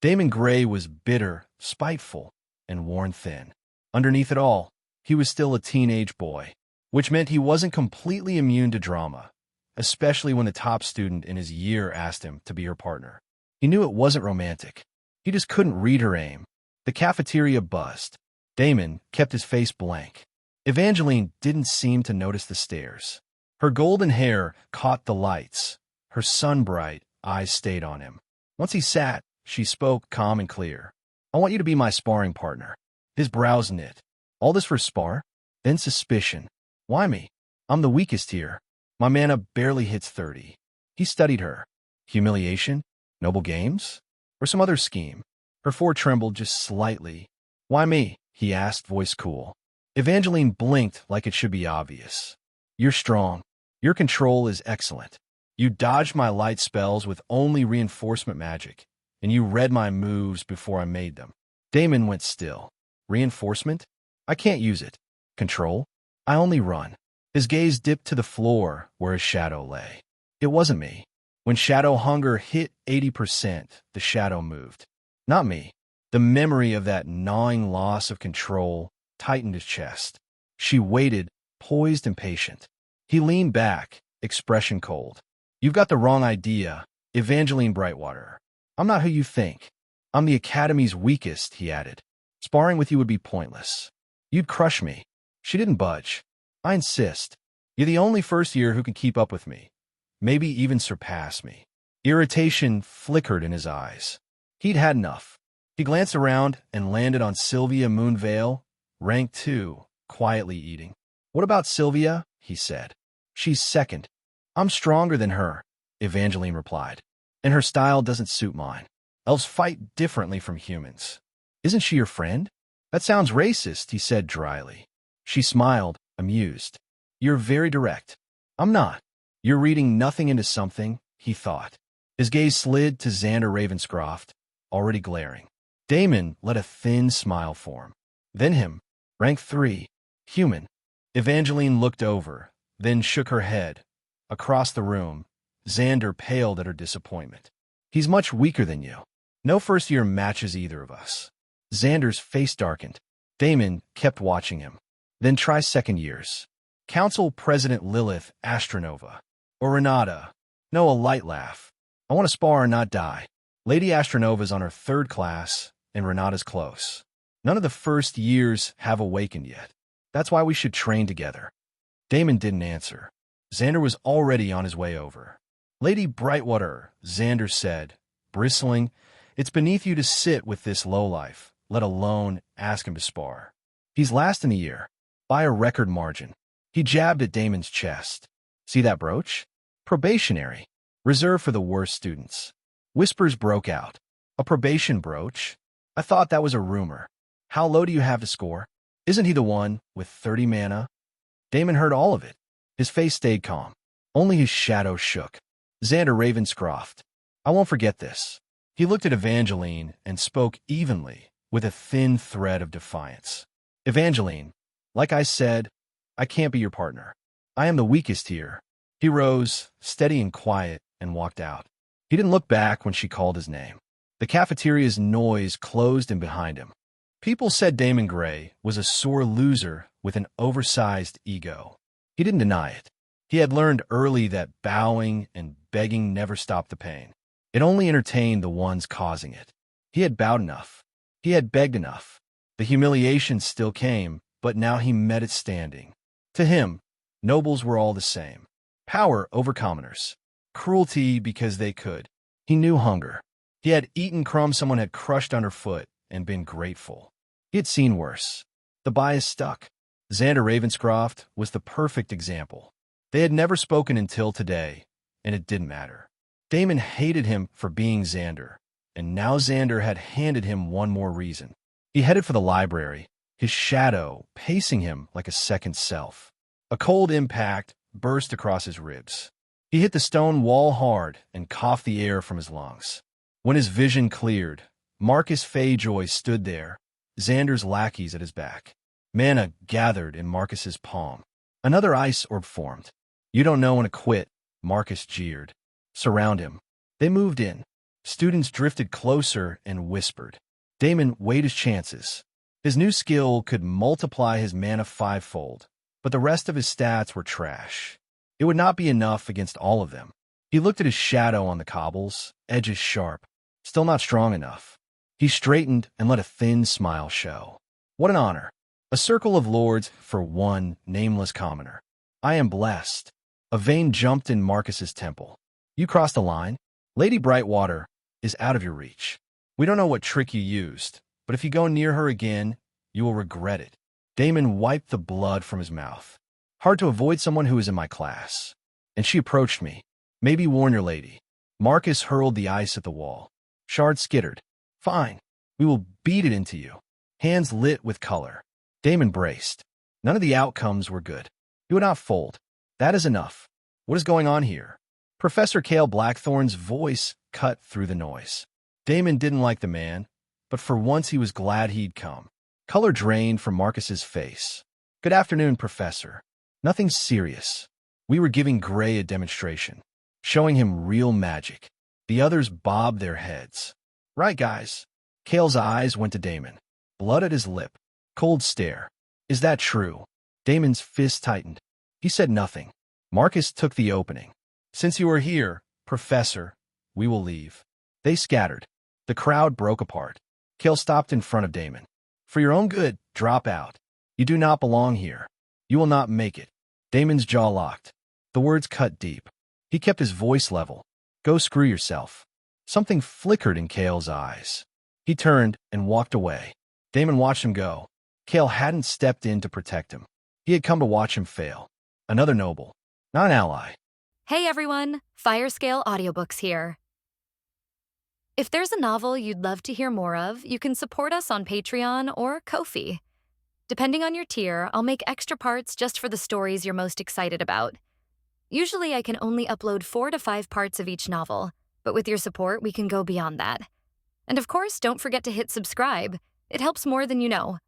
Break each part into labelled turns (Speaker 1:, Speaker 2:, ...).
Speaker 1: Damon Grey was bitter, spiteful, and worn thin. Underneath it all, he was still a teenage boy, which meant he wasn't completely immune to drama, especially when the top student in his year asked him to be her partner. He knew it wasn't romantic. He just couldn't read her aim. The cafeteria buzzed. Damon kept his face blank. Evangeline didn't seem to notice the stares. Her golden hair caught the lights. Her sun-bright eyes stayed on him. Once he sat, she spoke calm and clear. "I want you to be my sparring partner." His brows knit. "All this for spar?" Then suspicion. "Why me? I'm the weakest here. My mana barely hits 30. He studied her. Humiliation? Noble games? Or some other scheme? Her fore trembled just slightly. "Why me?" he asked, voice cool. Evangeline blinked like it should be obvious. "You're strong. Your control is excellent. You dodged my light spells with only reinforcement magic, and you read my moves before I made them." Damon went still. "Reinforcement? I can't use it. Control? I only run." His gaze dipped to the floor where his shadow lay. It wasn't me. When shadow hunger hit 80%, the shadow moved. Not me. The memory of that gnawing loss of control tightened his chest. She waited, poised and patient. He leaned back, expression cold. "You've got the wrong idea, Evangeline Brightwater. I'm not who you think. I'm the Academy's weakest," he added. "Sparring with you would be pointless. You'd crush me." She didn't budge. "I insist. You're the only first year who can keep up with me. Maybe even surpass me." Irritation flickered in his eyes. He'd had enough. He glanced around and landed on Sylvia Moonvale, rank 2, quietly eating. "What about Sylvia?" he said. "She's second." "I'm stronger than her," Evangeline replied. "And her style doesn't suit mine. Elves fight differently from humans." "Isn't she your friend?" "That sounds racist," he said dryly. She smiled, amused. "You're very direct." "I'm not." "You're reading nothing into something," he thought. His gaze slid to Xander Ravenscroft, already glaring. Damon let a thin smile form. Then him, rank 3, human. Evangeline looked over, then shook her head. Across the room, Xander paled at her disappointment. "He's much weaker than you. No first year matches either of us." Xander's face darkened. Damon kept watching him. "Then try second years. Council President Lilith Astronova. Or Renata." No, a light laugh. "I want to spar and not die. Lady Astronova's on her 3rd class, and Renata's close. None of the first years have awakened yet. That's why we should train together." Damon didn't answer. Xander was already on his way over. "Lady Brightwater," Xander said, bristling, "it's beneath you to sit with this lowlife, let alone ask him to spar. He's last in the year, by a record margin." He jabbed at Damon's chest. "See that brooch? Probationary. Reserved for the worst students." Whispers broke out. "A probation brooch? I thought that was a rumor. How low do you have to score? Isn't he the one with 30 mana?" Damon heard all of it. His face stayed calm. Only his shadow shook. "Xander Ravenscroft. I won't forget this." He looked at Evangeline and spoke evenly, with a thin thread of defiance. "Evangeline, like I said, I can't be your partner. I am the weakest here." He rose, steady and quiet, and walked out. He didn't look back when she called his name. The cafeteria's noise closed in behind him. People said Damon Grey was a sore loser with an oversized ego. He didn't deny it. He had learned early that bowing and begging never stopped the pain. It only entertained the ones causing it. He had bowed enough. He had begged enough. The humiliation still came, but now he met it standing. To him, nobles were all the same. Power over commoners. Cruelty because they could. He knew hunger. He had eaten crumbs someone had crushed underfoot and been grateful. He had seen worse. The bias stuck. Xander Ravenscroft was the perfect example. They had never spoken until today, and it didn't matter. Damon hated him for being Xander, and now Xander had handed him one more reason. He headed for the library, his shadow pacing him like a second self. A cold impact burst across his ribs. He hit the stone wall hard and coughed the air from his lungs. When his vision cleared, Marcus Fayjoy stood there, Xander's lackeys at his back. Mana gathered in Marcus's palm. Another ice orb formed. "You don't know when to quit," Marcus jeered. "Surround him." They moved in. Students drifted closer and whispered. Damon weighed his chances. His new skill could multiply his mana fivefold, but the rest of his stats were trash. It would not be enough against all of them. He looked at his shadow on the cobbles, edges sharp. Still not strong enough. He straightened and let a thin smile show. What an honor. A circle of lords for one nameless commoner. I am blessed. A vein jumped in Marcus's temple. You crossed the line. Lady Brightwater is out of your reach. We don't know what trick you used, but if you go near her again, you will regret it. Damon wiped the blood from his mouth. Hard to avoid someone who is in my class. And she approached me. Maybe warn your lady. Marcus hurled the ice at the wall. Shard skittered. Fine. We will beat it into you. Hands lit with color. Damon braced. None of the outcomes were good. He would not fold. That is enough. What is going on here? Professor Cale Blackthorn's voice cut through the noise. Damon didn't like the man, but for once he was glad he'd come. Color drained from Marcus's face. Good afternoon, Professor. Nothing serious. We were giving Grey a demonstration, showing him real magic. The others bobbed their heads. Right, guys. Cale's eyes went to Damon. Blood at his lip. Cold stare. Is that true? Damon's fist tightened. He said nothing. Marcus took the opening. Since you are here, Professor, we will leave. They scattered. The crowd broke apart. Cale stopped in front of Damon. For your own good, drop out. You do not belong here. You will not make it. Damon's jaw locked. The words cut deep. He kept his voice level. Go screw yourself. Something flickered in Cale's eyes. He turned and walked away. Damon watched him go. Cale hadn't stepped in to protect him. He had come to watch him fail. Another noble, not an ally.
Speaker 2: Hey everyone, Firescale Audiobooks here. If there's a novel you'd love to hear more of, you can support us on Patreon or Ko-fi. Depending on your tier, I'll make extra parts just for the stories you're most excited about. Usually I can only upload 4 to 5 parts of each novel, but with your support, we can go beyond that. And of course, don't forget to hit subscribe. It helps more than you know.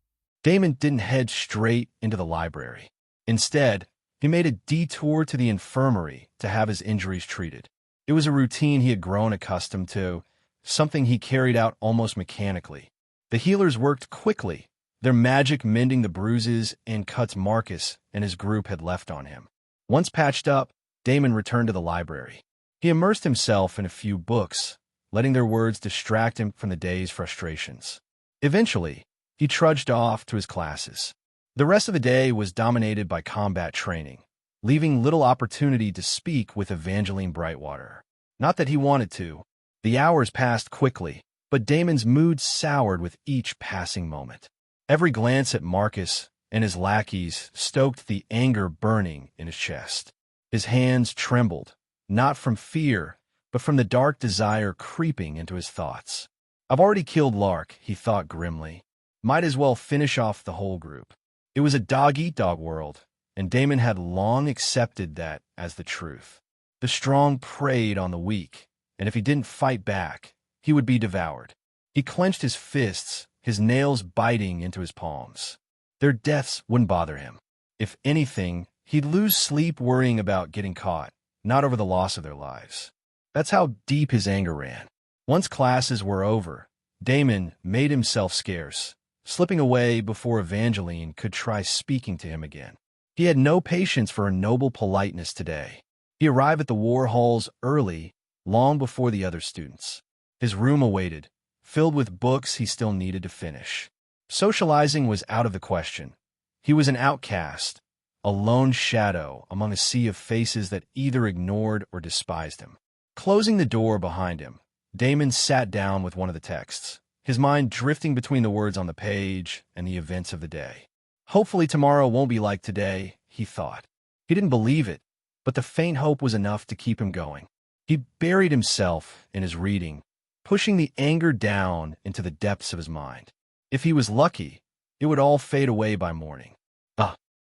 Speaker 1: Damon didn't head straight into the library. Instead, he made a detour to the infirmary to have his injuries treated. It was a routine he had grown accustomed to, something he carried out almost mechanically. The healers worked quickly, their magic mending the bruises and cuts Marcus and his group had left on him. Once patched up, Damon returned to the library. He immersed himself in a few books, letting their words distract him from the day's frustrations. Eventually, he trudged off to his classes. The rest of the day was dominated by combat training, leaving little opportunity to speak with Evangeline Brightwater. Not that he wanted to. The hours passed quickly, but Damon's mood soured with each passing moment. Every glance at Marcus and his lackeys stoked the anger burning in his chest. His hands trembled, not from fear, but from the dark desire creeping into his thoughts. I've already killed Lark, he thought grimly. Might as well finish off the whole group. It was a dog-eat-dog world, and Damon had long accepted that as the truth. The strong preyed on the weak, and if he didn't fight back, he would be devoured. He clenched his fists, his nails biting into his palms. Their deaths wouldn't bother him. If anything, he'd lose sleep worrying about getting caught, not over the loss of their lives. That's how deep his anger ran. Once classes were over, Damon made himself scarce, slipping away before Evangeline could try speaking to him again. He had no patience for her noble politeness today. He arrived at the war halls early, long before the other students. His room awaited, filled with books he still needed to finish. Socializing was out of the question. He was an outcast, a lone shadow among a sea of faces that either ignored or despised him. Closing the door behind him, Damon sat down with one of the texts, his mind drifting between the words on the page and the events of the day. Hopefully tomorrow won't be like today, he thought. He didn't believe it, but the faint hope was enough to keep him going. He buried himself in his reading, pushing the anger down into the depths of his mind. If he was lucky, it would all fade away by morning.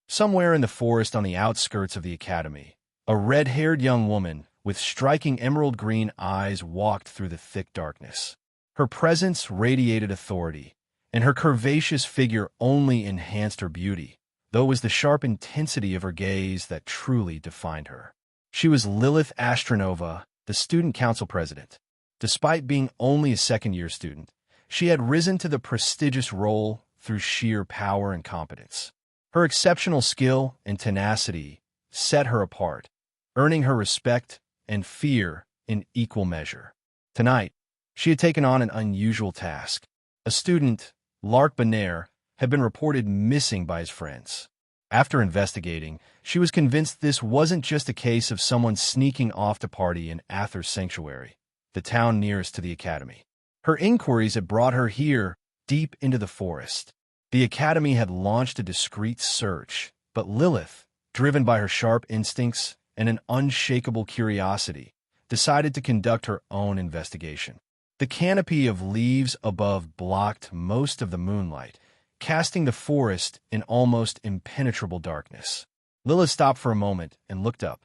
Speaker 1: Somewhere in the forest on the outskirts of the academy, a red-haired young woman with striking emerald-green eyes walked through the thick darkness. Her presence radiated authority, and her curvaceous figure only enhanced her beauty, though it was the sharp intensity of her gaze that truly defined her. She was Lilith Astronova, the student council president. Despite being only a second-year student, she had risen to the prestigious role through sheer power and competence. Her exceptional skill and tenacity set her apart, earning her respect and fear in equal measure. Tonight, she had taken on an unusual task. A student, Lark Benair, had been reported missing by his friends. After investigating, she was convinced this wasn't just a case of someone sneaking off to party in Aether's sanctuary, the town nearest to the academy. Her inquiries had brought her here, deep into the forest. The academy had launched a discreet search, but Lilith, driven by her sharp instincts and an unshakable curiosity, decided to conduct her own investigation. The canopy of leaves above blocked most of the moonlight, casting the forest in almost impenetrable darkness. Lilith stopped for a moment and looked up.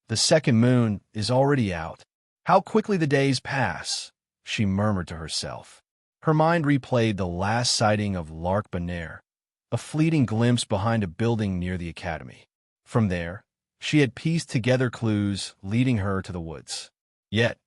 Speaker 1: The second moon is already out. How quickly the days pass, she murmured to herself. Her mind replayed the last sighting of Lark Benair, a fleeting glimpse behind a building near the academy. From there, she had pieced together clues leading her to the woods. Yet,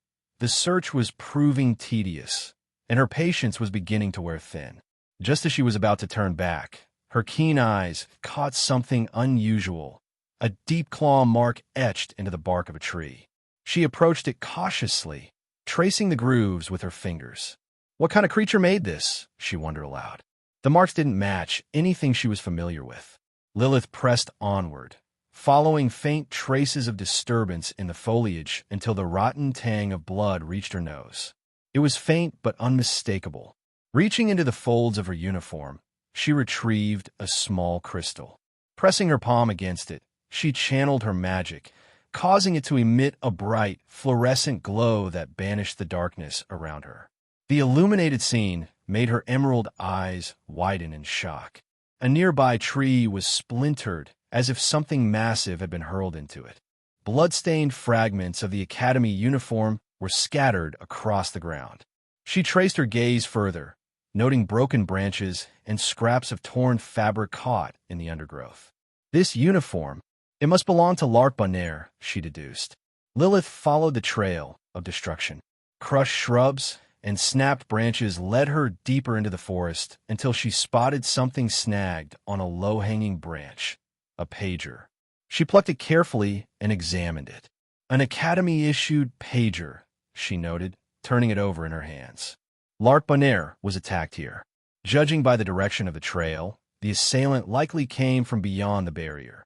Speaker 1: the search was proving tedious, and her patience was beginning to wear thin. Just as she was about to turn back, her keen eyes caught something unusual, a deep claw mark etched into the bark of a tree. She approached it cautiously, tracing the grooves with her fingers. What kind of creature made this? She wondered aloud. The marks didn't match anything she was familiar with. Lilith pressed onward, following faint traces of disturbance in the foliage until the rotten tang of blood reached her nose. It was faint but unmistakable. Reaching into the folds of her uniform, she retrieved a small crystal. Pressing her palm against it, she channeled her magic, causing it to emit a bright, fluorescent glow that banished the darkness around her. The illuminated scene made her emerald eyes widen in shock. A nearby tree was splintered as if something massive had been hurled into it. Blood-stained fragments of the academy uniform were scattered across the ground. She traced her gaze further, noting broken branches and scraps of torn fabric caught in the undergrowth. This uniform, it must belong to Lark Benair, she deduced. Lilith followed the trail of destruction. Crushed shrubs and snapped branches led her deeper into the forest until she spotted something snagged on a low-hanging branch, a pager. She plucked it carefully and examined it. An Academy-issued pager, she noted, turning it over in her hands. Lark Benair was attacked here. Judging by the direction of the trail, the assailant likely came from beyond the barrier.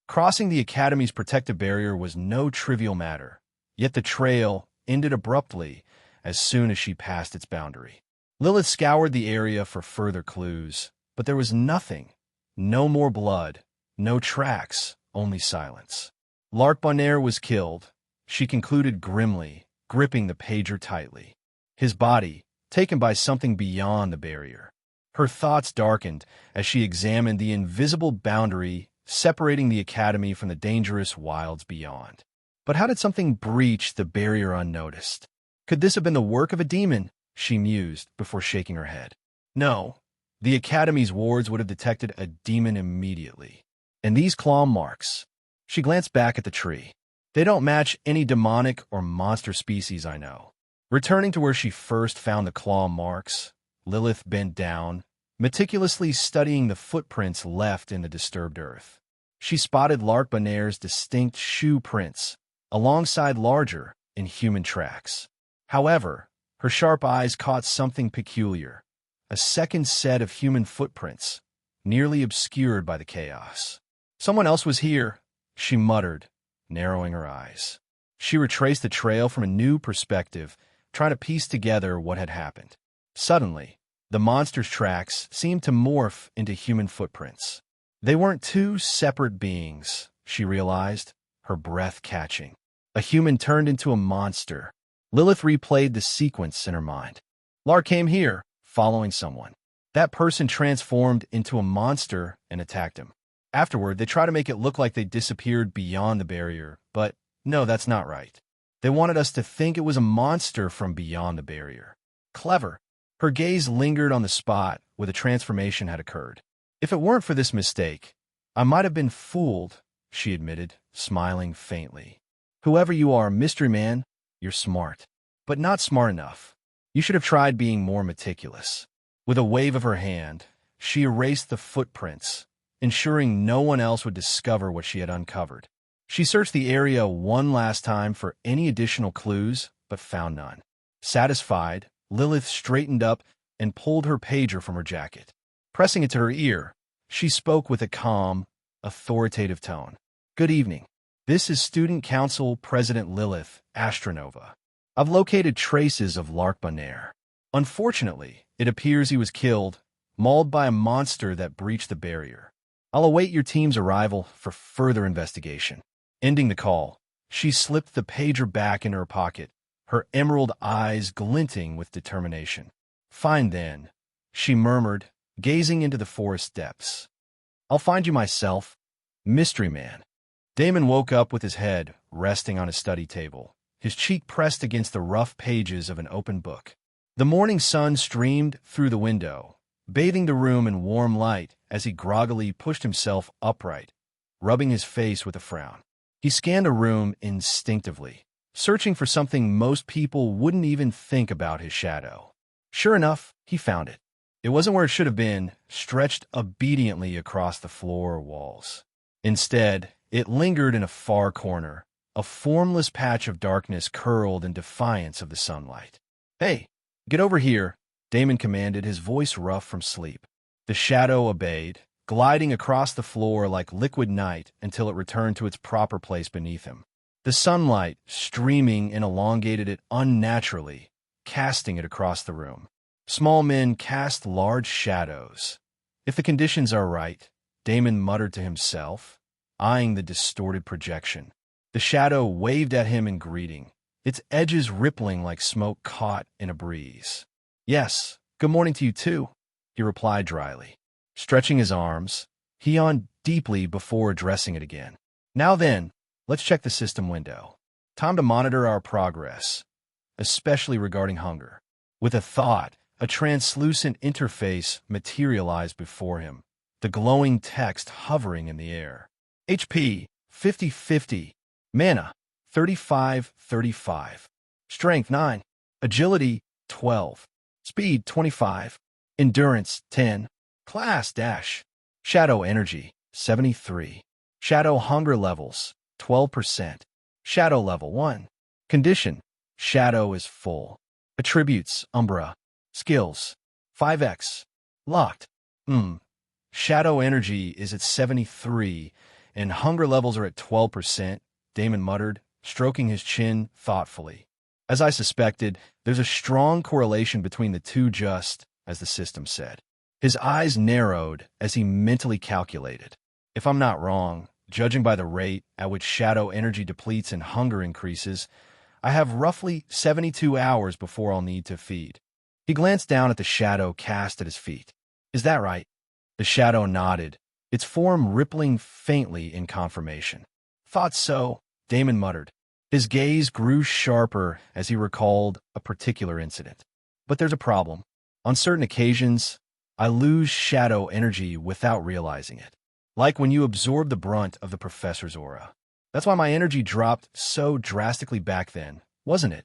Speaker 1: Crossing the Academy's protective barrier was no trivial matter, yet the trail ended abruptly as soon as she passed its boundary. Lilith scoured the area for further clues, but there was nothing. No more blood, no tracks, only silence. Lark Benair was killed, she concluded grimly, gripping the pager tightly. His body, taken by something beyond the barrier. Her thoughts darkened as she examined the invisible boundary separating the academy from the dangerous wilds beyond. But how did something breach the barrier unnoticed? Could this have been the work of a demon? She mused before shaking her head. No, the academy's wards would have detected a demon immediately. And these claw marks. She glanced back at the tree. They don't match any demonic or monster species I know. Returning to where she first found the claw marks, Lilith bent down, meticulously studying the footprints left in the disturbed earth. She spotted Lark Benair's distinct shoe prints, alongside larger, inhuman tracks. However, her sharp eyes caught something peculiar, a second set of human footprints, nearly obscured by the chaos. Someone else was here, she muttered, narrowing her eyes. She retraced the trail from a new perspective, trying to piece together what had happened. Suddenly, the monster's tracks seemed to morph into human footprints. They weren't two separate beings, she realized, her breath catching. A human turned into a monster. Lilith replayed the sequence in her mind. Lark came here, following someone. That person transformed into a monster and attacked him. Afterward, they tried to make it look like they disappeared beyond the barrier, but no, that's not right. They wanted us to think it was a monster from beyond the barrier. Clever. Her gaze lingered on the spot where the transformation had occurred. If it weren't for this mistake, I might have been fooled, she admitted, smiling faintly. Whoever you are, mystery man, you're smart. but not smart enough. You should have tried being more meticulous. With a wave of her hand, she erased the footprints, ensuring no one else would discover what she had uncovered. She searched the area one last time for any additional clues, but found none. Satisfied, Lilith straightened up and pulled her pager from her jacket. Pressing it to her ear, she spoke with a calm, authoritative tone. "Good evening. This is Student Council President Lilith Astronova. I've located traces of Larkbonaire. Unfortunately, it appears he was killed, mauled by a monster that breached the barrier. I'll await your team's arrival for further investigation." Ending the call, she slipped the pager back into her pocket, her emerald eyes glinting with determination. "Fine then," she murmured, gazing into the forest depths. "I'll find you myself, Mystery Man." Damon woke up with his head resting on his study table, his cheek pressed against the rough pages of an open book. The morning sun streamed through the window, bathing the room in warm light as he groggily pushed himself upright, rubbing his face with a frown. He scanned a room instinctively, searching for something most people wouldn't even think about: his shadow. Sure enough, he found it. It wasn't where it should have been, stretched obediently across the floor or walls. Instead, it lingered in a far corner, a formless patch of darkness curled in defiance of the sunlight. "Hey, get over here," Damon commanded, his voice rough from sleep. The shadow obeyed, gliding across the floor like liquid night until it returned to its proper place beneath him. The sunlight, streaming in, elongated it unnaturally, casting it across the room. Small men cast large shadows. If the conditions are right, Damon muttered to himself, eyeing the distorted projection. The shadow waved at him in greeting, its edges rippling like smoke caught in a breeze. "Yes, good morning to you too," he replied dryly. Stretching his arms, he yawned deeply before addressing it again. "Now then, let's check the system window. Time to monitor our progress, especially regarding hunger." With a thought, a translucent interface materialized before him, the glowing text hovering in the air. HP 50-50, mana 35-35, strength 9, agility 12, speed 25, endurance 10, class dash, shadow energy 73, shadow hunger levels 12%, shadow level 1, condition, shadow is full, attributes, umbra, skills 5x, locked, shadow energy is at 73, and hunger levels are at 12%, Damon muttered, stroking his chin thoughtfully. "As I suspected, there's a strong correlation between the two, just as the system said." His eyes narrowed as he mentally calculated. "If I'm not wrong, judging by the rate at which shadow energy depletes and hunger increases, I have roughly 72 hours before I'll need to feed." He glanced down at the shadow cast at his feet. "Is that right?" The shadow nodded, its form rippling faintly in confirmation. "Thought so," Damon muttered. His gaze grew sharper as he recalled a particular incident. "But there's a problem. On certain occasions, I lose shadow energy without realizing it. Like when you absorb the brunt of the professor's aura. That's why my energy dropped so drastically back then, wasn't it?"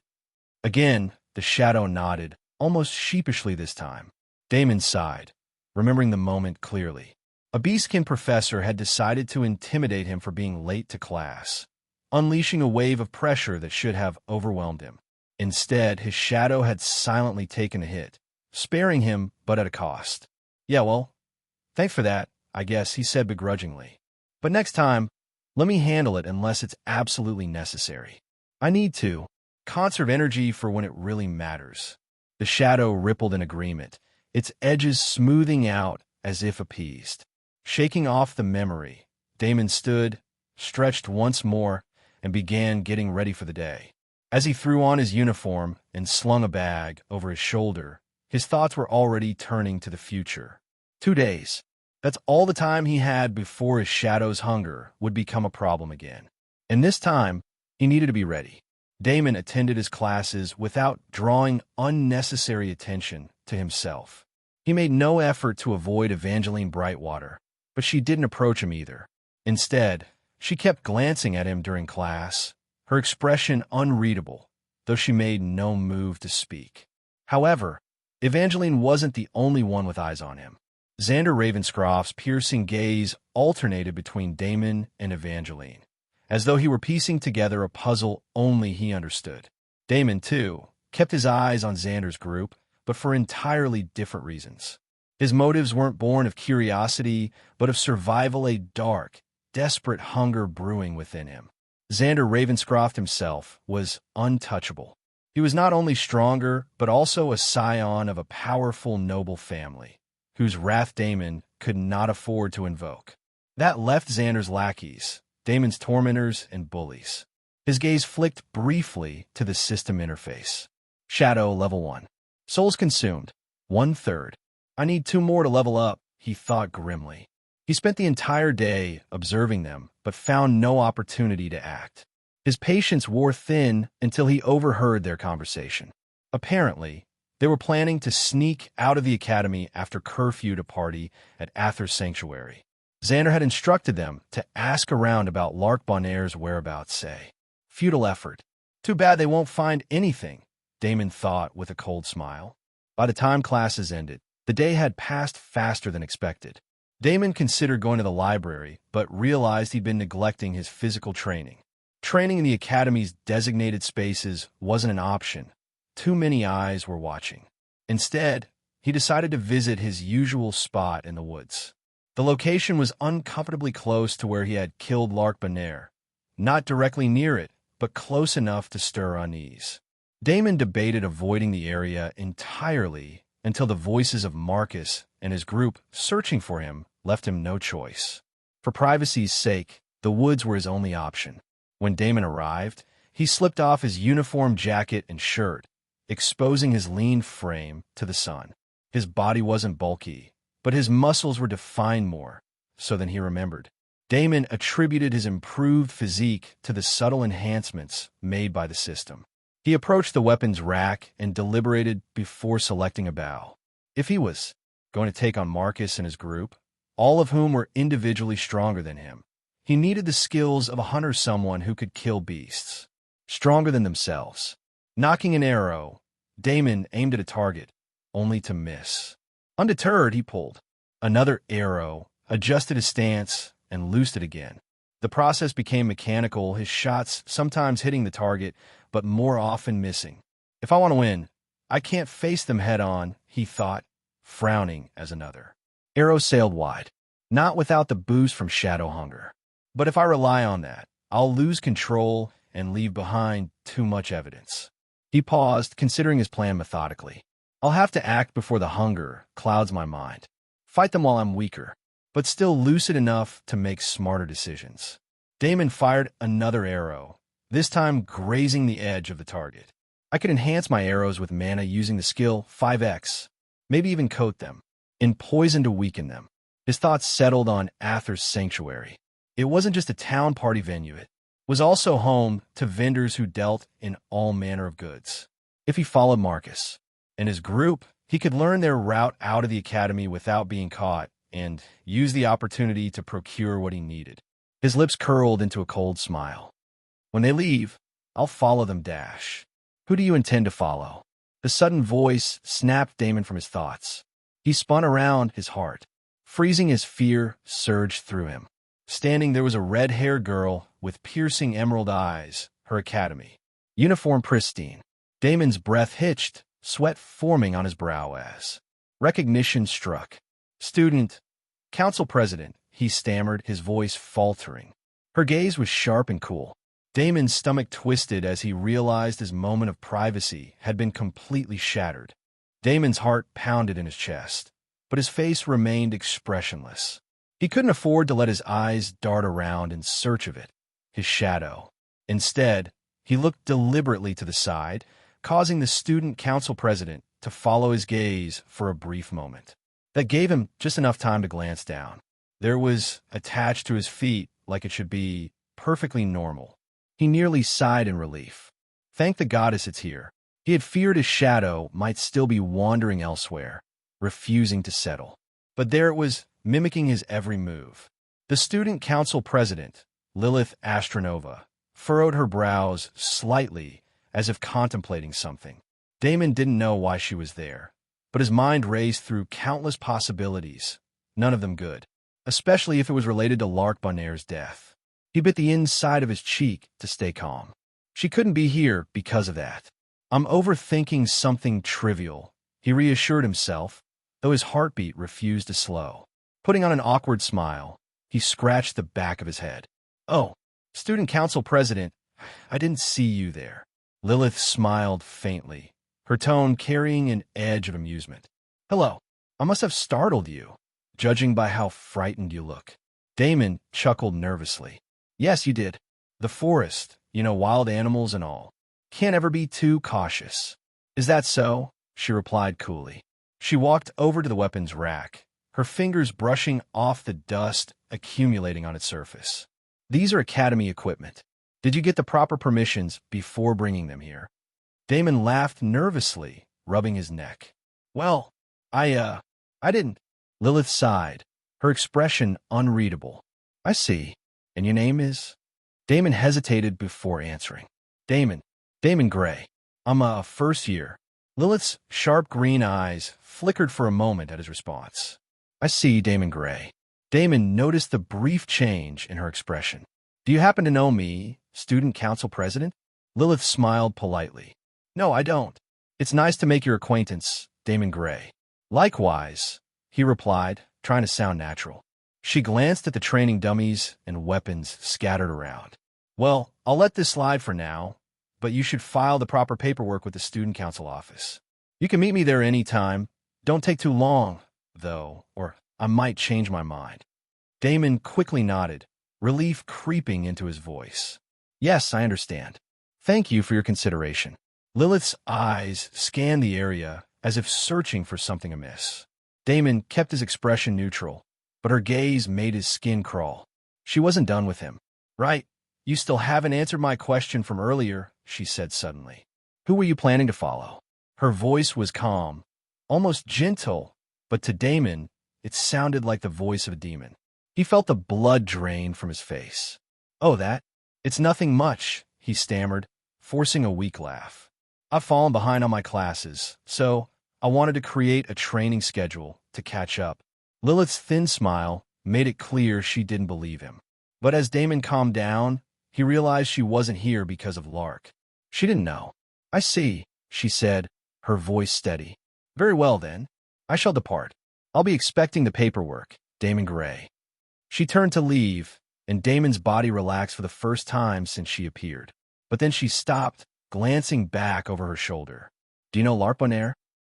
Speaker 1: Again, the shadow nodded, almost sheepishly this time. Damon sighed, remembering the moment clearly. A beastkin professor had decided to intimidate him for being late to class, unleashing a wave of pressure that should have overwhelmed him. Instead, his shadow had silently taken a hit, sparing him, but at a cost. "Yeah, well, thanks for that, I guess," he said begrudgingly. "But next time, let me handle it unless it's absolutely necessary. I need to conserve energy for when it really matters." The shadow rippled in agreement, its edges smoothing out as if appeased. Shaking off the memory, Damon stood, stretched once more, and began getting ready for the day. As he threw on his uniform and slung a bag over his shoulder, his thoughts were already turning to the future. 2 days. That's all the time he had before his shadow's hunger would become a problem again. And this time, he needed to be ready. Damon attended his classes without drawing unnecessary attention to himself. He made no effort to avoid Evangeline Brightwater, but she didn't approach him either. Instead, she kept glancing at him during class, her expression unreadable, though she made no move to speak. However, Evangeline wasn't the only one with eyes on him. Xander Ravenscroft's piercing gaze alternated between Damon and Evangeline, as though he were piecing together a puzzle only he understood. Damon, too, kept his eyes on Xander's group, but for entirely different reasons. His motives weren't born of curiosity, but of survival, a dark, desperate hunger brewing within him. Xander Ravenscroft himself was untouchable. He was not only stronger, but also a scion of a powerful, noble family, whose wrath Damon could not afford to invoke. That left Xander's lackeys, Damon's tormentors and bullies. His gaze flicked briefly to the system interface. Shadow level 1. Souls consumed, 1/3. I need 2 more to level up, he thought grimly. He spent the entire day observing them, but found no opportunity to act. His patience wore thin until he overheard their conversation. Apparently, they were planning to sneak out of the academy after curfew to party at Aether's sanctuary. Xander had instructed them to ask around about Lark Bonaire's whereabouts, say. Futile effort. Too bad they won't find anything, Damon thought with a cold smile. By the time classes ended, the day had passed faster than expected. Damon considered going to the library, but realized he'd been neglecting his physical training. Training in the academy's designated spaces wasn't an option. Too many eyes were watching. Instead, he decided to visit his usual spot in the woods. The location was uncomfortably close to where he had killed Lark Bonaire. Not directly near it, but close enough to stir unease. Damon debated avoiding the area entirely until the voices of Marcus and his group searching for him left him no choice. For privacy's sake, the woods were his only option. When Damon arrived, he slipped off his uniform jacket and shirt, exposing his lean frame to the sun. His body wasn't bulky, but his muscles were defined more so than he remembered. Damon attributed his improved physique to the subtle enhancements made by the system. He approached the weapons rack and deliberated before selecting a bow. If he was going to take on Marcus and his group, all of whom were individually stronger than him, he needed the skills of a hunter, someone who could kill beasts, stronger than themselves. Knocking an arrow, Damon aimed at a target, only to miss. Undeterred, he pulled another arrow, adjusted his stance, and loosed it again. The process became mechanical, his shots sometimes hitting the target, but more often missing. If I want to win, I can't face them head-on, he thought, frowning as another arrow sailed wide. Not without the boost from shadow hunger. But if I rely on that, I'll lose control and leave behind too much evidence. He paused, considering his plan methodically. I'll have to act before the hunger clouds my mind. Fight them while I'm weaker, but still lucid enough to make smarter decisions. Damon fired another arrow, this time grazing the edge of the target. I could enhance my arrows with mana using the skill 5x, maybe even coat them in poison to weaken them. His thoughts settled on Aether's sanctuary. It wasn't just a town party venue, it was also home to vendors who dealt in all manner of goods. If he followed Marcus and his group, he could learn their route out of the academy without being caught and use the opportunity to procure what he needed. His lips curled into a cold smile. When they leave, I'll follow them, dash. Who do you intend to follow? The sudden voice snapped Damon from his thoughts. He spun around, his heart freezing as fear surged through him. Standing there was a red-haired girl with piercing emerald eyes, her academy uniform pristine. Damon's breath hitched, sweat forming on his brow as recognition struck. Student, council president, he stammered, his voice faltering. Her gaze was sharp and cool. Damon's stomach twisted as he realized his moment of privacy had been completely shattered. Damon's heart pounded in his chest, but his face remained expressionless. He couldn't afford to let his eyes dart around in search of it, his shadow. Instead, he looked deliberately to the side, causing the student council president to follow his gaze for a brief moment. That gave him just enough time to glance down. There was attached to his feet, like it should be, perfectly normal. He nearly sighed in relief. Thank the goddess it's here. He had feared his shadow might still be wandering elsewhere, refusing to settle. But there it was, mimicking his every move. The student council president, Lilith Astronova, furrowed her brows slightly as if contemplating something. Damon didn't know why she was there, but his mind raced through countless possibilities, none of them good, especially if it was related to Lark Bonaire's death. He bit the inside of his cheek to stay calm. She couldn't be here because of that. I'm overthinking something trivial, he reassured himself, though his heartbeat refused to slow. Putting on an awkward smile, he scratched the back of his head. Oh, student council president, I didn't see you there. Lilith smiled faintly, her tone carrying an edge of amusement. Hello, I must have startled you, judging by how frightened you look. Damon chuckled nervously. Yes, you did. The forest, wild animals and all. Can't ever be too cautious. Is that so? She replied coolly. She walked over to the weapons rack, her fingers brushing off the dust accumulating on its surface. These are Academy equipment. Did you get the proper permissions before bringing them here? Damon laughed nervously, rubbing his neck. Well, I didn't. Lilith sighed, her expression unreadable. I see. And your name is? Damon hesitated before answering. Damon Grey. I'm a first year. Lilith's sharp green eyes flickered for a moment at his response. I see, Damon Grey. Damon noticed the brief change in her expression. Do you happen to know me, student council president? Lilith smiled politely. No, I don't. It's nice to make your acquaintance, Damon Grey. Likewise, he replied, trying to sound natural. She glanced at the training dummies and weapons scattered around. Well, I'll let this slide for now, but you should file the proper paperwork with the student council office. You can meet me there any time. Don't take too long, though, or I might change my mind. Damon quickly nodded, relief creeping into his voice. Yes, I understand. Thank you for your consideration. Lilith's eyes scanned the area as if searching for something amiss. Damon kept his expression neutral, but her gaze made his skin crawl. She wasn't done with him. Right, you still haven't answered my question from earlier, she said suddenly. Who were you planning to follow? Her voice was calm, almost gentle, but to Damon, it sounded like the voice of a demon. He felt the blood drain from his face. Oh, that? It's nothing much, he stammered, forcing a weak laugh. I've fallen behind on my classes, so I wanted to create a training schedule to catch up. Lilith's thin smile made it clear she didn't believe him. But as Damon calmed down, he realized she wasn't here because of Lark. She didn't know. I see, she said, her voice steady. Very well, then. I shall depart. I'll be expecting the paperwork, Damon Grey. She turned to leave, and Damon's body relaxed for the first time since she appeared. But then she stopped, glancing back over her shoulder. Do you know Lark Bonaire?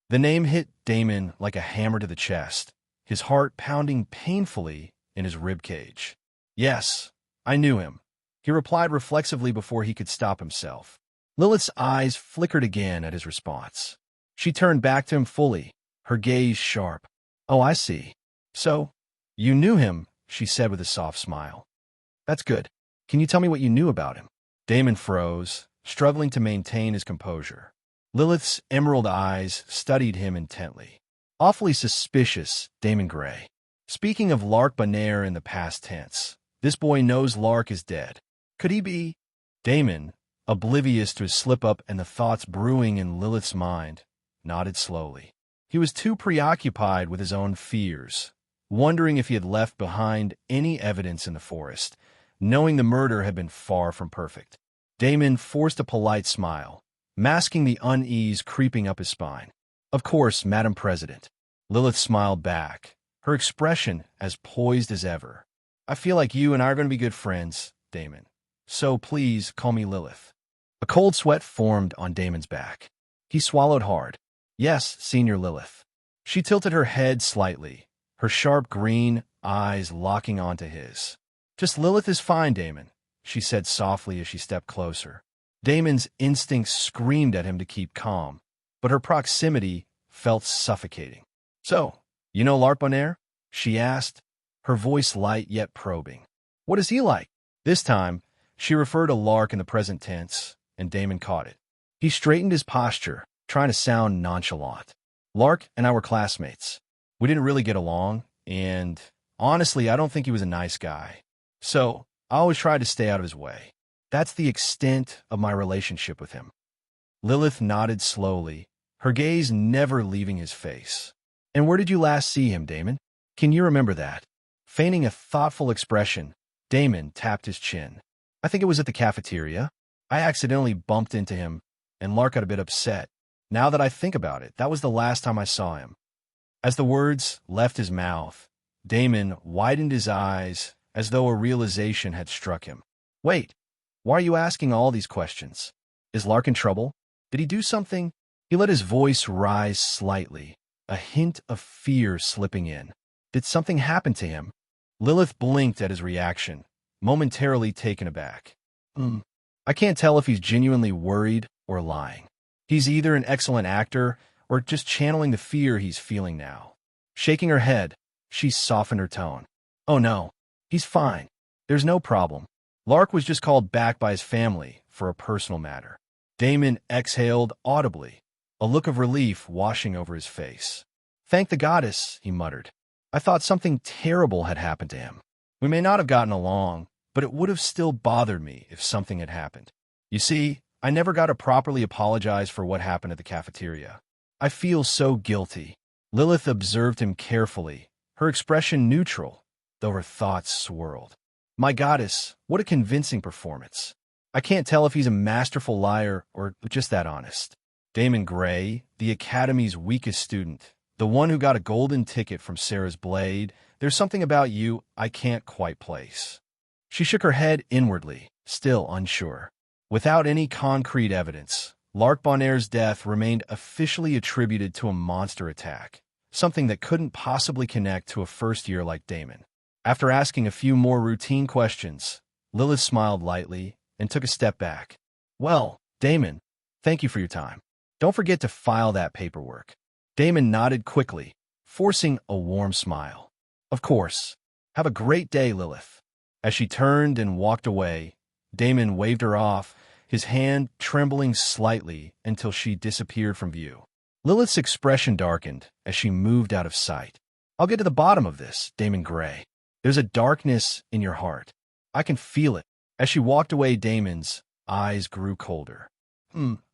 Speaker 1: The name hit Damon like a hammer to the chest, his heart pounding painfully in his ribcage. Yes, I knew him, he replied reflexively before he could stop himself. Lilith's eyes flickered again at his response. She turned back to him fully, her gaze sharp. Oh, I see. So, you knew him, she said with a soft smile. That's good. Can you tell me what you knew about him? Damon froze, struggling to maintain his composure. Lilith's emerald eyes studied him intently. Awfully suspicious, Damon Grey. Speaking of Lark Bonaire in the past tense, this boy knows Lark is dead. Could he be? Damon, oblivious to his slip-up and the thoughts brewing in Lilith's mind, nodded slowly. He was too preoccupied with his own fears, wondering if he had left behind any evidence in the forest, knowing the murder had been far from perfect. Damon forced a polite smile, masking the unease creeping up his spine. Of course, Madam President. Lilith smiled back, her expression as poised as ever. I feel like you and I are going to be good friends, Damon. So please call me Lilith. A cold sweat formed on Damon's back. He swallowed hard. Yes, Senior Lilith. She tilted her head slightly, her sharp green eyes locking onto his. Just Lilith is fine, Damon, she said softly as she stepped closer. Damon's instincts screamed at him to keep calm, but her proximity felt suffocating. So, you know Lark Bonaire? She asked, her voice light yet probing. What is he like? This time, she referred to Lark in the present tense, and Damon caught it. He straightened his posture, trying to sound nonchalant. Lark and I were classmates. We didn't really get along, and honestly, I don't think he was a nice guy. So, I always tried to stay out of his way. That's the extent of my relationship with him. Lilith nodded slowly, her gaze never leaving his face. And where did you last see him, Damon? Can you remember that? Feigning a thoughtful expression, Damon tapped his chin. I think it was at the cafeteria. I accidentally bumped into him, and Lark got a bit upset. Now that I think about it, that was the last time I saw him. As the words left his mouth, Damon widened his eyes as though a realization had struck him. Wait, why are you asking all these questions? Is Lark in trouble? Did he do something? He let his voice rise slightly, a hint of fear slipping in. Did something happen to him? Lilith blinked at his reaction, momentarily taken aback. I can't tell if he's genuinely worried or lying. He's either an excellent actor or just channeling the fear he's feeling now. Shaking her head, she softened her tone. Oh no, he's fine. There's no problem. Lark was just called back by his family for a personal matter. Damon exhaled audibly, a look of relief washing over his face. Thank the goddess, he muttered. I thought something terrible had happened to him. We may not have gotten along, but it would have still bothered me if something had happened. You see, I never got to properly apologize for what happened at the cafeteria. I feel so guilty. Lilith observed him carefully, her expression neutral, though her thoughts swirled. My goddess, what a convincing performance. I can't tell if he's a masterful liar or just that honest. Damon Grey, the Academy's weakest student, the one who got a golden ticket from Sarah's blade, there's something about you I can't quite place. She shook her head inwardly, still unsure. Without any concrete evidence, Lark Bonaire's death remained officially attributed to a monster attack, something that couldn't possibly connect to a first year like Damon. After asking a few more routine questions, Lilith smiled lightly and took a step back. Well, Damon, thank you for your time. Don't forget to file that paperwork. Damon nodded quickly, forcing a warm smile. Of course. Have a great day, Lilith. As she turned and walked away, Damon waved her off, his hand trembling slightly until she disappeared from view. Lilith's expression darkened as she moved out of sight. I'll get to the bottom of this, Damon Grey. There's a darkness in your heart. I can feel it. As she walked away, Damon's eyes grew colder.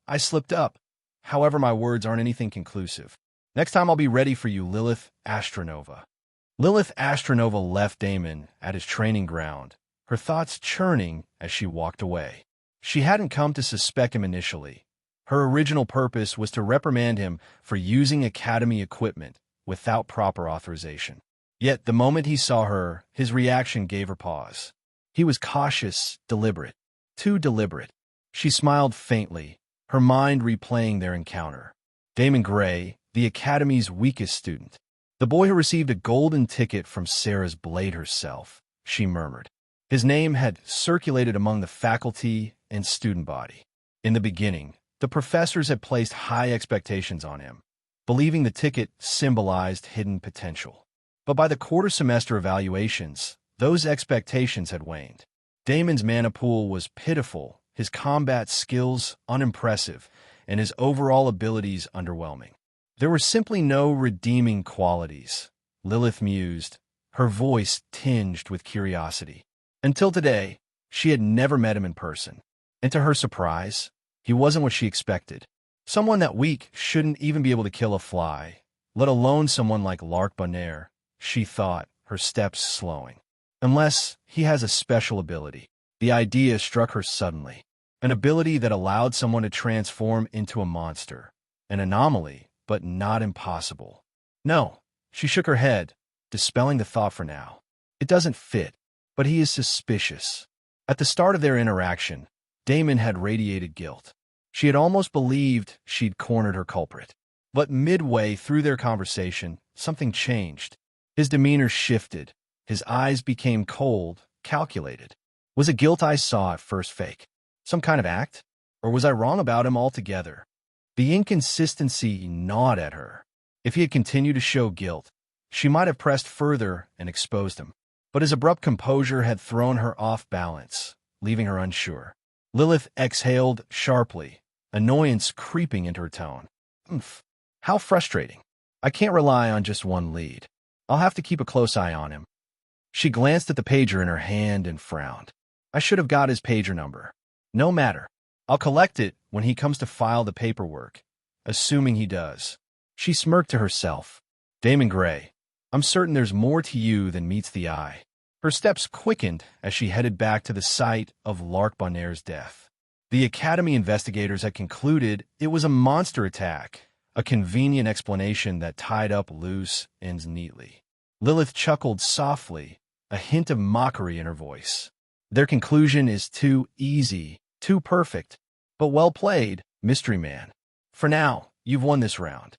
Speaker 1: I slipped up. However, my words aren't anything conclusive. Next time I'll be ready for you, Lilith Astronova. Lilith Astronova left Damon at his training ground, her thoughts churning as she walked away. She hadn't come to suspect him initially. Her original purpose was to reprimand him for using Academy equipment without proper authorization. Yet the moment he saw her, his reaction gave her pause. He was cautious, deliberate. Too deliberate. She smiled faintly, her mind replaying their encounter. Damon Grey, the Academy's weakest student. The boy who received a golden ticket from Sarah's blade herself, she murmured. His name had circulated among the faculty and student body. In the beginning, the professors had placed high expectations on him, believing the ticket symbolized hidden potential. But by the quarter-semester evaluations, those expectations had waned. Damon's mana pool was pitiful, his combat skills unimpressive, and his overall abilities underwhelming. There were simply no redeeming qualities, Lilith mused, her voice tinged with curiosity. Until today, she had never met him in person. And to her surprise, he wasn't what she expected. Someone that weak shouldn't even be able to kill a fly, let alone someone like Lark Bonaire, she thought, her steps slowing. Unless he has a special ability. The idea struck her suddenly. An ability that allowed someone to transform into a monster. An anomaly, but not impossible. No, she shook her head, dispelling the thought for now. It doesn't fit, but he is suspicious. At the start of their interaction, Damon had radiated guilt. She had almost believed she'd cornered her culprit. But midway through their conversation, something changed. His demeanor shifted. His eyes became cold, calculated. Was it guilt I saw at first fake? Some kind of act? Or was I wrong about him altogether? The inconsistency gnawed at her. If he had continued to show guilt, she might have pressed further and exposed him. But his abrupt composure had thrown her off balance, leaving her unsure. Lilith exhaled sharply, annoyance creeping into her tone. How frustrating. I can't rely on just one lead. I'll have to keep a close eye on him. She glanced at the pager in her hand and frowned. I should have got his pager number. No matter. I'll collect it when he comes to file the paperwork, assuming he does. She smirked to herself. Damon Grey, I'm certain there's more to you than meets the eye. Her steps quickened as she headed back to the site of Lark Bonner's death. The Academy investigators had concluded it was a monster attack, a convenient explanation that tied up loose ends neatly. Lilith chuckled softly, a hint of mockery in her voice. Their conclusion is too easy, too perfect, but well played, Mystery Man. For now, you've won this round.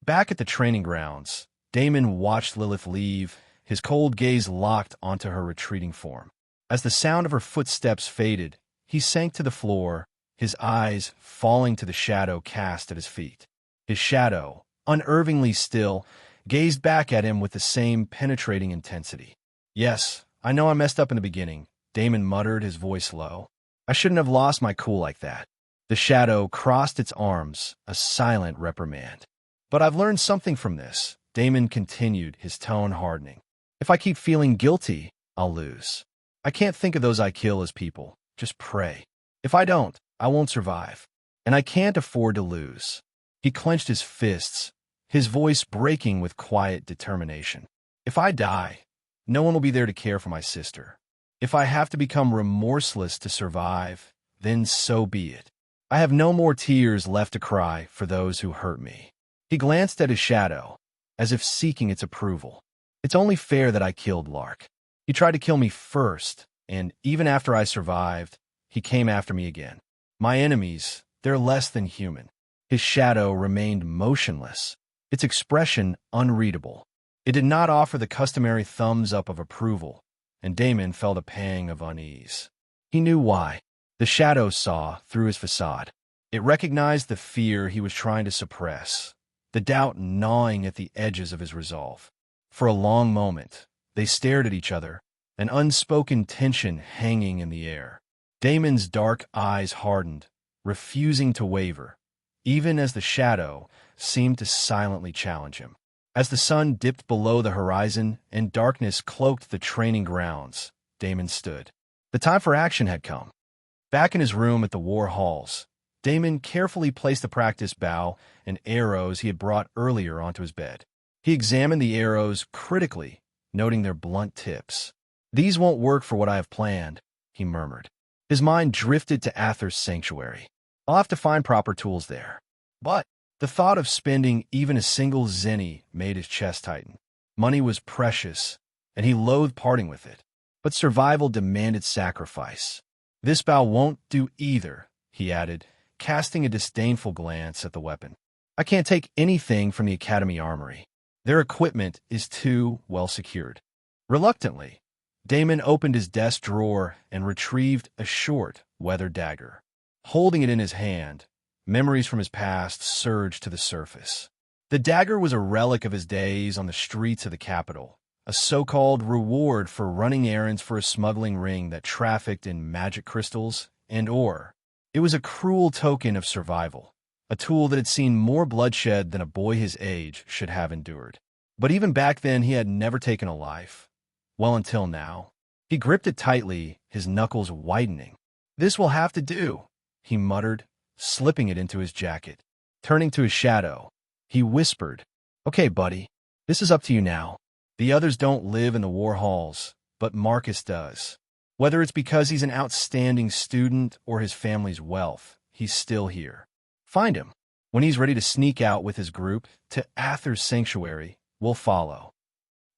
Speaker 1: Back at the training grounds, Damon watched Lilith leave, his cold gaze locked onto her retreating form. As the sound of her footsteps faded, he sank to the floor, his eyes falling to the shadow cast at his feet. His shadow, unervingly still, gazed back at him with the same penetrating intensity. Yes, I know I messed up in the beginning, Damon muttered, his voice low. I shouldn't have lost my cool like that. The shadow crossed its arms, a silent reprimand. But I've learned something from this, Damon continued, his tone hardening. If I keep feeling guilty, I'll lose. I can't think of those I kill as people, just prey. If I don't, I won't survive. And I can't afford to lose. He clenched his fists, his voice breaking with quiet determination. If I die, no one will be there to care for my sister. If I have to become remorseless to survive, then so be it. I have no more tears left to cry for those who hurt me. He glanced at his shadow, as if seeking its approval. It's only fair that I killed Lark. He tried to kill me first, and even after I survived, he came after me again. My enemies, they're less than human. His shadow remained motionless, its expression unreadable. It did not offer the customary thumbs up of approval, and Damon felt a pang of unease. He knew why. The shadow saw through his facade. It recognized the fear he was trying to suppress, the doubt gnawing at the edges of his resolve. For a long moment, they stared at each other, an unspoken tension hanging in the air. Damon's dark eyes hardened, refusing to waver, even as the shadow seemed to silently challenge him. As the sun dipped below the horizon and darkness cloaked the training grounds, Damon stood. The time for action had come. Back in his room at the war halls, Damon carefully placed the practice bow and arrows he had brought earlier onto his bed. He examined the arrows critically, noting their blunt tips. These won't work for what I have planned, he murmured. His mind drifted to Aether's sanctuary. I'll have to find proper tools there. But the thought of spending even a single zenny made his chest tighten. Money was precious, and he loathed parting with it. But survival demanded sacrifice. This bow won't do either, he added, casting a disdainful glance at the weapon. I can't take anything from the Academy armory. Their equipment is too well secured. Reluctantly, Damon opened his desk drawer and retrieved a short, weathered dagger. Holding it in his hand, memories from his past surged to the surface. The dagger was a relic of his days on the streets of the capital, a so-called reward for running errands for a smuggling ring that trafficked in magic crystals and ore. It was a cruel token of survival, a tool that had seen more bloodshed than a boy his age should have endured. But even back then, he had never taken a life. Well, until now. He gripped it tightly, his knuckles widening. This will have to do, he muttered, slipping it into his jacket. Turning to his shadow, he whispered, Okay, buddy, this is up to you now. The others don't live in the war halls, but Marcus does. Whether it's because he's an outstanding student or his family's wealth, he's still here. Find him. When he's ready to sneak out with his group to Aether's sanctuary, we'll follow.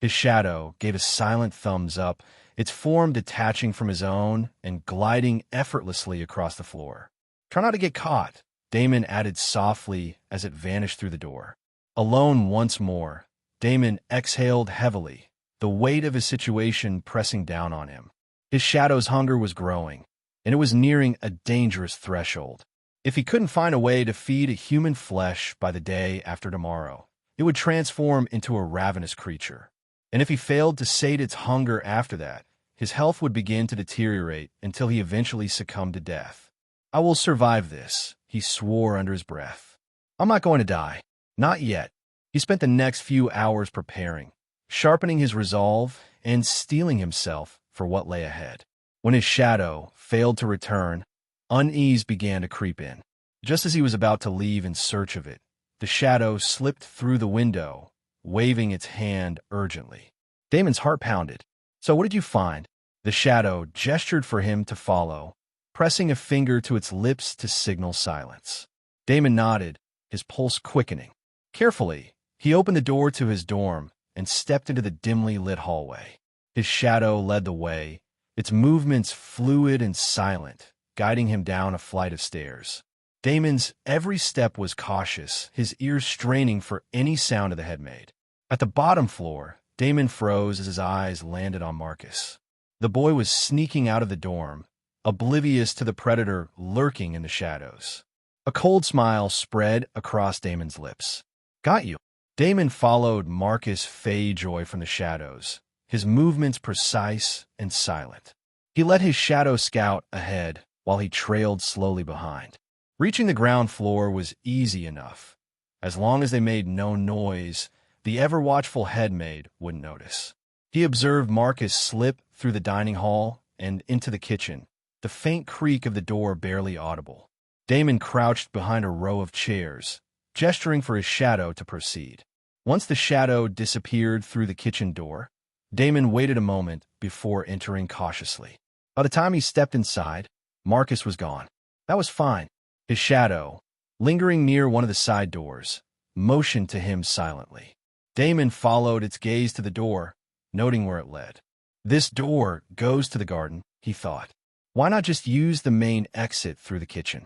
Speaker 1: His shadow gave a silent thumbs up, its form detaching from his own and gliding effortlessly across the floor. Try not to get caught, Damon added softly as it vanished through the door. Alone once more, Damon exhaled heavily, the weight of his situation pressing down on him. His shadow's hunger was growing, and it was nearing a dangerous threshold. If he couldn't find a way to feed a human flesh by the day after tomorrow, it would transform into a ravenous creature. And if he failed to sate its hunger after that, his health would begin to deteriorate until he eventually succumbed to death. I will survive this, he swore under his breath. I'm not going to die. Not yet. He spent the next few hours preparing, sharpening his resolve and steeling himself for what lay ahead. When his shadow failed to return, Unease began to creep in. Just as he was about to leave in search of it, the shadow slipped through the window, waving its hand urgently. Damon's heart pounded. "So what did you find?" The shadow gestured for him to follow, pressing a finger to its lips to signal silence. Damon nodded, his pulse quickening. Carefully, he opened the door to his dorm and stepped into the dimly lit hallway. His shadow led the way, its movements fluid and silent, guiding him down a flight of stairs. Damon's every step was cautious, his ears straining for any sound the head made. At the bottom floor, Damon froze as his eyes landed on Marcus. The boy was sneaking out of the dorm, oblivious to the predator lurking in the shadows. A cold smile spread across Damon's lips. "Got you." Damon followed Marcus Fayjoy from the shadows, his movements precise and silent. He let his shadow scout ahead while he trailed slowly behind. Reaching the ground floor was easy enough. As long as they made no noise, the ever-watchful headmaid wouldn't notice. He observed Marcus slip through the dining hall and into the kitchen, the faint creak of the door barely audible. Damon crouched behind a row of chairs, gesturing for his shadow to proceed. Once the shadow disappeared through the kitchen door, Damon waited a moment before entering cautiously. By the time he stepped inside, Marcus was gone. That was fine. His shadow, lingering near one of the side doors, motioned to him silently. Damon followed its gaze to the door, noting where it led. This door goes to the garden, he thought. Why not just use the main exit through the kitchen?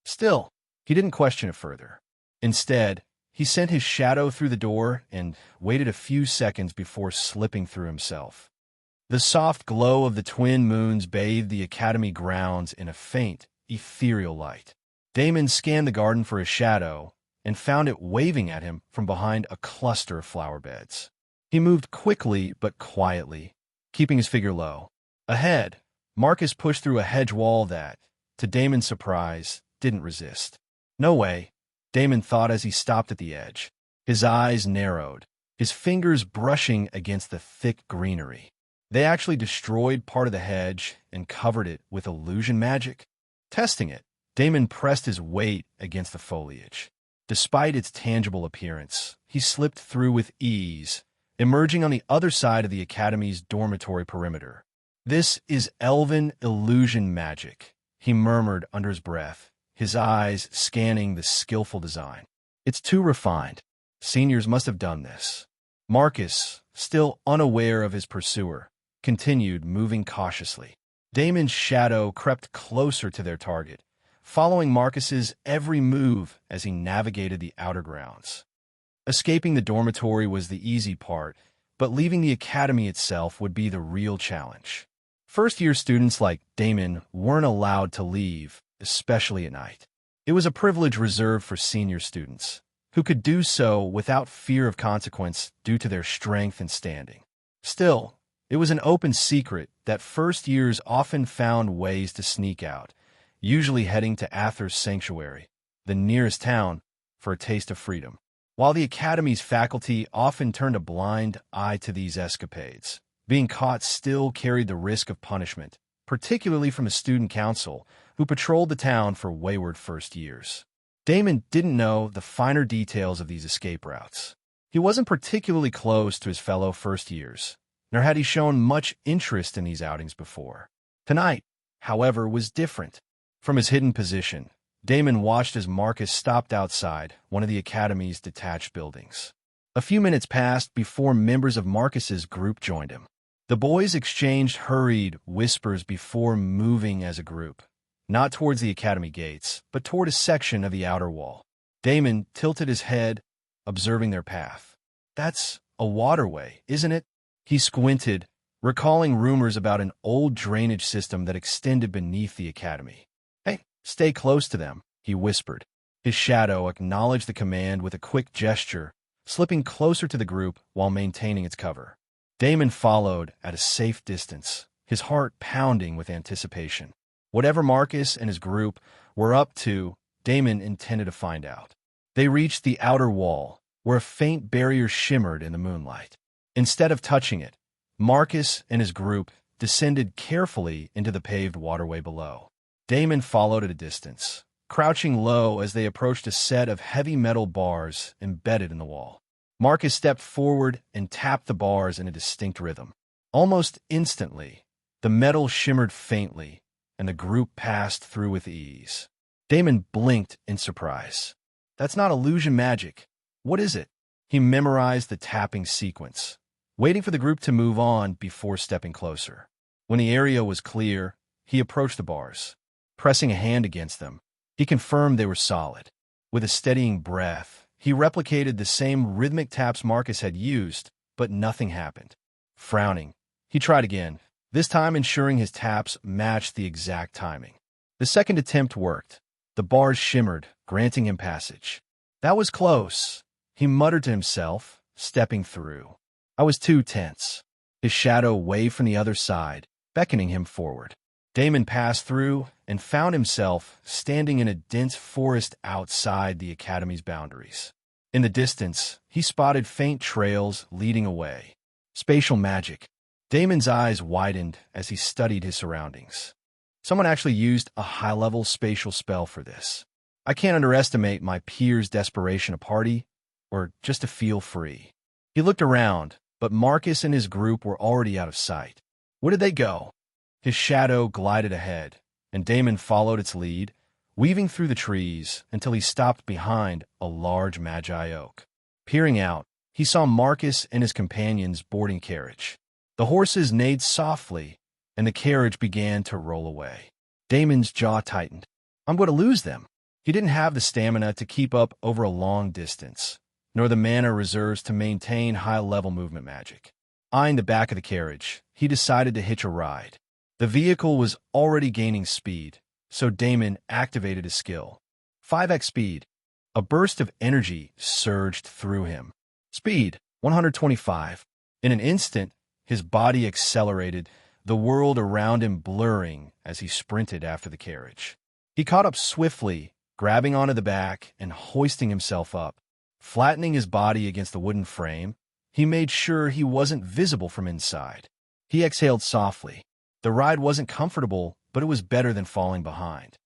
Speaker 1: Still, he didn't question it further. Instead, he sent his shadow through the door and waited a few seconds before slipping through himself. The soft glow of the twin moons bathed the academy grounds in a faint, ethereal light. Damon scanned the garden for his shadow and found it waving at him from behind a cluster of flower beds. He moved quickly but quietly, keeping his figure low. Ahead, Marcus pushed through a hedge wall that, to Damon's surprise, didn't resist. "No way," Damon thought as he stopped at the edge. His eyes narrowed, his fingers brushing against the thick greenery. They actually destroyed part of the hedge and covered it with illusion magic. Testing it, Damon pressed his weight against the foliage. Despite its tangible appearance, he slipped through with ease, emerging on the other side of the Academy's dormitory perimeter. "This is elven illusion magic," he murmured under his breath, his eyes scanning the skillful design. "It's too refined. Seniors must have done this." Marcus, still unaware of his pursuer, continued moving cautiously. Damon's shadow crept closer to their target, following Marcus's every move as he navigated the outer grounds. Escaping the dormitory was the easy part, but leaving the academy itself would be the real challenge. First-year students like Damon weren't allowed to leave, especially at night. It was a privilege reserved for senior students, who could do so without fear of consequence due to their strength and standing. Still, it was an open secret that first years often found ways to sneak out, usually heading to Aether's sanctuary, the nearest town, for a taste of freedom. While the Academy's faculty often turned a blind eye to these escapades, being caught still carried the risk of punishment, particularly from the student council, who patrolled the town for wayward first years. Damon didn't know the finer details of these escape routes. He wasn't particularly close to his fellow first years, nor had he shown much interest in these outings before. Tonight, however, was different. From his hidden position, Damon watched as Marcus stopped outside one of the Academy's detached buildings. A few minutes passed before members of Marcus's group joined him. The boys exchanged hurried whispers before moving as a group, not towards the Academy gates, but toward a section of the outer wall. Damon tilted his head, observing their path. "That's a waterway, isn't it?" He squinted, recalling rumors about an old drainage system that extended beneath the Academy. "Hey, stay close to them," he whispered. His shadow acknowledged the command with a quick gesture, slipping closer to the group while maintaining its cover. Damon followed at a safe distance, his heart pounding with anticipation. Whatever Marcus and his group were up to, Damon intended to find out. They reached the outer wall, where a faint barrier shimmered in the moonlight. Instead of touching it, Marcus and his group descended carefully into the paved waterway below. Damon followed at a distance, crouching low as they approached a set of heavy metal bars embedded in the wall. Marcus stepped forward and tapped the bars in a distinct rhythm. Almost instantly, the metal shimmered faintly, and the group passed through with ease. Damon blinked in surprise. That's not illusion magic. What is it? He memorized the tapping sequence, waiting for the group to move on before stepping closer. When the area was clear, he approached the bars. Pressing a hand against them, he confirmed they were solid. With a steadying breath, he replicated the same rhythmic taps Marcus had used, but nothing happened. Frowning, he tried again, this time ensuring his taps matched the exact timing. The second attempt worked. The bars shimmered, granting him passage. That was close, he muttered to himself, stepping through. I was too tense. His shadow waved from the other side, beckoning him forward. Damon passed through and found himself standing in a dense forest outside the Academy's boundaries. In the distance, he spotted faint trails leading away. Spatial magic. Damon's eyes widened as he studied his surroundings. Someone actually used a high-level spatial spell for this. I can't underestimate my peers' desperation to party, or just to feel free. He looked around, but Marcus and his group were already out of sight. Where did they go? His shadow glided ahead, and Damon followed its lead, weaving through the trees until he stopped behind a large magi oak. Peering out, he saw Marcus and his companions boarding carriage. The horses neighed softly, and the carriage began to roll away. Damon's jaw tightened. I'm going to lose them. He didn't have the stamina to keep up over a long distance, nor the mana reserves to maintain high-level movement magic. Eyeing the back of the carriage, he decided to hitch a ride. The vehicle was already gaining speed, so Damon activated his skill. 5x speed. A burst of energy surged through him. Speed, 125. In an instant, his body accelerated, the world around him blurring as he sprinted after the carriage. He caught up swiftly, grabbing onto the back and hoisting himself up. Flattening his body against the wooden frame, he made sure he wasn't visible from inside. He exhaled softly. The ride wasn't comfortable, but it was better than falling behind.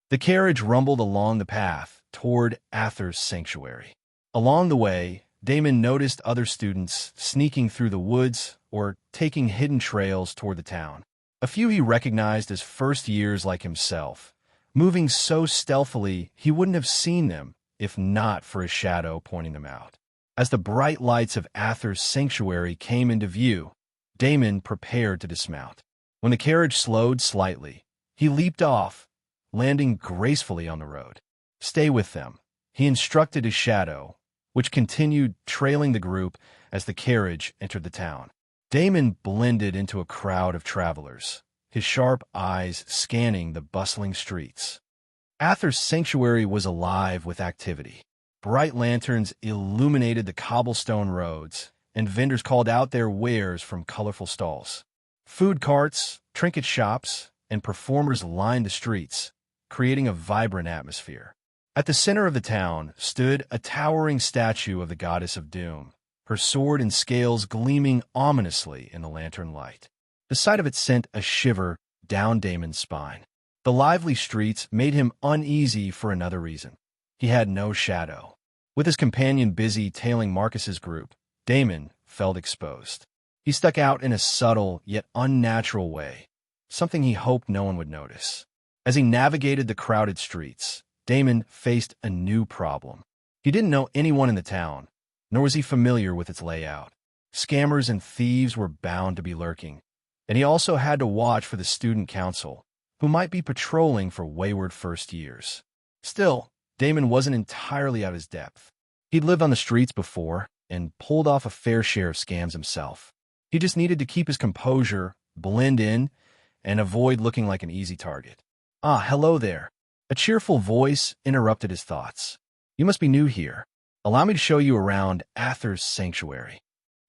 Speaker 1: The carriage rumbled along the path toward Aether's sanctuary. Along the way, Damon noticed other students sneaking through the woods or taking hidden trails toward the town. A few he recognized as first years like himself, moving so stealthily he wouldn't have seen them if not for his shadow pointing them out. As the bright lights of Aether's sanctuary came into view, Damon prepared to dismount. When the carriage slowed slightly, he leaped off, landing gracefully on the road. Stay with them, he instructed his shadow, which continued trailing the group as the carriage entered the town. Damon blended into a crowd of travelers, his sharp eyes scanning the bustling streets. Aether's sanctuary was alive with activity. Bright lanterns illuminated the cobblestone roads, and vendors called out their wares from colorful stalls. Food carts, trinket shops, and performers lined the streets, creating a vibrant atmosphere. At the center of the town stood a towering statue of the goddess of doom, her sword and scales gleaming ominously in the lantern light. The sight of it sent a shiver down Damon's spine. The lively streets made him uneasy for another reason. He had no shadow. With his companion busy tailing Marcus's group, Damon felt exposed. He stuck out in a subtle yet unnatural way, something he hoped no one would notice. As he navigated the crowded streets, Damon faced a new problem. He didn't know anyone in the town, nor was he familiar with its layout. Scammers and thieves were bound to be lurking, and he also had to watch for the student council, who might be patrolling for wayward first years. Still, Damon wasn't entirely out of his depth. He'd lived on the streets before and pulled off a fair share of scams himself. He just needed to keep his composure, blend in, and avoid looking like an easy target. Ah, hello there. A cheerful voice interrupted his thoughts. You must be new here. Allow me to show you around Aether's sanctuary.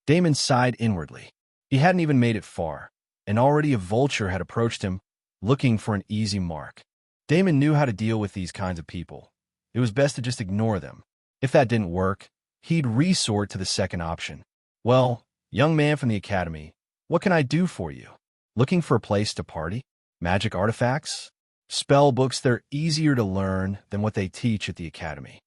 Speaker 1: Damon sighed inwardly. He hadn't even made it far, and already a vulture had approached him, looking for an easy mark. Damon knew how to deal with these kinds of people. It was best to just ignore them. If that didn't work, he'd resort to the second option. Well, young man from the Academy, what can I do for you? Looking for a place to party? Magic artifacts? Spell books, they're easier to learn than what they teach at the academy.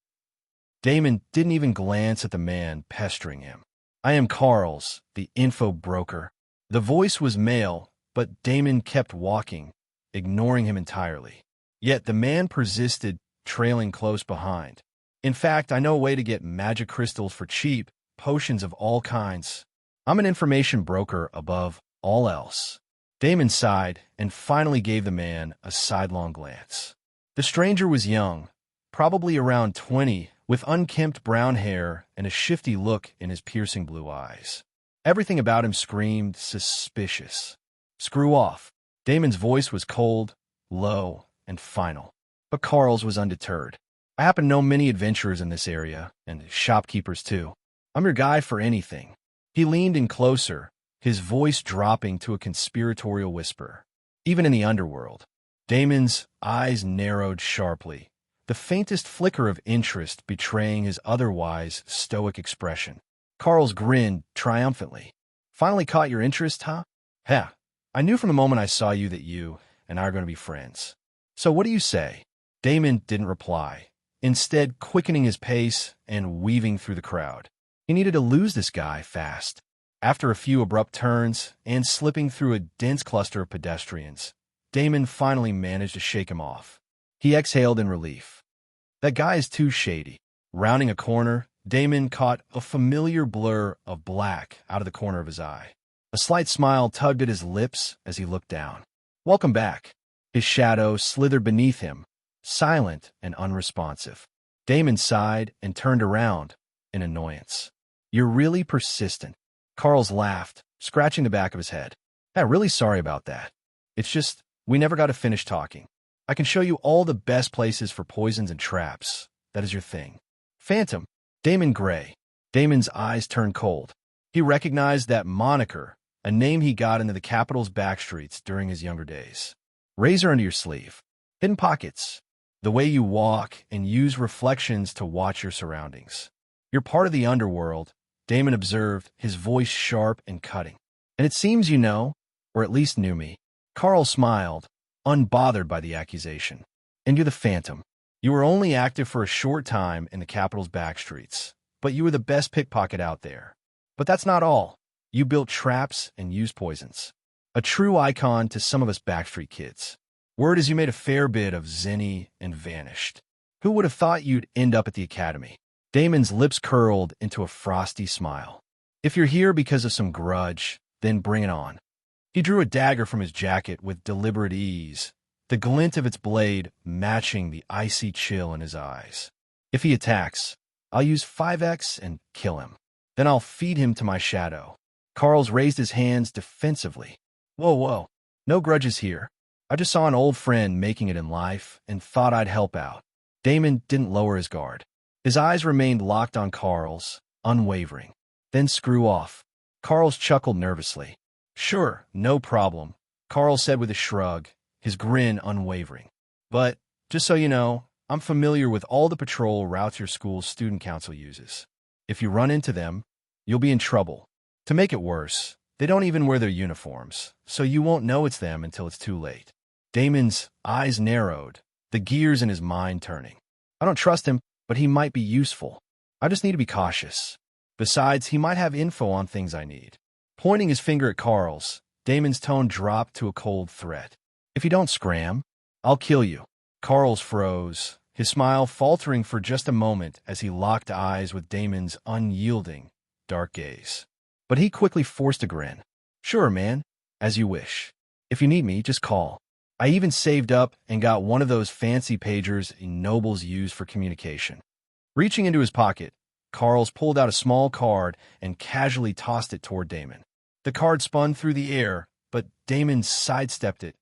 Speaker 1: Damon didn't even glance at the man pestering him. I am Carl's, the info broker. The voice was male, but Damon kept walking, ignoring him entirely. Yet the man persisted, trailing close behind. In fact, I know a way to get magic crystals for cheap, potions of all kinds. I'm an information broker above all else. Damon sighed and finally gave the man a sidelong glance. The stranger was young, probably around 20, with unkempt brown hair and a shifty look in his piercing blue eyes. Everything about him screamed suspicious. Screw off. Damon's voice was cold, low, and final. But Carl's was undeterred. I happen to know many adventurers in this area, and shopkeepers too. I'm your guy for anything. He leaned in closer, his voice dropping to a conspiratorial whisper. Even in the underworld. Damon's eyes narrowed sharply, the faintest flicker of interest betraying his otherwise stoic expression. Carl's grinned triumphantly. Finally caught your interest, huh? Heh, I knew from the moment I saw you that you and I are going to be friends. So what do you say? Damon didn't reply, instead quickening his pace and weaving through the crowd. He needed to lose this guy fast. After a few abrupt turns and slipping through a dense cluster of pedestrians, Damon finally managed to shake him off. He exhaled in relief. That guy is too shady. Rounding a corner, Damon caught a familiar blur of black out of the corner of his eye. A slight smile tugged at his lips as he looked down. Welcome back. His shadow slithered beneath him, silent and unresponsive. Damon sighed and turned around in annoyance. You're really persistent. Carl's laughed, scratching the back of his head. I'm really sorry about that. It's just, we never got to finish talking. I can show you all the best places for poisons and traps. That is your thing. Phantom. Damon Grey. Damon's eyes turned cold. He recognized that moniker, a name he got into the capital's backstreets during his younger days. Razor under your sleeve. Hidden pockets. The way you walk and use reflections to watch your surroundings. You're part of the underworld, Damon observed, his voice sharp and cutting. And it seems you know, or at least knew me. Carl smiled, unbothered by the accusation. And you're the Phantom. You were only active for a short time in the capital's backstreets, but you were the best pickpocket out there. But that's not all. You built traps and used poisons. A true icon to some of us backstreet kids. Word is you made a fair bit of zenny and vanished. Who would have thought you'd end up at the academy? Damon's lips curled into a frosty smile. If you're here because of some grudge, then bring it on. He drew a dagger from his jacket with deliberate ease, the glint of its blade matching the icy chill in his eyes. If he attacks, I'll use 5x and kill him. Then I'll feed him to my shadow. Carl's raised his hands defensively. Whoa. No grudges here. I just saw an old friend making it in life and thought I'd help out. Damon didn't lower his guard. His eyes remained locked on Carl's, unwavering. Then screw off. Carl's chuckled nervously. Sure, no problem, Carl said with a shrug, his grin unwavering. But, just so you know, I'm familiar with all the patrol routes your school's student council uses. If you run into them, you'll be in trouble. To make it worse, they don't even wear their uniforms, so you won't know it's them until it's too late. Damon's eyes narrowed, the gears in his mind turning. I don't trust him, but he might be useful. I just need to be cautious. Besides, he might have info on things I need. Pointing his finger at Carl's, Damon's tone dropped to a cold threat. If you don't scram, I'll kill you. Carl's froze, his smile faltering for just a moment as he locked eyes with Damon's unyielding, dark gaze. But he quickly forced a grin. Sure, man, as you wish. If you need me, just call. I even saved up and got one of those fancy pagers nobles use for communication. Reaching into his pocket, Carl's pulled out a small card and casually tossed it toward Damon. The card spun through the air, but Damon sidestepped it,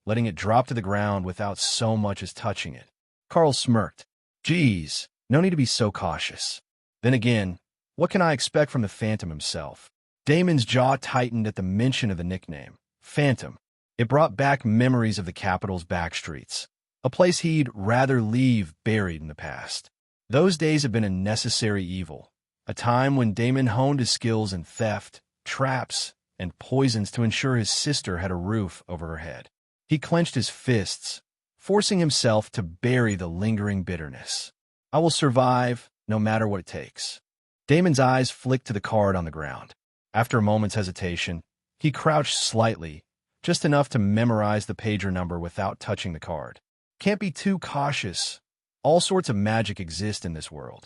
Speaker 1: letting it drop to the ground without so much as touching it. Carl smirked. Geez, no need to be so cautious. Then again, what can I expect from the Phantom himself? Damon's jaw tightened at the mention of the nickname, Phantom. It brought back memories of the capital's backstreets, a place he'd rather leave buried in the past. Those days had been a necessary evil, a time when Damon honed his skills in theft, traps, and poisons to ensure his sister had a roof over her head. He clenched his fists, forcing himself to bury the lingering bitterness. I will survive, no matter what it takes. Damon's eyes flicked to the card on the ground. After a moment's hesitation, he crouched slightly, just enough to memorize the pager number without touching the card. Can't be too cautious. All sorts of magic exist in this world.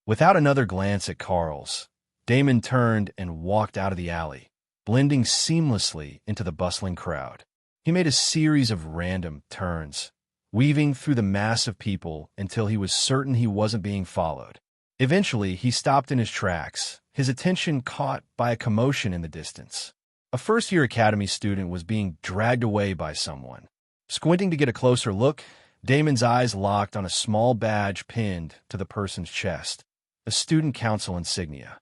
Speaker 1: Without another glance at Carl's, Damon turned and walked out of the alley, blending seamlessly into the bustling crowd. He made a series of random turns, weaving through the mass of people until he was certain he wasn't being followed. Eventually, he stopped in his tracks, his attention caught by a commotion in the distance. A first-year academy student was being dragged away by someone. Squinting to get a closer look, Damon's eyes locked on a small badge pinned to the person's chest, a student council insignia.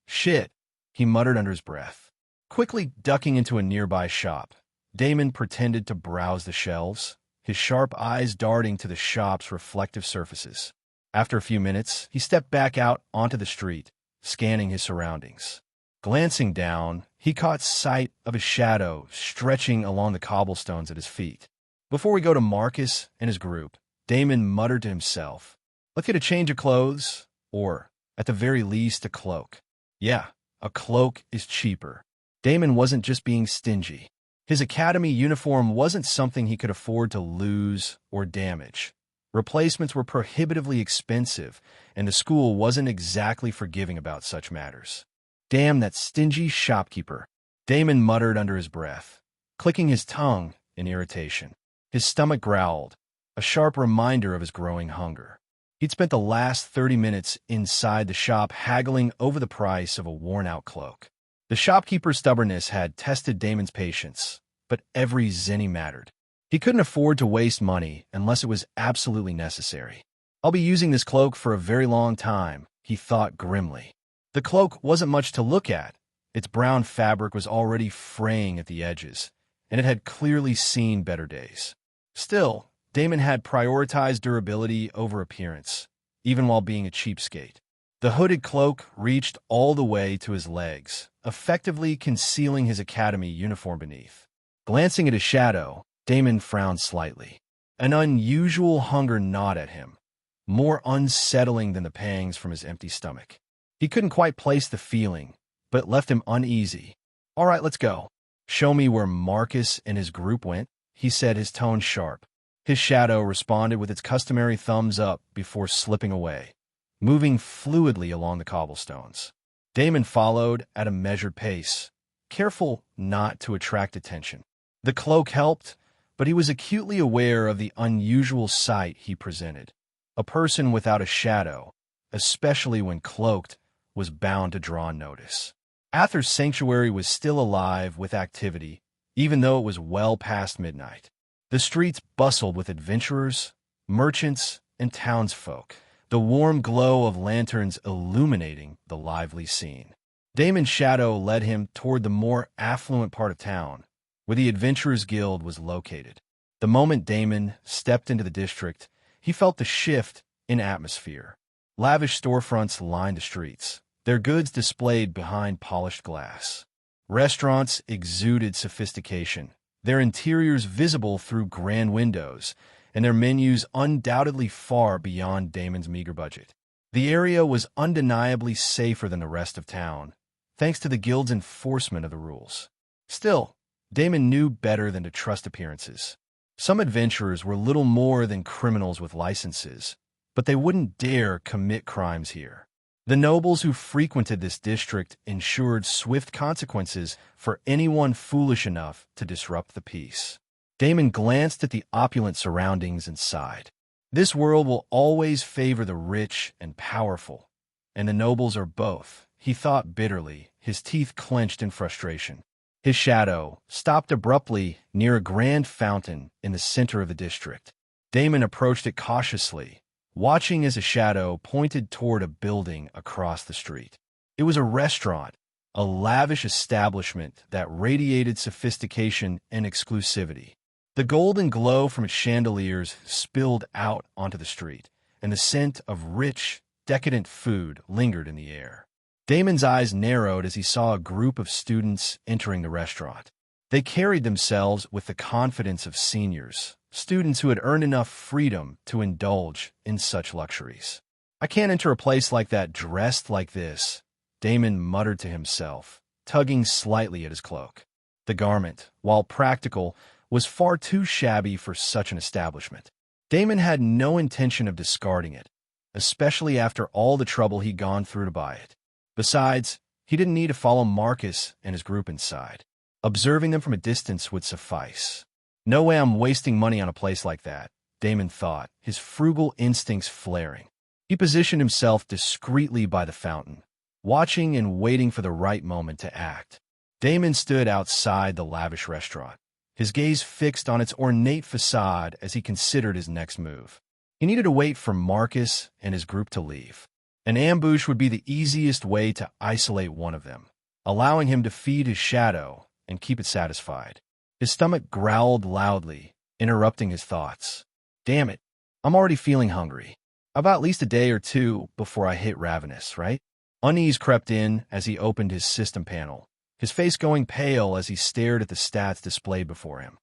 Speaker 1: Shit, he muttered under his breath. Quickly ducking into a nearby shop, Damon pretended to browse the shelves, his sharp eyes darting to the shop's reflective surfaces. After a few minutes, he stepped back out onto the street, scanning his surroundings. Glancing down, he caught sight of a shadow stretching along the cobblestones at his feet. Before we go to Marcus and his group, Damon muttered to himself, "Let's get a change of clothes, or, at the very least, a cloak." Yeah, a cloak is cheaper. Damon wasn't just being stingy. His academy uniform wasn't something he could afford to lose or damage. Replacements were prohibitively expensive, and the school wasn't exactly forgiving about such matters. Damn that stingy shopkeeper, Damon muttered under his breath, clicking his tongue in irritation. His stomach growled, a sharp reminder of his growing hunger. He'd spent the last 30 minutes inside the shop haggling over the price of a worn-out cloak. The shopkeeper's stubbornness had tested Damon's patience, but every zenny mattered. He couldn't afford to waste money unless it was absolutely necessary. "I'll be using this cloak for a very long time," he thought grimly. The cloak wasn't much to look at. Its brown fabric was already fraying at the edges, and it had clearly seen better days. Still, Damon had prioritized durability over appearance, even while being a cheapskate. The hooded cloak reached all the way to his legs, effectively concealing his academy uniform beneath. Glancing at his shadow, Damon frowned slightly. An unusual hunger gnawed at him, more unsettling than the pangs from his empty stomach. He couldn't quite place the feeling, but it left him uneasy. "All right, let's go. Show me where Marcus and his group went," he said, his tone sharp. His shadow responded with its customary thumbs up before slipping away, moving fluidly along the cobblestones. Damon followed at a measured pace, careful not to attract attention. The cloak helped, but he was acutely aware of the unusual sight he presented. A person without a shadow, especially when cloaked, was bound to draw notice. Aether's sanctuary was still alive with activity, even though it was well past midnight. The streets bustled with adventurers, merchants, and townsfolk, the warm glow of lanterns illuminating the lively scene. Damon's shadow led him toward the more affluent part of town, where the Adventurers Guild was located. The moment Damon stepped into the district, he felt the shift in atmosphere. Lavish storefronts lined the streets, their goods displayed behind polished glass. Restaurants exuded sophistication, their interiors visible through grand windows, and their menus undoubtedly far beyond Damon's meager budget. The area was undeniably safer than the rest of town, thanks to the guild's enforcement of the rules. Still, Damon knew better than to trust appearances. Some adventurers were little more than criminals with licenses, but they wouldn't dare commit crimes here. The nobles who frequented this district ensured swift consequences for anyone foolish enough to disrupt the peace. Damon glanced at the opulent surroundings and sighed. This world will always favor the rich and powerful, and the nobles are both, he thought bitterly, his teeth clenched in frustration. His shadow stopped abruptly near a grand fountain in the center of the district. Damon approached it cautiously, watching as a shadow pointed toward a building across the street. It was a restaurant, a lavish establishment that radiated sophistication and exclusivity. The golden glow from its chandeliers spilled out onto the street, and the scent of rich, decadent food lingered in the air. Damon's eyes narrowed as he saw a group of students entering the restaurant. They carried themselves with the confidence of seniors, students who had earned enough freedom to indulge in such luxuries. "I can't enter a place like that dressed like this," Damon muttered to himself, tugging slightly at his cloak. The garment, while practical, was far too shabby for such an establishment. Damon had no intention of discarding it, especially after all the trouble he'd gone through to buy it. Besides, he didn't need to follow Marcus and his group inside. Observing them from a distance would suffice. "No way I'm wasting money on a place like that," Damon thought, his frugal instincts flaring. He positioned himself discreetly by the fountain, watching and waiting for the right moment to act. Damon stood outside the lavish restaurant, his gaze fixed on its ornate facade as he considered his next move. He needed to wait for Marcus and his group to leave. An ambush would be the easiest way to isolate one of them, allowing him to feed his shadow and keep it satisfied. His stomach growled loudly, interrupting his thoughts. "Damn it, I'm already feeling hungry. About at least a day or two before I hit ravenous, right?" Unease crept in as he opened his system panel, his face going pale as he stared at the stats displayed before him.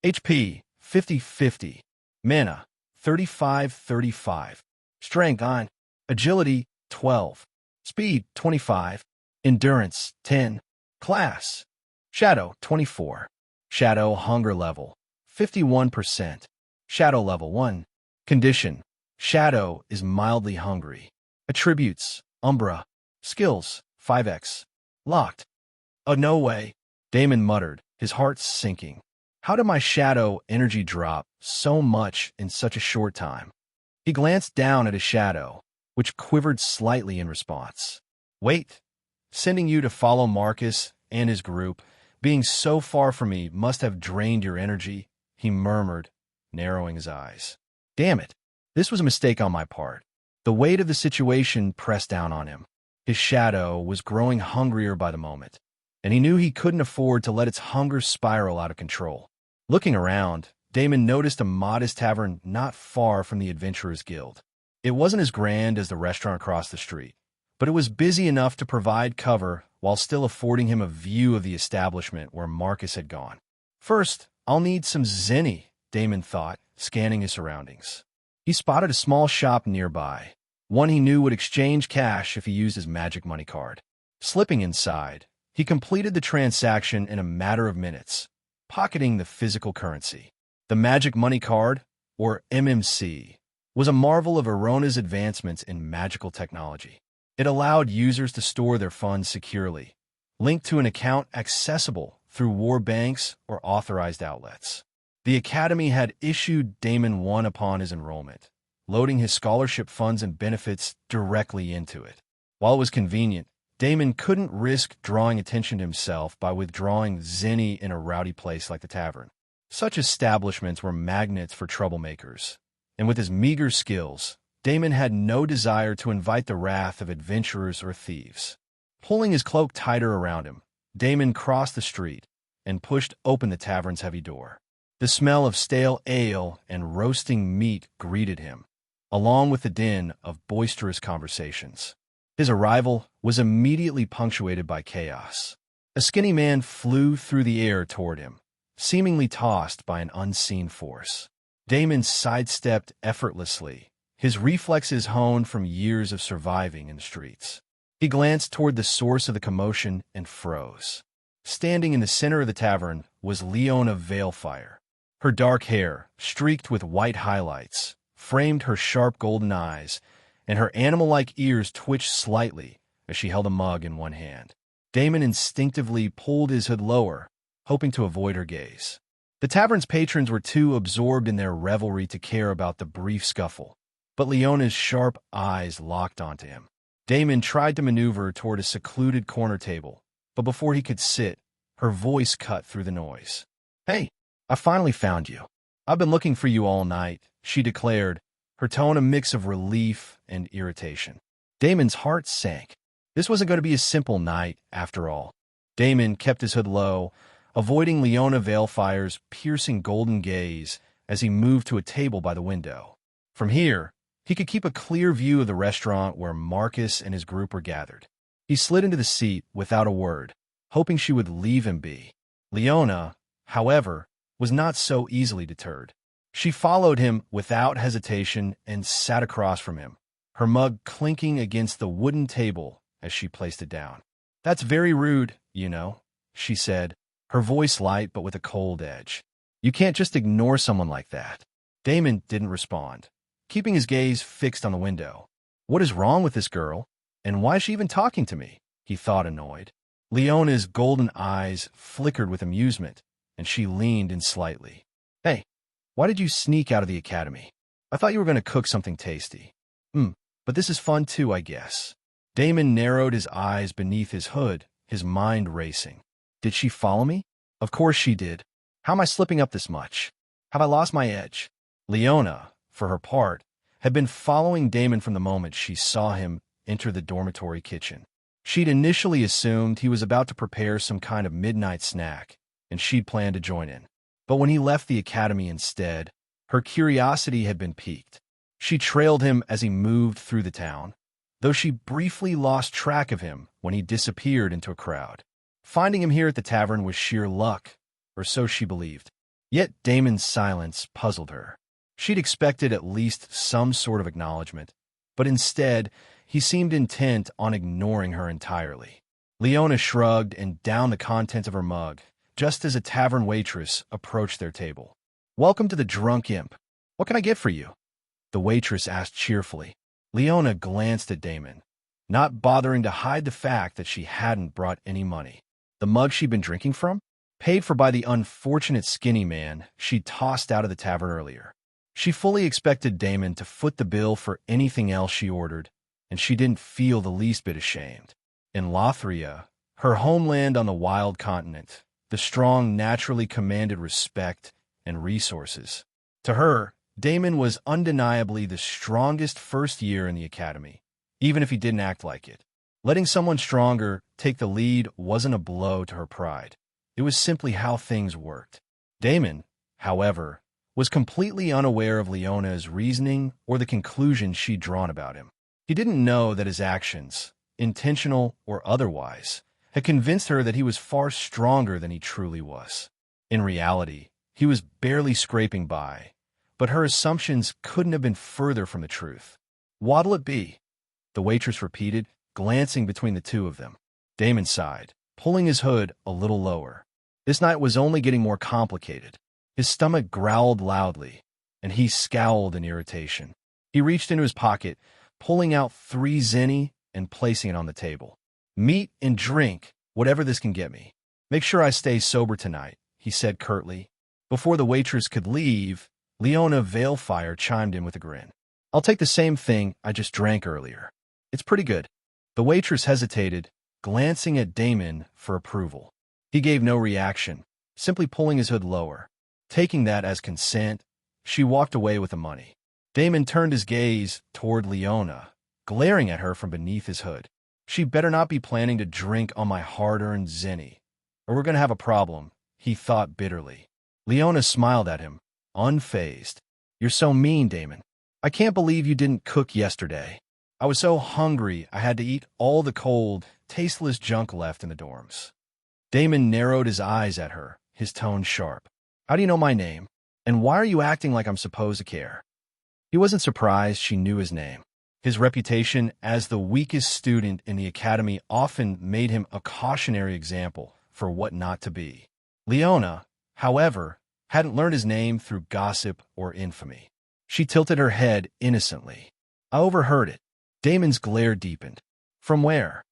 Speaker 1: HP, 50-50. Mana, 35-35. Strength, 9. Agility, 12. Speed, 25. Endurance, 10. Class, Shadow, 24. Shadow Hunger Level, 51%. Shadow Level 1. Condition, Shadow is mildly hungry. Attributes, Umbra. Skills, 5x. Locked. "Oh, no way," Damon muttered, his heart sinking. "How did my shadow energy drop so much in such a short time?" He glanced down at his shadow, which quivered slightly in response. "Wait, sending you to follow Marcus and his group, being so far from me must have drained your energy," he murmured, narrowing his eyes. Damn it, this was a mistake on my part. The weight of the situation pressed down on him. His shadow was growing hungrier by the moment, and he knew he couldn't afford to let its hunger spiral out of control. Looking around, Damon noticed a modest tavern not far from the Adventurers Guild. It wasn't as grand as the restaurant across the street, but it was busy enough to provide cover while still affording him a view of the establishment where Marcus had gone. "First, I'll need some zenny," Damon thought, scanning his surroundings. He spotted a small shop nearby, one he knew would exchange cash if he used his magic money card. Slipping inside, he completed the transaction in a matter of minutes, pocketing the physical currency. The magic money card, or MMC, was a marvel of Arona's advancements in magical technology. It allowed users to store their funds securely, linked to an account accessible through war banks or authorized outlets. The Academy had issued Damon one upon his enrollment, loading his scholarship funds and benefits directly into it. While it was convenient, Damon couldn't risk drawing attention to himself by withdrawing zenny in a rowdy place like the tavern. Such establishments were magnets for troublemakers, and with his meager skills, Damon had no desire to invite the wrath of adventurers or thieves. Pulling his cloak tighter around him, Damon crossed the street and pushed open the tavern's heavy door. The smell of stale ale and roasting meat greeted him, along with the din of boisterous conversations. His arrival was immediately punctuated by chaos. A skinny man flew through the air toward him, seemingly tossed by an unseen force. Damon sidestepped effortlessly, his reflexes honed from years of surviving in the streets. He glanced toward the source of the commotion and froze. Standing in the center of the tavern was Leona Veilfire. Her dark hair, streaked with white highlights, framed her sharp golden eyes, and her animal-like ears twitched slightly as she held a mug in one hand. Damon instinctively pulled his hood lower, hoping to avoid her gaze. The tavern's patrons were too absorbed in their revelry to care about the brief scuffle, but Leona's sharp eyes locked onto him. Damon tried to maneuver toward a secluded corner table, but before he could sit, her voice cut through the noise. "Hey, I finally found you. I've been looking for you all night," she declared, her tone a mix of relief and irritation. Damon's heart sank. This wasn't going to be a simple night, after all. Damon kept his hood low, avoiding Leona Veilfire's piercing golden gaze as he moved to a table by the window. From here, he could keep a clear view of the restaurant where Marcus and his group were gathered. He slid into the seat without a word, hoping she would leave him be. Leona, however, was not so easily deterred. She followed him without hesitation and sat across from him, her mug clinking against the wooden table as she placed it down. "That's very rude, you know," she said, her voice light but with a cold edge. "You can't just ignore someone like that." Damon didn't respond, keeping his gaze fixed on the window. What is wrong with this girl? And why is she even talking to me? He thought, annoyed. Leona's golden eyes flickered with amusement, and she leaned in slightly. "Hey, why did you sneak out of the academy? I thought you were going to cook something tasty." But this is fun too, I guess." Damon narrowed his eyes beneath his hood, his mind racing. Did she follow me? Of course she did. How am I slipping up this much? Have I lost my edge? Leona, for her part, had been following Damon from the moment she saw him enter the dormitory kitchen. She'd initially assumed he was about to prepare some kind of midnight snack, and she'd planned to join in. But when he left the academy instead, her curiosity had been piqued. She trailed him as he moved through the town, though she briefly lost track of him when he disappeared into a crowd. Finding him here at the tavern was sheer luck, or so she believed. Yet Damon's silence puzzled her. She'd expected at least some sort of acknowledgement, but instead, he seemed intent on ignoring her entirely. Leona shrugged and downed the contents of her mug, just as a tavern waitress approached their table. "Welcome to the Drunk Imp. What can I get for you?" the waitress asked cheerfully. Leona glanced at Damon, not bothering to hide the fact that she hadn't brought any money. The mug she'd been drinking from? Paid for by the unfortunate skinny man she'd tossed out of the tavern earlier. She fully expected Damon to foot the bill for anything else she ordered, and she didn't feel the least bit ashamed. In Lothria, her homeland on the wild continent, the strong naturally commanded respect and resources. To her, Damon was undeniably the strongest first year in the academy, even if he didn't act like it. Letting someone stronger take the lead wasn't a blow to her pride. It was simply how things worked. Damon, however, was completely unaware of Leona's reasoning or the conclusions she'd drawn about him. He didn't know that his actions, intentional or otherwise, had convinced her that he was far stronger than he truly was. In reality, he was barely scraping by, but her assumptions couldn't have been further from the truth. "What'll it be?" the waitress repeated, glancing between the two of them. Damon sighed, pulling his hood a little lower. This night was only getting more complicated. His stomach growled loudly, and he scowled in irritation. He reached into his pocket, pulling out 3 zenny and placing it on the table. "Meat and drink, whatever this can get me. Make sure I stay sober tonight," he said curtly. Before the waitress could leave, Leona Veilfire chimed in with a grin. "I'll take the same thing I just drank earlier. It's pretty good." The waitress hesitated, glancing at Damon for approval. He gave no reaction, simply pulling his hood lower. Taking that as consent, she walked away with the money. Damon turned his gaze toward Leona, glaring at her from beneath his hood. She better not be planning to drink on my hard-earned zenny, or we're going to have a problem, he thought bitterly. Leona smiled at him, unfazed. "You're so mean, Damon. I can't believe you didn't cook yesterday. I was so hungry I had to eat all the cold, tasteless junk left in the dorms." Damon narrowed his eyes at her, his tone sharp. "How do you know my name? And why are you acting like I'm supposed to care?" He wasn't surprised she knew his name. His reputation as the weakest student in the academy often made him a cautionary example for what not to be. Leona, however, hadn't learned his name through gossip or infamy. She tilted her head innocently. "I overheard it." Damon's glare deepened. "From where?"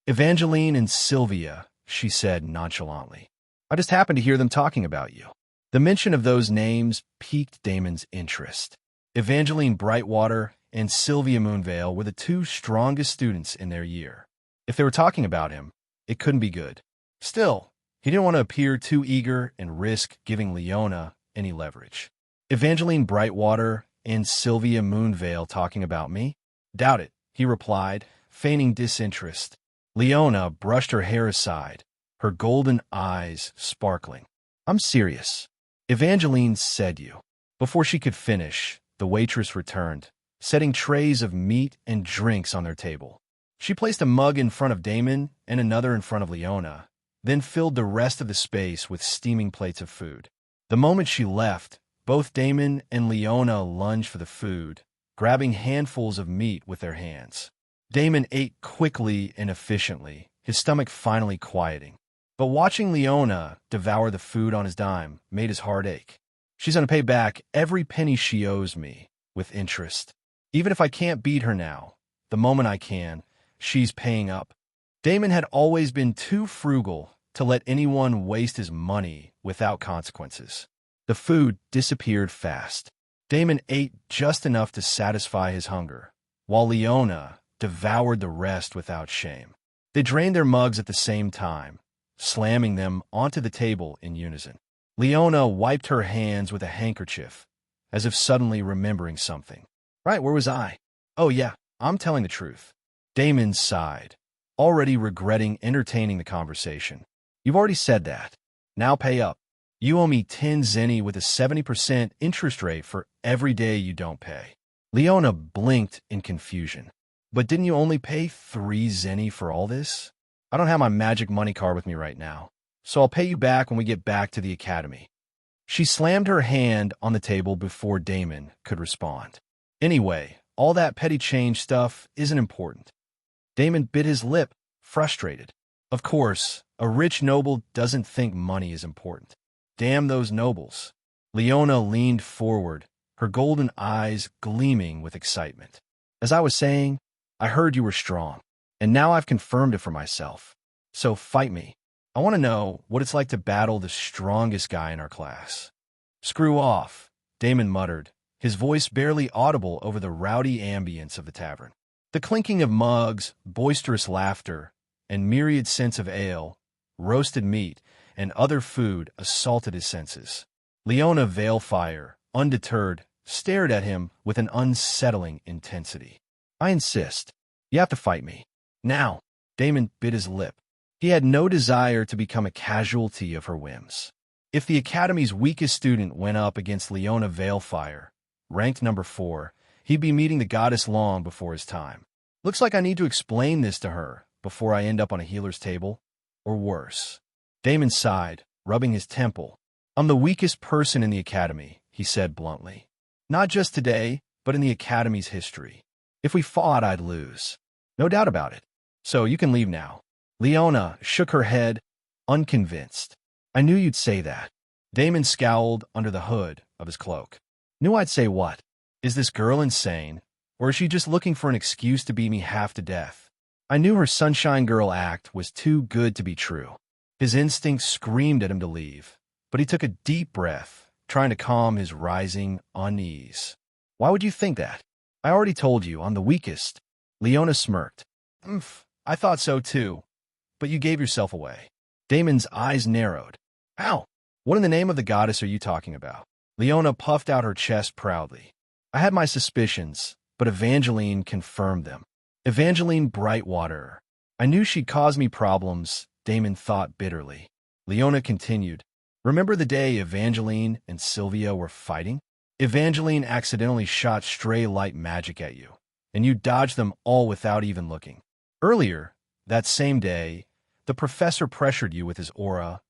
Speaker 1: "Evangeline and Sylvia," she said nonchalantly. "I just happened to hear them talking about you." The mention of those names piqued Damon's interest. Evangeline Brightwater and Sylvia Moonvale were the 2 strongest students in their year. If they were talking about him, it couldn't be good. Still, he didn't want to appear too eager and risk giving Leona any leverage. "Evangeline Brightwater and Sylvia Moonvale talking about me? Doubt it," he replied, feigning disinterest. Leona brushed her hair aside, her golden eyes sparkling. "I'm serious. Evangeline said you." Before she could finish, the waitress returned, setting trays of meat and drinks on their table. She placed a mug in front of Damon and another in front of Leona, then filled the rest of the space with steaming plates of food. The moment she left, Both Damon and Leona lunged for the food, grabbing handfuls of meat with their hands. Damon ate quickly and efficiently, his stomach finally quieting. But watching Leona devour the food on his dime made his heart ache. She's going to pay back every penny she owes me, with interest. Even if I can't beat her now, the moment I can, she's paying up. Damon had always been too frugal to let anyone waste his money without consequences. The food disappeared fast. Damon ate just enough to satisfy his hunger, while Leona devoured the rest without shame. They drained their mugs at the same time, slamming them onto the table in unison. Leona wiped her hands with a handkerchief, as if suddenly remembering something. Right, where was I? Oh yeah, I'm telling the truth. Damon sighed, already regretting entertaining the conversation. You've already said that. Now pay up. You owe me 10 zenny with a 70% interest rate for every day you don't pay. Leona blinked in confusion. But didn't you only pay 3 zenny for all this? I don't have my magic money card with me right now, so I'll pay you back when we get back to the academy. She slammed her hand on the table before Damon could respond. Anyway, all that petty change stuff isn't important. Damon bit his lip, frustrated. Of course, a rich noble doesn't think money is important. Damn those nobles. Leona leaned forward, her golden eyes gleaming with excitement. As I was saying, I heard you were strong, and now I've confirmed it for myself. So fight me. I want to know what it's like to battle the strongest guy in our class. Screw off, Damon muttered, his voice barely audible over the rowdy ambience of the tavern. The clinking of mugs, boisterous laughter, and myriad scents of ale, roasted meat, and other food assaulted his senses. Leona Veilfire, undeterred, stared at him with an unsettling intensity. I insist. You have to fight me. Now. Damon bit his lip. He had no desire to become a casualty of her whims. If the Academy's weakest student went up against Leona Veilfire, ranked number 4, he'd be meeting the goddess long before his time. Looks like I need to explain this to her before I end up on a healer's table, or worse. Damon sighed, rubbing his temple. I'm the weakest person in the Academy, he said bluntly. Not just today, but in the Academy's history. If we fought, I'd lose. No doubt about it. So you can leave now. Leona shook her head, unconvinced. I knew you'd say that. Damon scowled under the hood of his cloak. Knew I'd say what? Is this girl insane, or is she just looking for an excuse to beat me half to death? I knew her Sunshine Girl act was too good to be true. His instinct screamed at him to leave, but he took a deep breath, trying to calm his rising unease. Why would you think that? I already told you I'm the weakest. Leona smirked. I thought so too, but you gave yourself away. Damon's eyes narrowed. How? What in the name of the goddess are you talking about? Leona puffed out her chest proudly. I had my suspicions, but Evangeline confirmed them. Evangeline Brightwater. I knew she'd cause me problems, Damon thought bitterly. Leona continued. Remember the day Evangeline and Sylvia were fighting? Evangeline accidentally shot stray light magic at you, and you dodged them all without even looking. Earlier, that same day, the professor pressured you with his aura,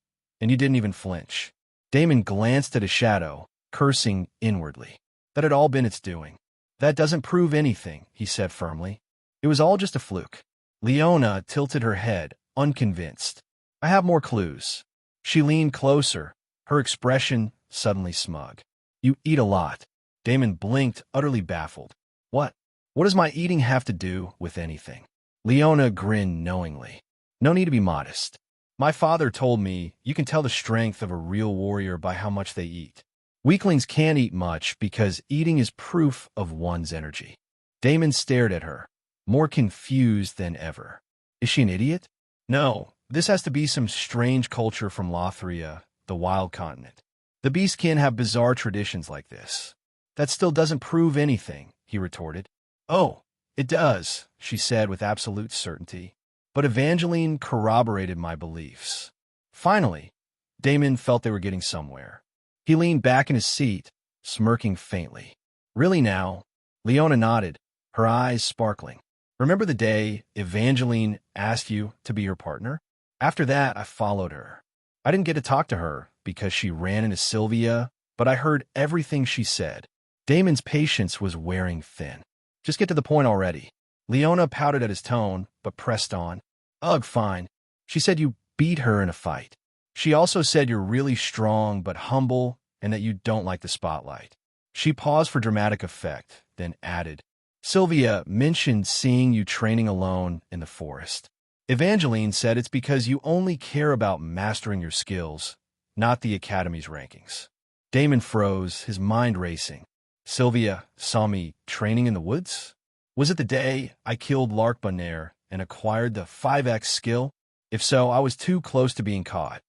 Speaker 1: and you didn't even flinch. Damon glanced at his shadow, cursing inwardly. That had all been its doing. That doesn't prove anything, he said firmly. It was all just a fluke. Leona tilted her head, unconvinced. I have more clues. She leaned closer, her expression suddenly smug. You eat a lot. Damon blinked, utterly baffled. What? What does my eating have to do with anything? Leona grinned knowingly. No need to be modest. My father told me you can tell the strength of a real warrior by how much they eat. Weaklings can't eat much because eating is proof of one's energy. Damon stared at her, more confused than ever. Is she an idiot? No, this has to be some strange culture from Lothria, the wild continent. The Beastkin have bizarre traditions like this. That still doesn't prove anything, he retorted. Oh, it does, she said with absolute certainty. But Evangeline corroborated my beliefs. Finally, Damon felt they were getting somewhere. He leaned back in his seat, smirking faintly. Really now? Leona nodded, her eyes sparkling. Remember the day Evangeline asked you to be her partner? After that, I followed her. I didn't get to talk to her because she ran into Sylvia, but I heard everything she said. Damon's patience was wearing thin. Just get to the point already. Leona pouted at his tone, but pressed on. Ugh, fine. She said you beat her in a fight. She also said you're really strong but humble and that you don't like the spotlight. She paused for dramatic effect, then added, Sylvia mentioned seeing you training alone in the forest. Evangeline said it's because you only care about mastering your skills, not the Academy's rankings. Damon froze, his mind racing. Sylvia saw me training in the woods? Was it the day I killed Larkbunnair and acquired the 5x skill? If so, I was too close to being caught.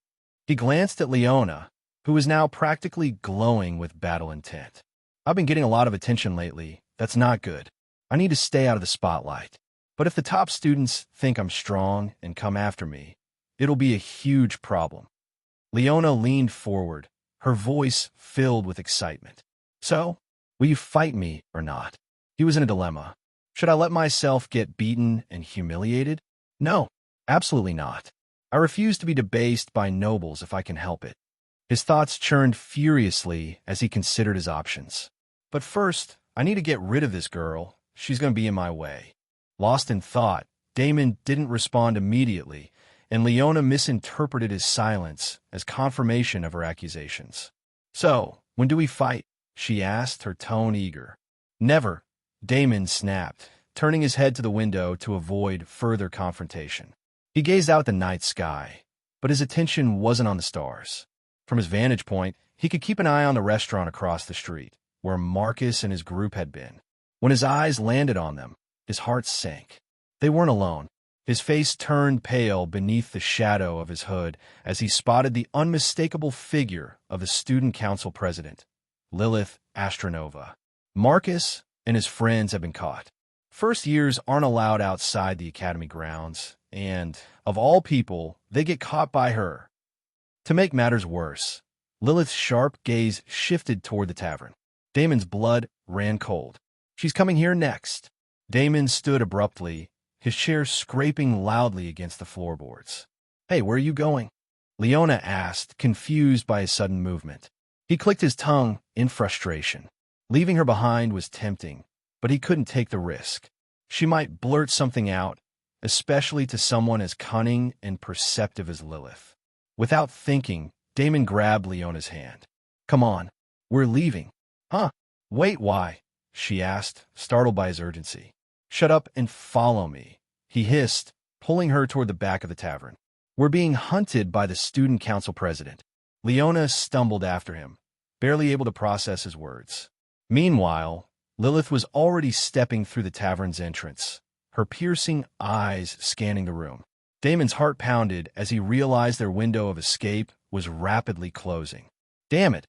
Speaker 1: He glanced at Leona, who was now practically glowing with battle intent. I've been getting a lot of attention lately. That's not good. I need to stay out of the spotlight. But if the top students think I'm strong and come after me, it'll be a huge problem. Leona leaned forward, her voice filled with excitement. So, will you fight me or not? He was in a dilemma. Should I let myself get beaten and humiliated? No, absolutely not. I refuse to be debased by nobles if I can help it. His thoughts churned furiously as he considered his options. But first, I need to get rid of this girl. She's going to be in my way. Lost in thought, Damon didn't respond immediately, and Leona misinterpreted his silence as confirmation of her accusations. So, when do we fight? She asked, her tone eager. Never, Damon snapped, turning his head to the window to avoid further confrontation. He gazed out at the night sky, but his attention wasn't on the stars. From his vantage point, he could keep an eye on the restaurant across the street, where Marcus and his group had been. When his eyes landed on them, his heart sank. They weren't alone. His face turned pale beneath the shadow of his hood as he spotted the unmistakable figure of the student council president, Lilith Astronova. Marcus and his friends have been caught. First years aren't allowed outside the academy grounds, and, of all people, they get caught by her. To make matters worse, Lilith's sharp gaze shifted toward the tavern. Damon's blood ran cold. She's coming here next. Damon stood abruptly, his chair scraping loudly against the floorboards. Hey, where are you going? Leona asked, confused by his sudden movement. He clicked his tongue in frustration. Leaving her behind was tempting, but he couldn't take the risk. She might blurt something out, especially to someone as cunning and perceptive as Lilith. Without thinking, Damon grabbed Leona's hand. Come on, we're leaving. Huh? Wait, why? She asked, startled by his urgency. Shut up and follow me, he hissed, pulling her toward the back of the tavern. We're being hunted by the student council president. Leona stumbled after him, barely able to process his words. Meanwhile, Lilith was already stepping through the tavern's entrance, her piercing eyes scanning the room. Damon's heart pounded as he realized their window of escape was rapidly closing. Damn it!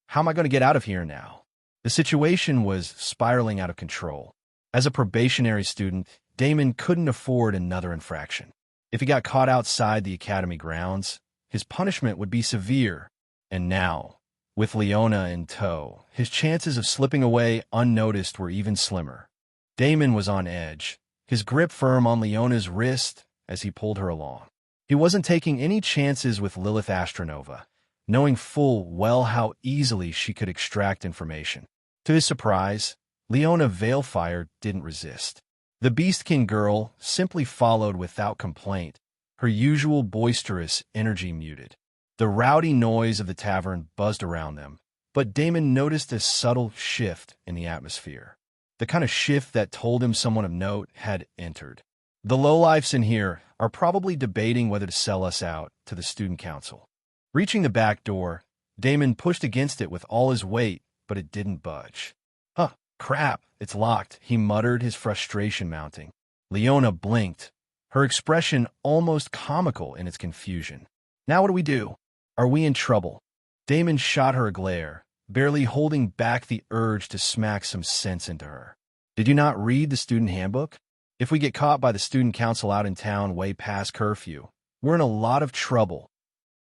Speaker 1: How am I going to get out of here now? The situation was spiraling out of control. As a probationary student, Damon couldn't afford another infraction. If he got caught outside the academy grounds, his punishment would be severe. And now, with Leona in tow, his chances of slipping away unnoticed were even slimmer. Damon was on edge, his grip firm on Leona's wrist as he pulled her along. He wasn't taking any chances with Lilith Astronova, knowing full well how easily she could extract information. To his surprise, Leona Veilfire didn't resist. The Beast King girl simply followed without complaint, her usual boisterous energy muted. The rowdy noise of the tavern buzzed around them, but Damon noticed a subtle shift in the atmosphere. The kind of shift that told him someone of note had entered. The lowlifes in here are probably debating whether to sell us out to the student council. Reaching the back door, Damon pushed against it with all his weight, but it didn't budge. Huh, crap, it's locked, he muttered, his frustration mounting. Leona blinked, her expression almost comical in its confusion. Now what do we do? Are we in trouble? Damon shot her a glare, barely holding back the urge to smack some sense into her. Did you not read the student handbook? If we get caught by the student council out in town way past curfew, we're in a lot of trouble.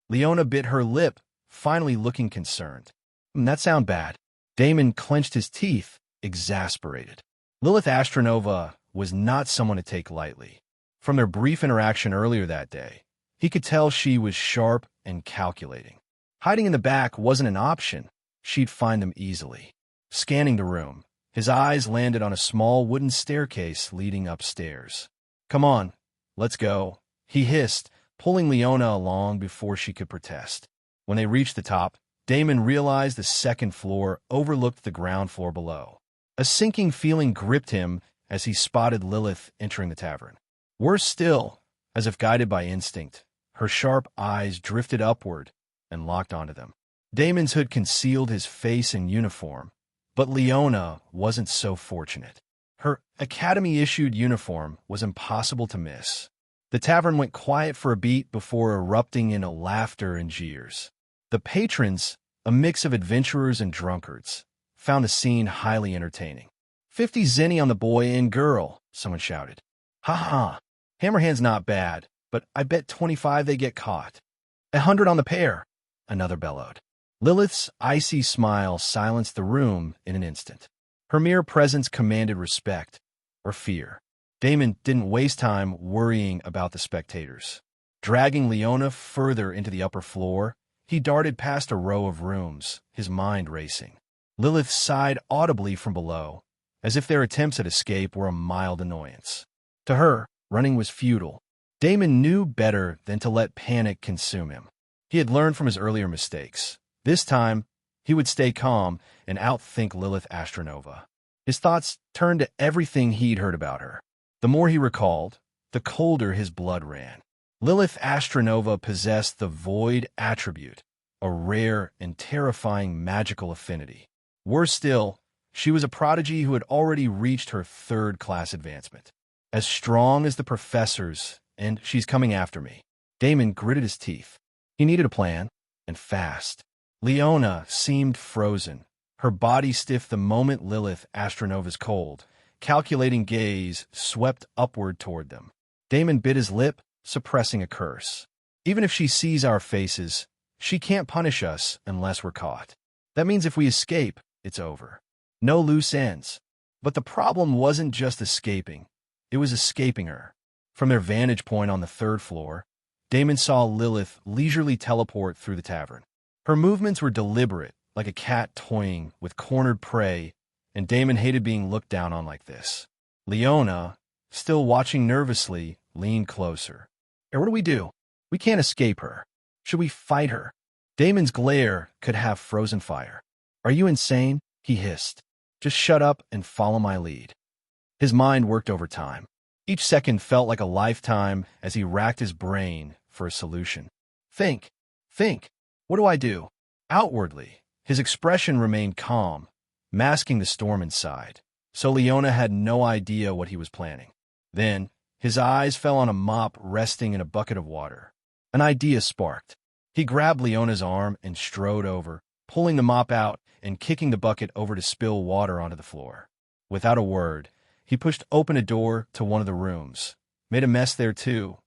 Speaker 1: Leona bit her lip, finally looking concerned. That sound bad. Damon clenched his teeth, exasperated. Lilith Astronova was not someone to take lightly. From their brief interaction earlier that day, he could tell she was sharp and calculating. Hiding in the back wasn't an option, she'd find them easily. Scanning the room, his eyes landed on a small wooden staircase leading upstairs. "Come on, let's go," he hissed, pulling Leona along before she could protest. When they reached the top, Damon realized the second floor overlooked the ground floor below. A sinking feeling gripped him as he spotted Lilith entering the tavern. Worse still, as if guided by instinct, her sharp eyes drifted upward and locked onto them. Damon's hood concealed his face and uniform, but Leona wasn't so fortunate. Her Academy-issued uniform was impossible to miss. The tavern went quiet for a beat before erupting into laughter and jeers. The patrons, a mix of adventurers and drunkards, found the scene highly entertaining. 50 zenny on the boy and girl," someone shouted. "Ha ha, Hammerhand's not bad, but I bet 25 they get caught." 100 on the pair," another bellowed. Lilith's icy smile silenced the room in an instant. Her mere presence commanded respect, or fear. Damon didn't waste time worrying about the spectators. Dragging Leona further into the upper floor, he darted past a row of rooms, his mind racing. Lilith sighed audibly from below, as if their attempts at escape were a mild annoyance. To her, running was futile. Damon knew better than to let panic consume him. He had learned from his earlier mistakes. This time, he would stay calm and outthink Lilith Astronova. His thoughts turned to everything he'd heard about her. The more he recalled, the colder his blood ran. Lilith Astronova possessed the void attribute, a rare and terrifying magical affinity. Worse still, she was a prodigy who had already reached her third-class advancement. As strong as the professors, and she's coming after me. Damon gritted his teeth. He needed a plan, and fast. Leona seemed frozen, her body stiff the moment Lilith Astronova's cold, calculating gaze swept upward toward them. Damon bit his lip, suppressing a curse. Even if she sees our faces, she can't punish us unless we're caught. That means if we escape, it's over. No loose ends. But the problem wasn't just escaping. It was escaping her. From their vantage point on the third floor, Damon saw Lilith leisurely teleport through the tavern. Her movements were deliberate, like a cat toying with cornered prey, and Damon hated being looked down on like this. Leona, still watching nervously, leaned closer. What do we do? We can't escape her. Should we fight her? Damon's glare could have frozen fire. Are you insane? He hissed. Just shut up and follow my lead. His mind worked overtime. Each second felt like a lifetime as he racked his brain for a solution. Think. What do I do? Outwardly, his expression remained calm, masking the storm inside, so Leona had no idea what he was planning. Then, his eyes fell on a mop resting in a bucket of water. An idea sparked. He grabbed Leona's arm and strode over, pulling the mop out and kicking the bucket over to spill water onto the floor. Without a word, he pushed open a door to one of the rooms, made a mess there too,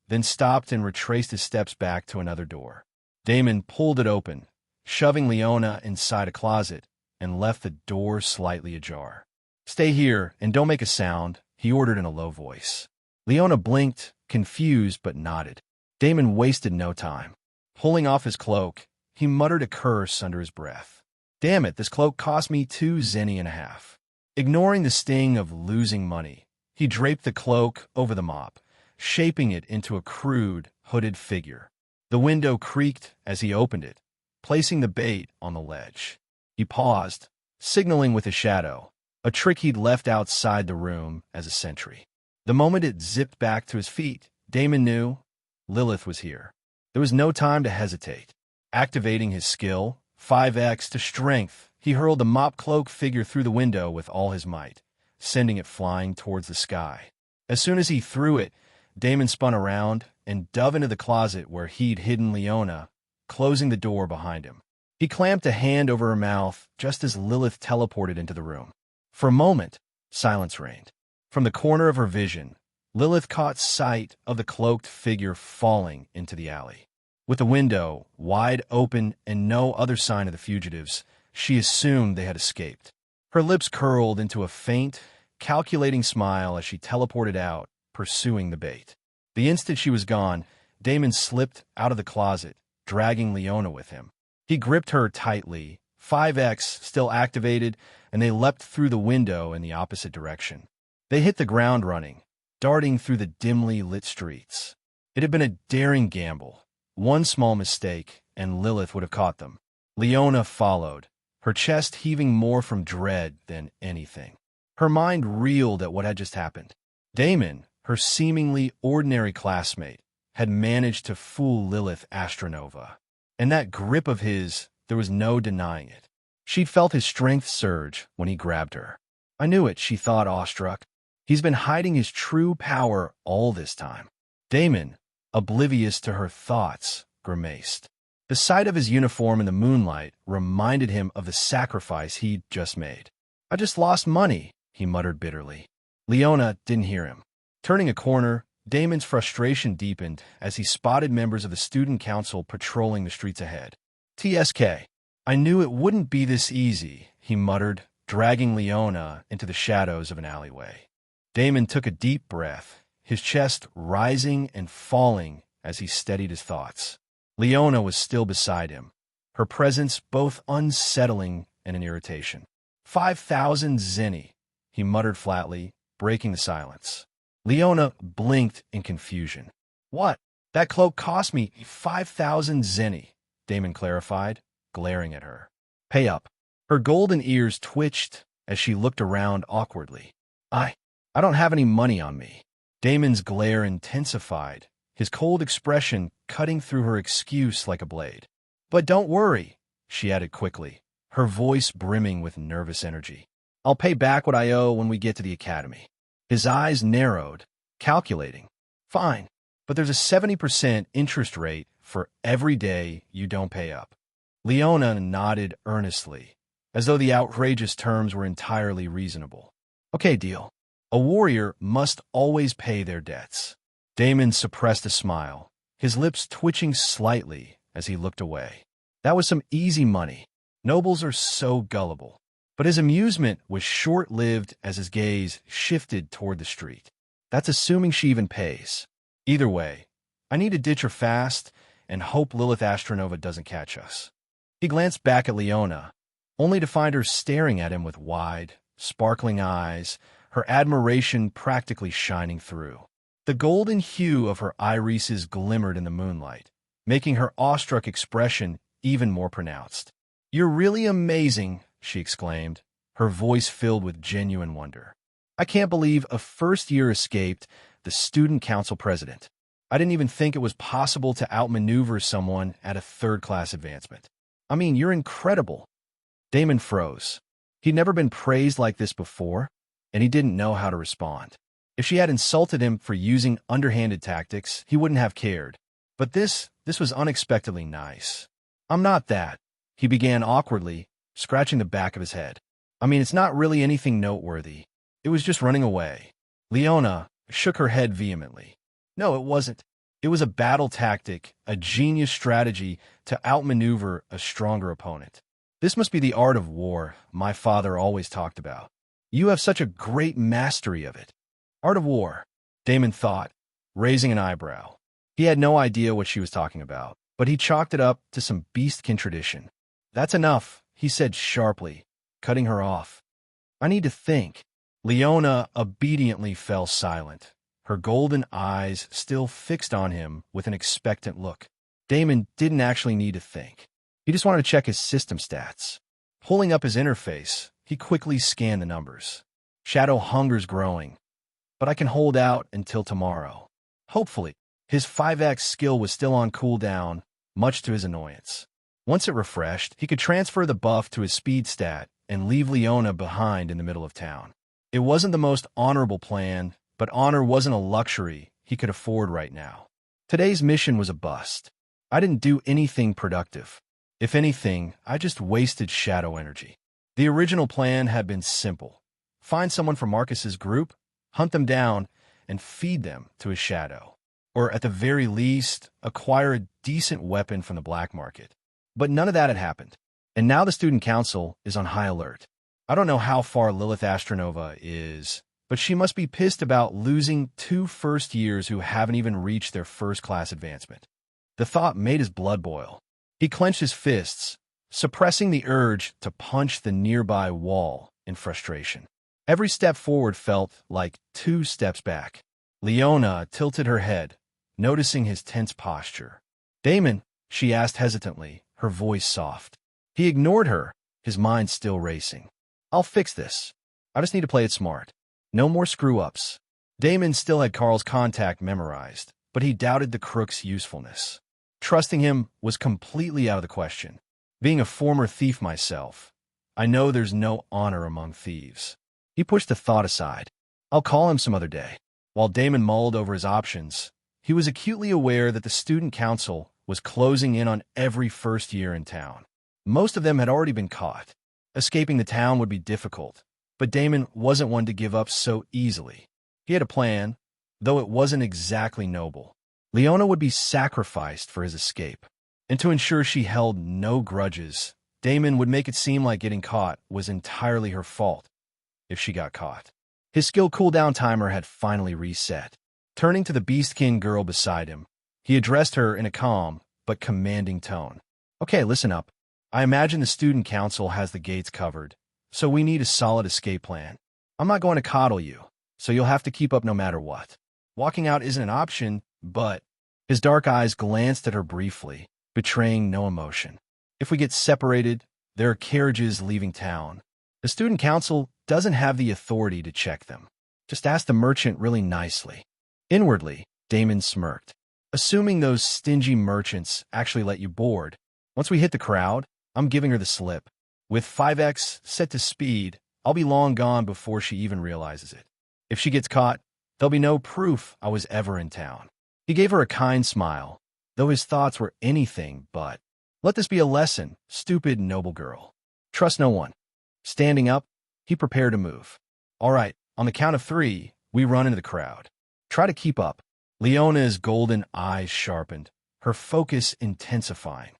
Speaker 1: then stopped and retraced his steps back to another door. Damon pulled it open, shoving Leona inside a closet, and left the door slightly ajar. Stay here and don't make a sound, he ordered in a low voice. Leona blinked, confused but nodded. Damon wasted no time. Pulling off his cloak, he muttered a curse under his breath. Damn it, this cloak cost me 2 zenny and a half. Ignoring the sting of losing money, he draped the cloak over the mop, shaping it into a crude, hooded figure. The window creaked as he opened it, placing the bait on the ledge. He paused, signaling with a shadow, a trick he'd left outside the room as a sentry. The moment it zipped back to his feet, Damon knew Lilith was here. There was no time to hesitate. Activating his skill, 5x to strength, he hurled the mop cloak figure through the window with all his might, sending it flying towards the sky. As soon as he threw it, Damon spun around and dove into the closet where he'd hidden Leona, closing the door behind him. He clamped a hand over her mouth just as Lilith teleported into the room. For a moment, silence reigned. From the corner of her vision, Lilith caught sight of the cloaked figure falling into the alley. With the window wide open and no other sign of the fugitives, she assumed they had escaped. Her lips curled into a faint, calculating smile as she teleported out, pursuing the bait. The instant she was gone, Damon slipped out of the closet, dragging Leona with him. He gripped her tightly, 5x still activated, and they leapt through the window in the opposite direction. They hit the ground running, darting through the dimly lit streets. It had been a daring gamble. One small mistake, and Lilith would have caught them. Leona followed, her chest heaving more from dread than anything. Her mind reeled at what had just happened. Damon, her seemingly ordinary classmate, had managed to fool Lilith Astronova. And that grip of his, there was no denying it. She'd felt his strength surge when he grabbed her. I knew it, she thought, awestruck. He's been hiding his true power all this time. Damon, oblivious to her thoughts, grimaced. The sight of his uniform in the moonlight reminded him of the sacrifice he'd just made. I just lost money, he muttered bitterly. Leona didn't hear him. Turning a corner, Damon's frustration deepened as he spotted members of the student council patrolling the streets ahead. TSK. I knew it wouldn't be this easy, he muttered, dragging Leona into the shadows of an alleyway. Damon took a deep breath, his chest rising and falling as he steadied his thoughts. Leona was still beside him, her presence both unsettling and an irritation. 5,000 zenny, he muttered flatly, breaking the silence. Leona blinked in confusion. What? That cloak cost me 5,000 zenny, Damon clarified, glaring at her. Pay up. Her golden ears twitched as she looked around awkwardly. I don't have any money on me. Damon's glare intensified, his cold expression cutting through her excuse like a blade. But don't worry, she added quickly, her voice brimming with nervous energy. I'll pay back what I owe when we get to the academy. His eyes narrowed, calculating. Fine, but there's a 70% interest rate for every day you don't pay up. Leona nodded earnestly, as though the outrageous terms were entirely reasonable. Okay, deal. A warrior must always pay their debts. Damon suppressed a smile, his lips twitching slightly as he looked away. That was some easy money. Nobles are so gullible. But his amusement was short-lived as his gaze shifted toward the street. That's assuming she even pays. Either way, I need to ditch her fast and hope Lilith Astronova doesn't catch us. He glanced back at Leona, only to find her staring at him with wide, sparkling eyes, her admiration practically shining through. The golden hue of her irises glimmered in the moonlight, making her awestruck expression even more pronounced. You're really amazing, she exclaimed, her voice filled with genuine wonder. I can't believe a first-year escaped the student council president. I didn't even think it was possible to outmaneuver someone at a third-class advancement. I mean, you're incredible. Damon froze. He'd never been praised like this before, and he didn't know how to respond. If she had insulted him for using underhanded tactics, he wouldn't have cared. But this was unexpectedly nice. I'm not that, he began awkwardly, scratching the back of his head. I mean, it's not really anything noteworthy. It was just running away. Leona shook her head vehemently. No, it wasn't. It was a battle tactic, a genius strategy to outmaneuver a stronger opponent. This must be the art of war my father always talked about. You have such a great mastery of it. Art of war, Damon thought, raising an eyebrow. He had no idea what she was talking about, but he chalked it up to some beastkin tradition. That's enough, he said sharply, cutting her off. I need to think. Leona obediently fell silent, her golden eyes still fixed on him with an expectant look. Damon didn't actually need to think. He just wanted to check his system stats. Pulling up his interface, he quickly scanned the numbers. Shadow hunger's growing, but I can hold out until tomorrow. Hopefully, his 5x skill was still on cooldown, much to his annoyance. Once it refreshed, he could transfer the buff to his speed stat and leave Leona behind in the middle of town. It wasn't the most honorable plan, but honor wasn't a luxury he could afford right now. Today's mission was a bust. I didn't do anything productive. If anything, I just wasted shadow energy. The original plan had been simple. Find someone from Marcus's group, hunt them down, and feed them to his shadow. Or at the very least, acquire a decent weapon from the black market. But none of that had happened. And now the student council is on high alert. I don't know how far Lilith Astronova is, but she must be pissed about losing 2 first years who haven't even reached their first-class advancement. The thought made his blood boil. He clenched his fists, suppressing the urge to punch the nearby wall in frustration. Every step forward felt like 2 steps back. Leona tilted her head, noticing his tense posture. "Damon," she asked hesitantly, her voice soft. He ignored her, his mind still racing. "I'll fix this. I just need to play it smart. No more screw-ups." Damon still had Carl's contact memorized, but he doubted the crook's usefulness. Trusting him was completely out of the question. Being a former thief myself, I know there's no honor among thieves. He pushed the thought aside. "I'll call him some other day." While Damon mulled over his options, he was acutely aware that the student council was closing in on every first year in town. Most of them had already been caught. Escaping the town would be difficult, but Damon wasn't one to give up so easily. He had a plan, though it wasn't exactly noble. Leona would be sacrificed for his escape, and to ensure she held no grudges, Damon would make it seem like getting caught was entirely her fault if she got caught. His skill cooldown timer had finally reset. Turning to the beastkin girl beside him, he addressed her in a calm but commanding tone. "Okay, listen up. I imagine the student council has the gates covered, so we need a solid escape plan. I'm not going to coddle you, so you'll have to keep up no matter what. Walking out isn't an option, but—" His dark eyes glanced at her briefly, betraying no emotion. "If we get separated, there are carriages leaving town. The student council doesn't have the authority to check them. Just ask the merchant really nicely." Inwardly, Damon smirked. "Assuming those stingy merchants actually let you board, once we hit the crowd, I'm giving her the slip. With 5x set to speed, I'll be long gone before she even realizes it. If she gets caught, there'll be no proof I was ever in town." He gave her a kind smile, though his thoughts were anything but. "Let this be a lesson, stupid noble girl. Trust no one." Standing up, he prepared to move. "All right, on the count of 3, we run into the crowd. Try to keep up." Leona's golden eyes sharpened, her focus intensifying.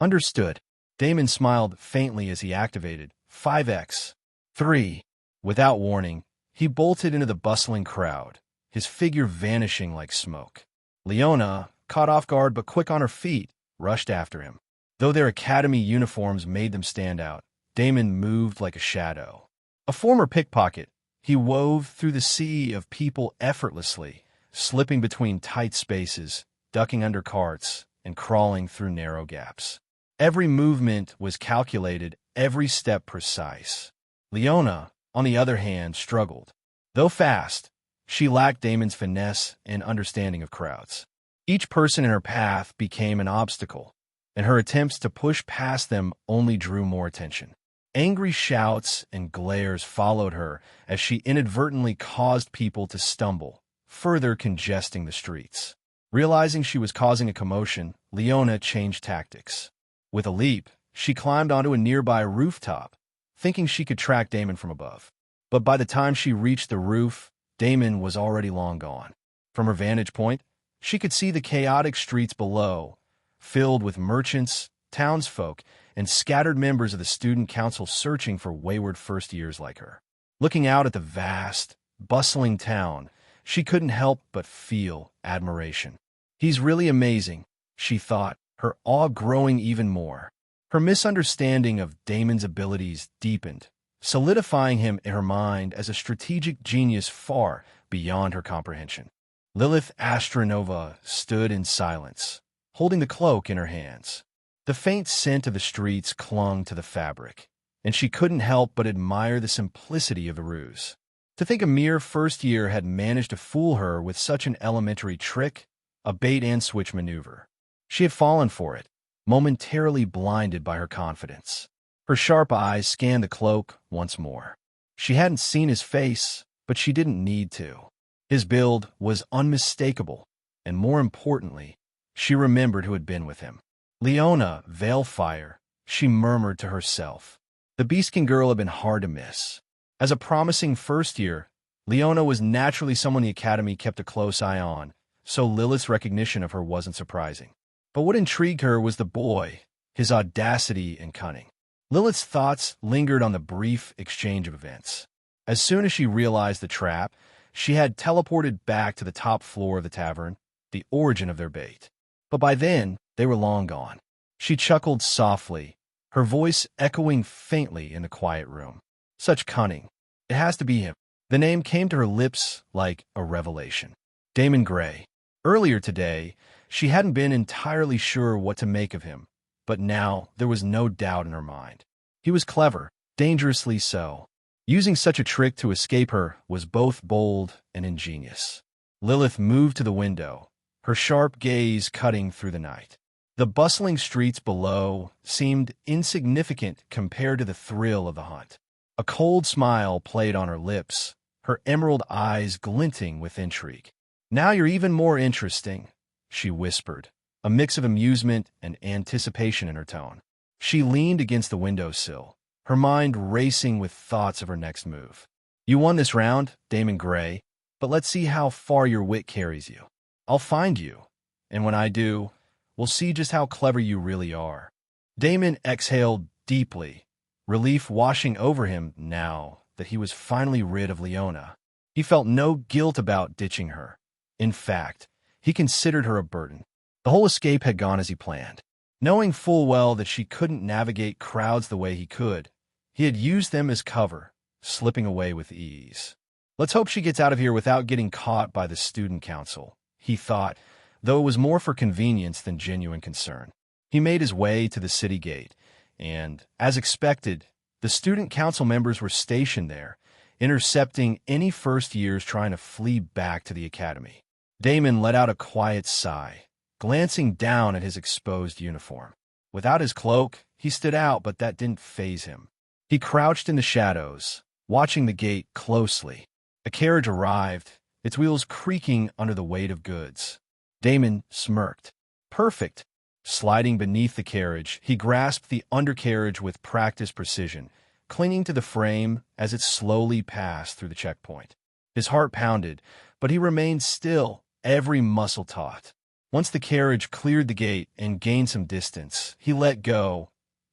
Speaker 1: "Understood." Damon smiled faintly as he activated 5x. 3. Without warning, he bolted into the bustling crowd, his figure vanishing like smoke. Leona, caught off guard but quick on her feet, rushed after him. Though their academy uniforms made them stand out, Damon moved like a shadow. A former pickpocket, he wove through the sea of people effortlessly, slipping between tight spaces, ducking under carts, and crawling through narrow gaps. Every movement was calculated, every step precise. Leona, on the other hand, struggled. Though fast, she lacked Damon's finesse and understanding of crowds. Each person in her path became an obstacle, and her attempts to push past them only drew more attention. Angry shouts and glares followed her as she inadvertently caused people to stumble, further congesting the streets. Realizing she was causing a commotion, Leona changed tactics. With a leap, she climbed onto a nearby rooftop, thinking she could track Damon from above. But by the time she reached the roof, Damon was already long gone. From her vantage point, she could see the chaotic streets below, filled with merchants, townsfolk, and scattered members of the student council searching for wayward first years like her. Looking out at the vast, bustling town, she couldn't help but feel admiration. "He's really amazing," she thought, her awe growing even more. Her misunderstanding of Damon's abilities deepened, solidifying him in her mind as a strategic genius far beyond her comprehension. Lilith Astronova stood in silence, holding the cloak in her hands. The faint scent of the streets clung to the fabric, and she couldn't help but admire the simplicity of the ruse. To think a mere first year had managed to fool her with such an elementary trick, a bait-and-switch maneuver. She had fallen for it, momentarily blinded by her confidence. Her sharp eyes scanned the cloak once more. She hadn't seen his face, but she didn't need to. His build was unmistakable, and more importantly, she remembered who had been with him. "Leona, Veilfire," she murmured to herself. The Beastkin girl had been hard to miss. As a promising first year, Leona was naturally someone the Academy kept a close eye on, so Lilith's recognition of her wasn't surprising. But what intrigued her was the boy, his audacity and cunning. Lilith's thoughts lingered on the brief exchange of events. As soon as she realized the trap, she had teleported back to the top floor of the tavern, the origin of their bait. But by then, they were long gone. She chuckled softly, her voice echoing faintly in the quiet room. Such cunning. It has to be him. The name came to her lips like a revelation. Damon Grey. Earlier today, she hadn't been entirely sure what to make of him, but now there was no doubt in her mind. He was clever, dangerously so. Using such a trick to escape her was both bold and ingenious. Lilith moved to the window, her sharp gaze cutting through the night. The bustling streets below seemed insignificant compared to the thrill of the hunt. A cold smile played on her lips, her emerald eyes glinting with intrigue. "Now you're even more interesting," she whispered, a mix of amusement and anticipation in her tone. She leaned against the windowsill, her mind racing with thoughts of her next move. "You won this round, Damon Grey, but let's see how far your wit carries you. I'll find you, and when I do, we'll see just how clever you really are." Damon exhaled deeply, relief washing over him now that he was finally rid of Leona. He felt no guilt about ditching her. In fact, he considered her a burden. The whole escape had gone as he planned. Knowing full well that she couldn't navigate crowds the way he could, he had used them as cover, slipping away with ease. "Let's hope she gets out of here without getting caught by the student council," he thought, though it was more for convenience than genuine concern. He made his way to the city gate, and, as expected, the student council members were stationed there, intercepting any first years trying to flee back to the academy. Damon let out a quiet sigh, glancing down at his exposed uniform. Without his cloak, he stood out, but that didn't faze him. He crouched in the shadows, watching the gate closely. A carriage arrived, its wheels creaking under the weight of goods. Damon smirked. Perfect. Sliding beneath the carriage, he grasped the undercarriage with practiced precision, clinging to the frame as it slowly passed through the checkpoint. His heart pounded, but he remained still, every muscle taut. Once the carriage cleared the gate and gained some distance, he let go,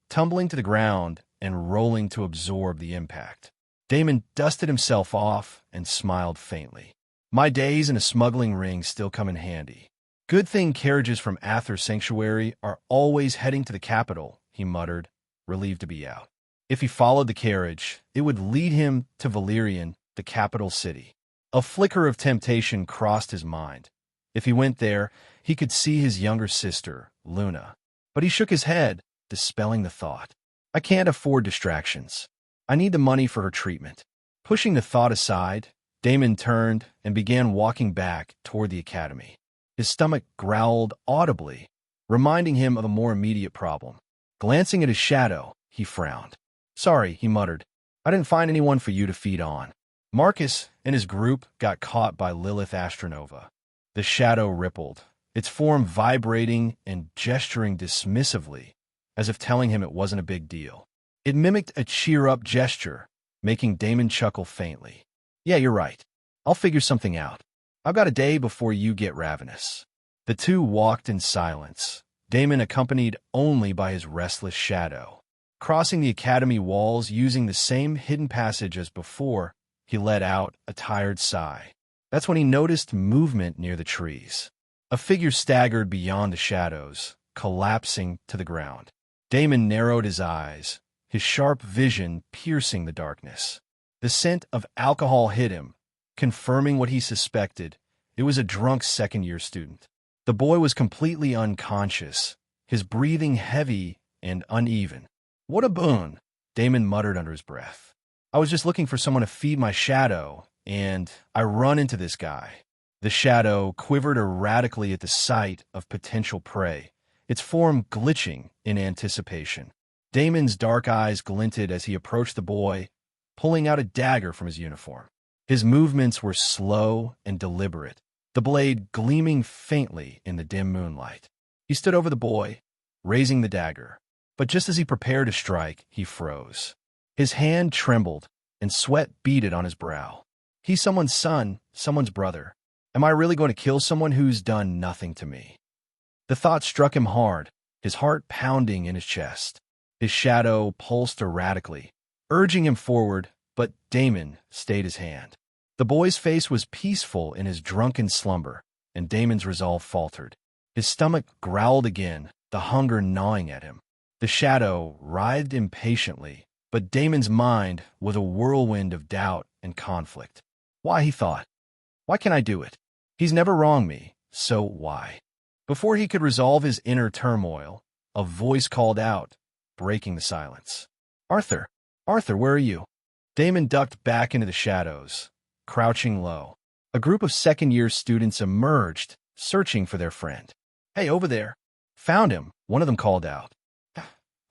Speaker 1: tumbling to the ground and rolling to absorb the impact. Damon dusted himself off and smiled faintly. "My days in a smuggling ring still come in handy. Good thing carriages from Aether Sanctuary are always heading to the capital," he muttered, relieved to be out. If he followed the carriage, it would lead him to Valerian, the capital city. A flicker of temptation crossed his mind. If he went there, he could see his younger sister, Luna. But he shook his head, dispelling the thought. "I can't afford distractions. I need the money for her treatment." Pushing the thought aside, Damon turned and began walking back toward the academy. His stomach growled audibly, reminding him of a more immediate problem. Glancing at his shadow, he frowned. "Sorry," he muttered. "I didn't find anyone for you to feed on." Marcus and his group got caught by Lilith Astronova. The shadow rippled, its form vibrating and gesturing dismissively, as if telling him it wasn't a big deal. It mimicked a cheer-up gesture, making Damon chuckle faintly. "Yeah, you're right. I'll figure something out. I've got a day before you get ravenous." The two walked in silence, Damon accompanied only by his restless shadow. Crossing the academy walls using the same hidden passage as before, he let out a tired sigh. That's when he noticed movement near the trees. A figure staggered beyond the shadows, collapsing to the ground. Damon narrowed his eyes, his sharp vision piercing the darkness. The scent of alcohol hit him, confirming what he suspected. It was a drunk second-year student. The boy was completely unconscious, his breathing heavy and uneven. "What a boon," Damon muttered under his breath. "I was just looking for someone to feed my shadow, and I run into this guy." The shadow quivered erratically at the sight of potential prey, its form glitching in anticipation. Damon's dark eyes glinted as he approached the boy, pulling out a dagger from his uniform. His movements were slow and deliberate, the blade gleaming faintly in the dim moonlight. He stood over the boy, raising the dagger, but just as he prepared to strike, he froze. His hand trembled, and sweat beaded on his brow. He's someone's son, someone's brother. Am I really going to kill someone who's done nothing to me? The thought struck him hard, his heart pounding in his chest. His shadow pulsed erratically, urging him forward, but Damon stayed his hand. The boy's face was peaceful in his drunken slumber, and Damon's resolve faltered. His stomach growled again, the hunger gnawing at him. The shadow writhed impatiently, but Damon's mind was a whirlwind of doubt and conflict. Why, he thought. Why can't I do it? He's never wronged me, so why? Before he could resolve his inner turmoil, a voice called out, breaking the silence. Arthur! Arthur, where are you? Damon ducked back into the shadows, crouching low. A group of second-year students emerged, searching for their friend. Hey, over there. Found him, one of them called out.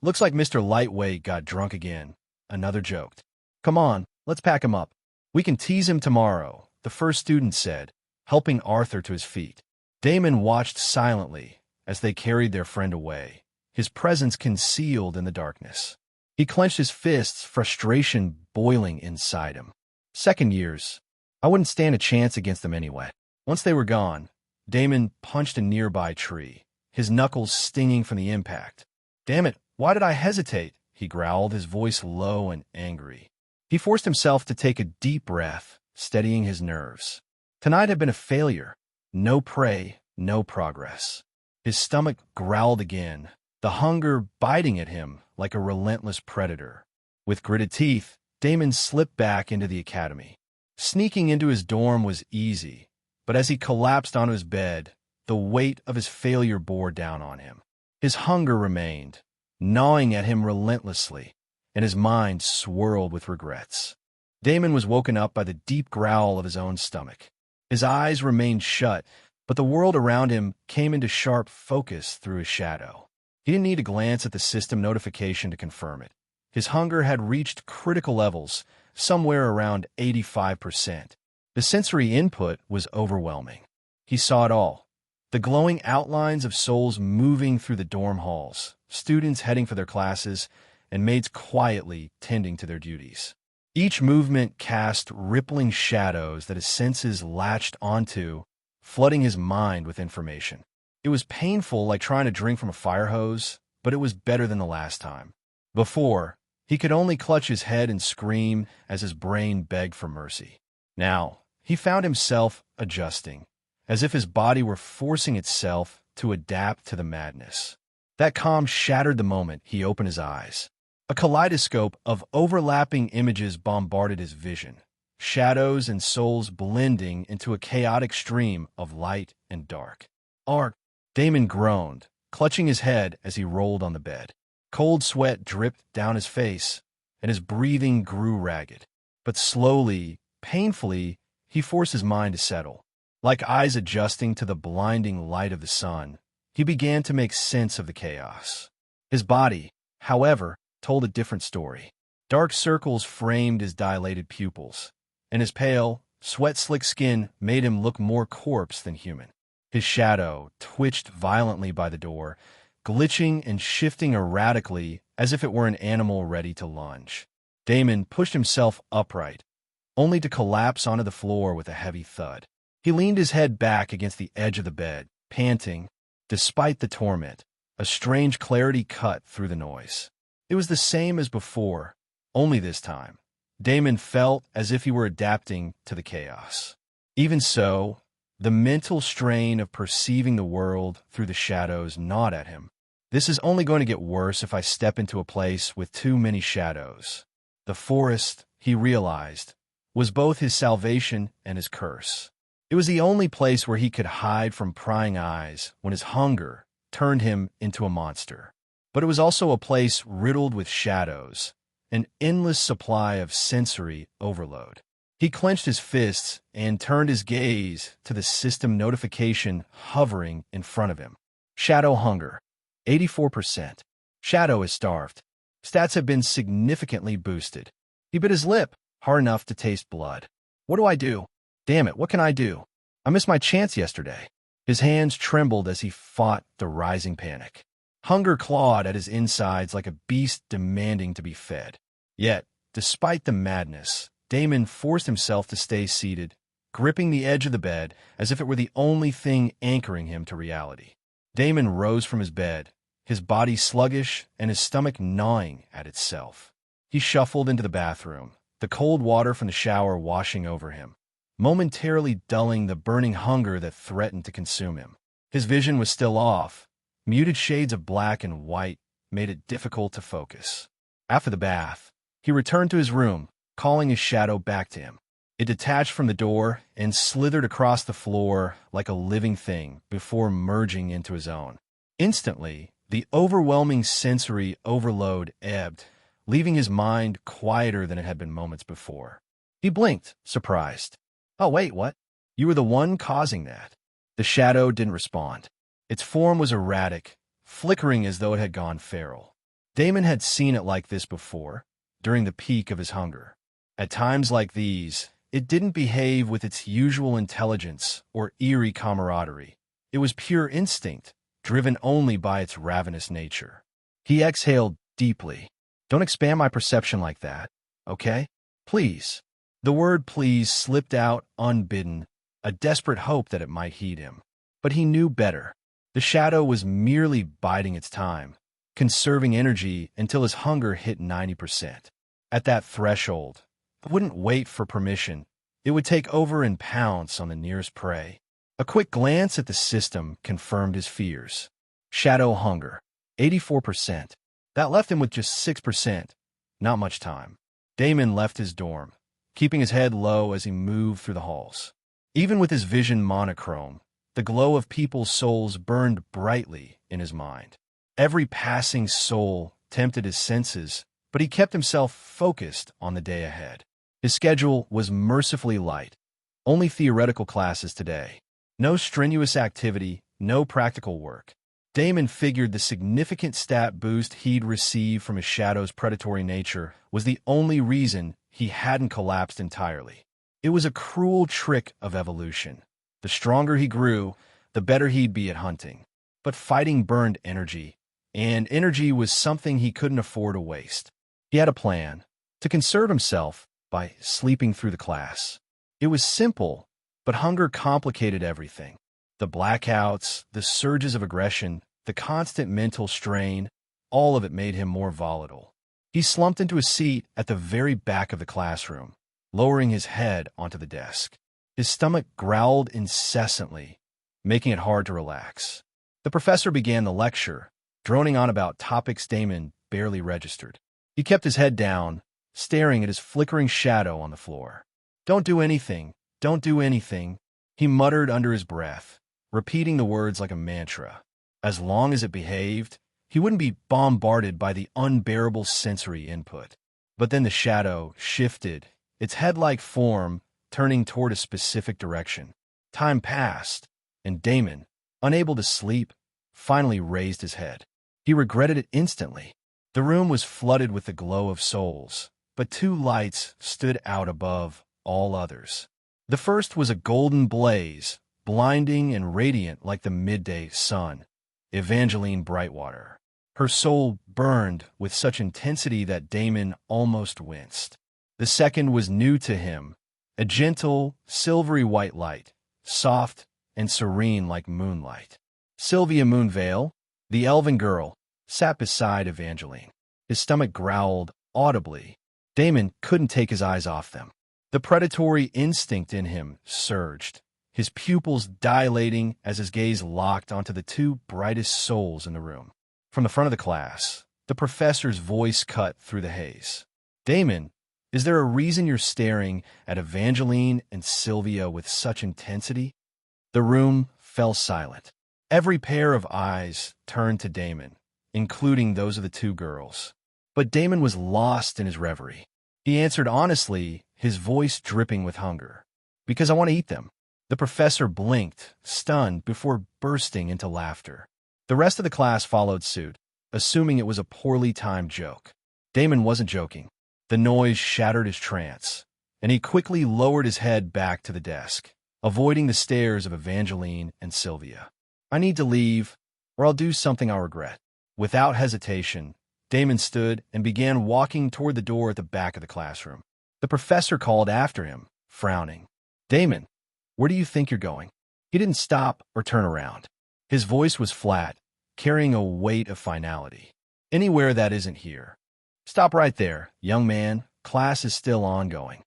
Speaker 1: Looks like Mr. Lightweight got drunk again, another joked. Come on, let's pack him up. We can tease him tomorrow, the first student said, helping Arthur to his feet. Damon watched silently as they carried their friend away, his presence concealed in the darkness. He clenched his fists, frustration boiling inside him. Second years, I wouldn't stand a chance against them anyway. Once they were gone, Damon punched a nearby tree, his knuckles stinging from the impact. Damn it, why did I hesitate? He growled, his voice low and angry. He forced himself to take a deep breath, steadying his nerves. Tonight had been a failure. No prey, no progress. His stomach growled again, the hunger biting at him like a relentless predator. With gritted teeth, Damon slipped back into the academy. Sneaking into his dorm was easy, but as he collapsed onto his bed, the weight of his failure bore down on him. His hunger remained, gnawing at him relentlessly, and his mind swirled with regrets. Damon was woken up by the deep growl of his own stomach. His eyes remained shut, but the world around him came into sharp focus through his shadow. He didn't need to glance at the system notification to confirm it. His hunger had reached critical levels, somewhere around 85%. The sensory input was overwhelming. He saw it all. The glowing outlines of souls moving through the dorm halls, students heading for their classes, and maids quietly tending to their duties. Each movement cast rippling shadows that his senses latched onto, flooding his mind with information. It was painful, like trying to drink from a fire hose, but it was better than the last time. Before, he could only clutch his head and scream as his brain begged for mercy. Now, he found himself adjusting, as if his body were forcing itself to adapt to the madness. That calm shattered the moment he opened his eyes. A kaleidoscope of overlapping images bombarded his vision, shadows and souls blending into a chaotic stream of light and dark. Ark! Damon groaned, clutching his head as he rolled on the bed. Cold sweat dripped down his face, and his breathing grew ragged. But slowly, painfully, he forced his mind to settle. Like eyes adjusting to the blinding light of the sun, he began to make sense of the chaos. His body, however, told a different story. Dark circles framed his dilated pupils, and his pale, sweat-slicked skin made him look more corpse than human. His shadow twitched violently by the door, glitching and shifting erratically as if it were an animal ready to lunge. Damon pushed himself upright, only to collapse onto the floor with a heavy thud. He leaned his head back against the edge of the bed, panting. Despite the torment, a strange clarity cut through the noise. It was the same as before, only this time, Damon felt as if he were adapting to the chaos. Even so, the mental strain of perceiving the world through the shadows gnawed at him. This is only going to get worse if I step into a place with too many shadows. The forest, he realized, was both his salvation and his curse. It was the only place where he could hide from prying eyes when his hunger turned him into a monster. But it was also a place riddled with shadows, an endless supply of sensory overload. He clenched his fists and turned his gaze to the system notification hovering in front of him. Shadow hunger, 84%. Shadow is starved. Stats have been significantly boosted. He bit his lip, hard enough to taste blood. What do I do? Damn it, what can I do? I missed my chance yesterday. His hands trembled as he fought the rising panic. Hunger clawed at his insides like a beast demanding to be fed. Yet, despite the madness, Damon forced himself to stay seated, gripping the edge of the bed as if it were the only thing anchoring him to reality. Damon rose from his bed, his body sluggish and his stomach gnawing at itself. He shuffled into the bathroom, the cold water from the shower washing over him, momentarily dulling the burning hunger that threatened to consume him. His vision was still off, muted shades of black and white made it difficult to focus. After the bath, he returned to his room, calling his shadow back to him. It detached from the door and slithered across the floor like a living thing before merging into his own. Instantly, the overwhelming sensory overload ebbed, leaving his mind quieter than it had been moments before. He blinked, surprised. "Oh, wait, what? You were the one causing that." The shadow didn't respond. Its form was erratic, flickering as though it had gone feral. Damon had seen it like this before, during the peak of his hunger. At times like these, it didn't behave with its usual intelligence or eerie camaraderie. It was pure instinct, driven only by its ravenous nature. He exhaled deeply. "Don't expand my perception like that, okay? Please." The word please slipped out unbidden, a desperate hope that it might heed him. But he knew better. The shadow was merely biding its time, conserving energy until his hunger hit 90%. At that threshold, it wouldn't wait for permission. It would take over and pounce on the nearest prey. A quick glance at the system confirmed his fears. Shadow hunger, 84%. That left him with just 6%. Not much time. Damon left his dorm, keeping his head low as he moved through the halls. Even with his vision monochrome, the glow of people's souls burned brightly in his mind. Every passing soul tempted his senses, but he kept himself focused on the day ahead. His schedule was mercifully light. Only theoretical classes today. No strenuous activity, no practical work. Damon figured the significant stat boost he'd received from his shadow's predatory nature was the only reason he hadn't collapsed entirely. It was a cruel trick of evolution. The stronger he grew, the better he'd be at hunting. But fighting burned energy, and energy was something he couldn't afford to waste. He had a plan to conserve himself by sleeping through the class. It was simple, but hunger complicated everything. The blackouts, the surges of aggression, the constant mental strain, all of it made him more volatile. He slumped into a seat at the very back of the classroom, lowering his head onto the desk. His stomach growled incessantly, making it hard to relax. The professor began the lecture, droning on about topics Damon barely registered. He kept his head down, staring at his flickering shadow on the floor. "Don't do anything, don't do anything," he muttered under his breath, repeating the words like a mantra. As long as it behaved, he wouldn't be bombarded by the unbearable sensory input. But then the shadow shifted, its head-like form turning toward a specific direction. Time passed, and Damon, unable to sleep, finally raised his head. He regretted it instantly. The room was flooded with the glow of souls, but two lights stood out above all others. The first was a golden blaze, blinding and radiant like the midday sun, Evangeline Brightwater. Her soul burned with such intensity that Damon almost winced. The second was new to him, a gentle, silvery white light, soft and serene like moonlight. Sylvia Moonvale, the elven girl, sat beside Evangeline. His stomach growled audibly. Damon couldn't take his eyes off them. The predatory instinct in him surged, his pupils dilating as his gaze locked onto the two brightest souls in the room. From the front of the class, the professor's voice cut through the haze. "Damon, is there a reason you're staring at Evangeline and Sylvia with such intensity?" The room fell silent. Every pair of eyes turned to Damon, including those of the two girls. But Damon was lost in his reverie. He answered honestly, his voice dripping with hunger. "Because I want to eat them." The professor blinked, stunned, before bursting into laughter. The rest of the class followed suit, assuming it was a poorly timed joke. Damon wasn't joking. The noise shattered his trance, and he quickly lowered his head back to the desk, avoiding the stares of Evangeline and Sylvia. "I need to leave, or I'll do something I'll regret." Without hesitation, Damon stood and began walking toward the door at the back of the classroom. The professor called after him, frowning. "Damon, where do you think you're going?" He didn't stop or turn around. His voice was flat, carrying a weight of finality. "Anywhere that isn't here." "Stop right there, young man. Class is still ongoing."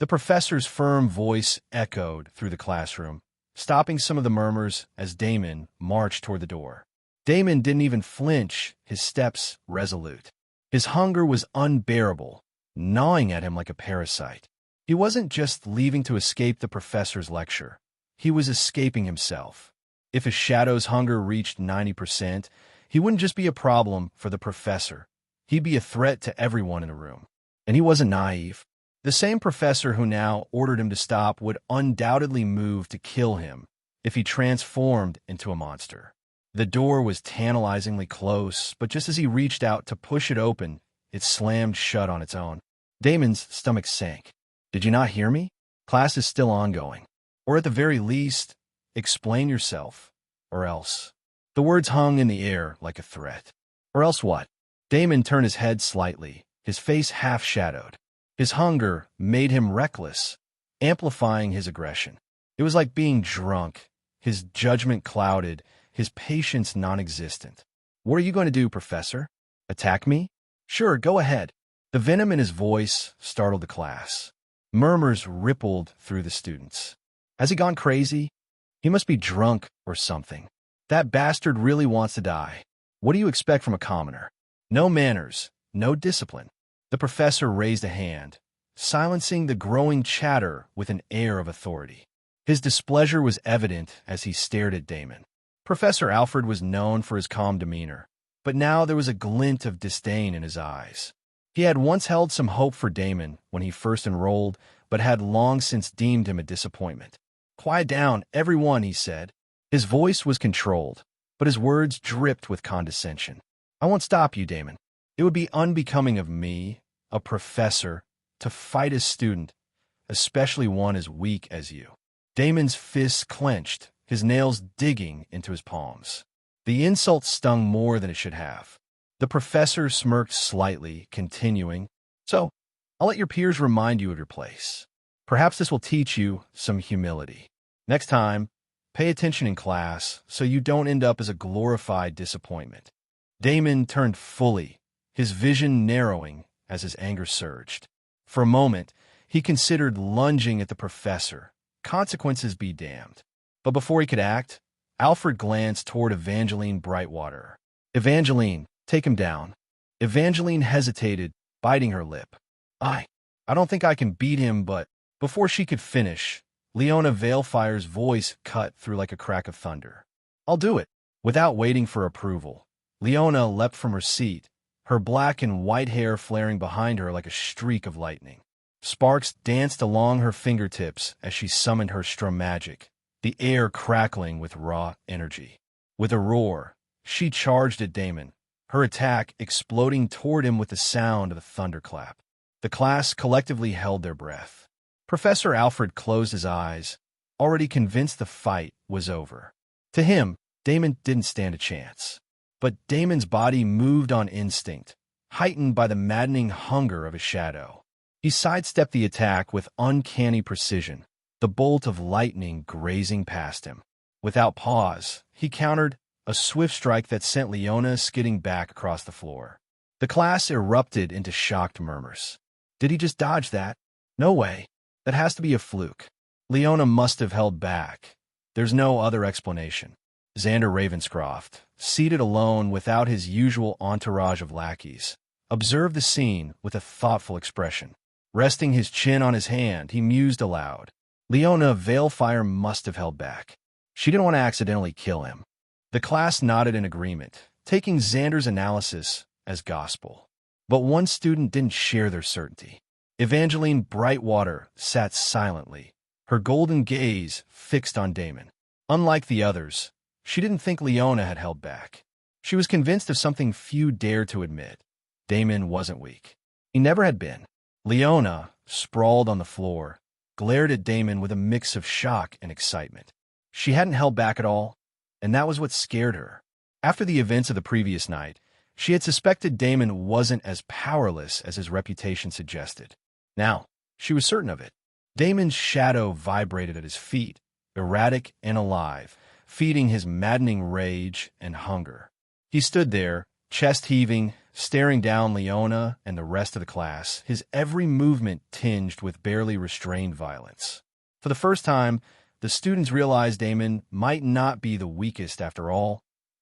Speaker 1: The professor's firm voice echoed through the classroom, stopping some of the murmurs as Damon marched toward the door. Damon didn't even flinch, his steps resolute. His hunger was unbearable, gnawing at him like a parasite. He wasn't just leaving to escape the professor's lecture. He was escaping himself. If his shadow's hunger reached 90%, he wouldn't just be a problem for the professor. He'd be a threat to everyone in the room. And he wasn't naive. The same professor who now ordered him to stop would undoubtedly move to kill him if he transformed into a monster. The door was tantalizingly close, but just as he reached out to push it open, it slammed shut on its own. Damon's stomach sank. Did you not hear me? Class is still ongoing. Or at the very least, explain yourself, or else. The words hung in the air like a threat. Or else what? Damon turned his head slightly, his face half-shadowed. His hunger made him reckless, amplifying his aggression. It was like being drunk, his judgment clouded, his patience non-existent. What are you going to do, Professor? Attack me? Sure, go ahead. The venom in his voice startled the class. Murmurs rippled through the students. Has he gone crazy? He must be drunk or something. That bastard really wants to die. What do you expect from a commoner? No manners, no discipline. The professor raised a hand, silencing the growing chatter with an air of authority. His displeasure was evident as he stared at Damon. Professor Alfred was known for his calm demeanor, but now there was a glint of disdain in his eyes. He had once held some hope for Damon when he first enrolled, but had long since deemed him a disappointment. Quiet down, everyone, he said. His voice was controlled, but his words dripped with condescension. I won't stop you, Damon. It would be unbecoming of me, a professor, to fight a student, especially one as weak as you. Damon's fists clenched, his nails digging into his palms. The insult stung more than it should have. The professor smirked slightly, continuing, So, I'll let your peers remind you of your place. Perhaps this will teach you some humility. Next time, pay attention in class so you don't end up as a glorified disappointment. Damon turned fully, his vision narrowing as his anger surged. For a moment, he considered lunging at the professor. Consequences be damned. But before he could act, Alfred glanced toward Evangeline Brightwater. Evangeline, take him down. Evangeline hesitated, biting her lip. I don't think I can beat him, but before she could finish, Leona Valefire's voice cut through like a crack of thunder. I'll do it. Without waiting for approval, Leona leapt from her seat, her black and white hair flaring behind her like a streak of lightning. Sparks danced along her fingertips as she summoned her strum magic, the air crackling with raw energy. With a roar, she charged at Damon, her attack exploding toward him with the sound of a thunderclap. The class collectively held their breath. Professor Alfred closed his eyes, already convinced the fight was over. To him, Damon didn't stand a chance. But Damon's body moved on instinct, heightened by the maddening hunger of his shadow. He sidestepped the attack with uncanny precision, the bolt of lightning grazing past him. Without pause, he countered, a swift strike that sent Leona skidding back across the floor. The class erupted into shocked murmurs. Did he just dodge that? No way. That has to be a fluke. Leona must have held back. There's no other explanation. Xander Ravenscroft, seated alone without his usual entourage of lackeys, observed the scene with a thoughtful expression. Resting his chin on his hand, he mused aloud. Leona Valefire must have held back. She didn't want to accidentally kill him. The class nodded in agreement, taking Xander's analysis as gospel. But one student didn't share their certainty. Evangeline Brightwater sat silently, her golden gaze fixed on Damon. Unlike the others, she didn't think Leona had held back. She was convinced of something few dared to admit. Damon wasn't weak. He never had been. Leona, sprawled on the floor, glared at Damon with a mix of shock and excitement. She hadn't held back at all, and that was what scared her. After the events of the previous night, she had suspected Damon wasn't as powerless as his reputation suggested. Now, she was certain of it. Damon's shadow vibrated at his feet, erratic and alive, feeding his maddening rage and hunger. He stood there, chest heaving, staring down Leona and the rest of the class, his every movement tinged with barely restrained violence. For the first time, the students realized Damon might not be the weakest after all.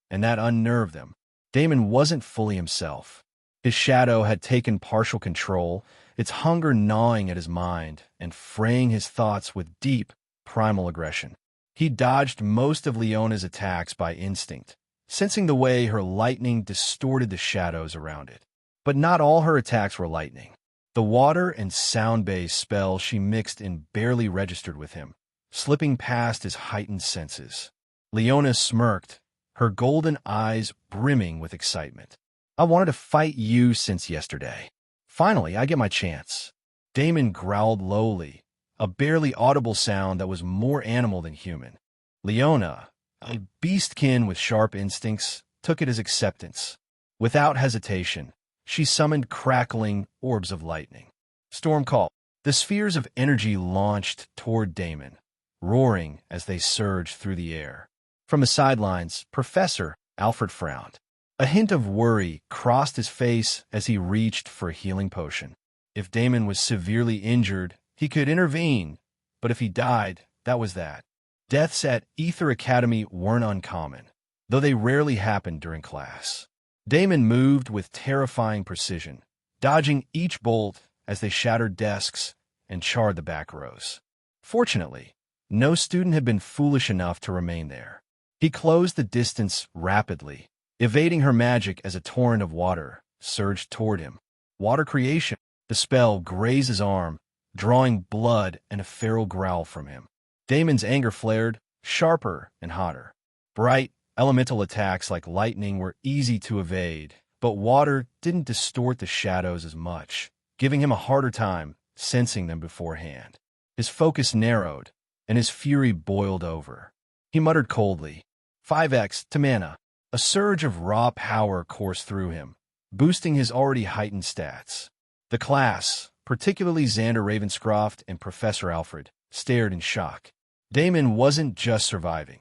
Speaker 1: and that unnerved them. Damon wasn't fully himself. His shadow had taken partial control, its hunger gnawing at his mind and fraying his thoughts with deep, primal aggression. He dodged most of Leona's attacks by instinct, sensing the way her lightning distorted the shadows around it. But not all her attacks were lightning. The water and sound-based spells she mixed in barely registered with him, slipping past his heightened senses. Leona smirked, her golden eyes brimming with excitement. I wanted to fight you since yesterday. Finally, I get my chance. Damon growled lowly, a barely audible sound that was more animal than human. Leona, a beastkin with sharp instincts, took it as acceptance. Without hesitation, she summoned crackling orbs of lightning. Storm call. The spheres of energy launched toward Damon, roaring as they surged through the air. From the sidelines, Professor Alfred frowned. A hint of worry crossed his face as he reached for a healing potion. If Damon was severely injured, he could intervene, but if he died, that was that. Deaths at Aether Academy weren't uncommon, though they rarely happened during class. Damon moved with terrifying precision, dodging each bolt as they shattered desks and charred the back rows. Fortunately, no student had been foolish enough to remain there. He closed the distance rapidly, evading her magic as a torrent of water surged toward him. Water creation. The spell grazed his arm, drawing blood and a feral growl from him. Damon's anger flared, sharper and hotter. Bright, elemental attacks like lightning were easy to evade, but water didn't distort the shadows as much, giving him a harder time sensing them beforehand. His focus narrowed, and his fury boiled over. He muttered coldly, 5x to mana. A surge of raw power coursed through him, boosting his already heightened stats. The class, particularly Xander Ravenscroft and Professor Alfred, stared in shock. Damon wasn't just surviving.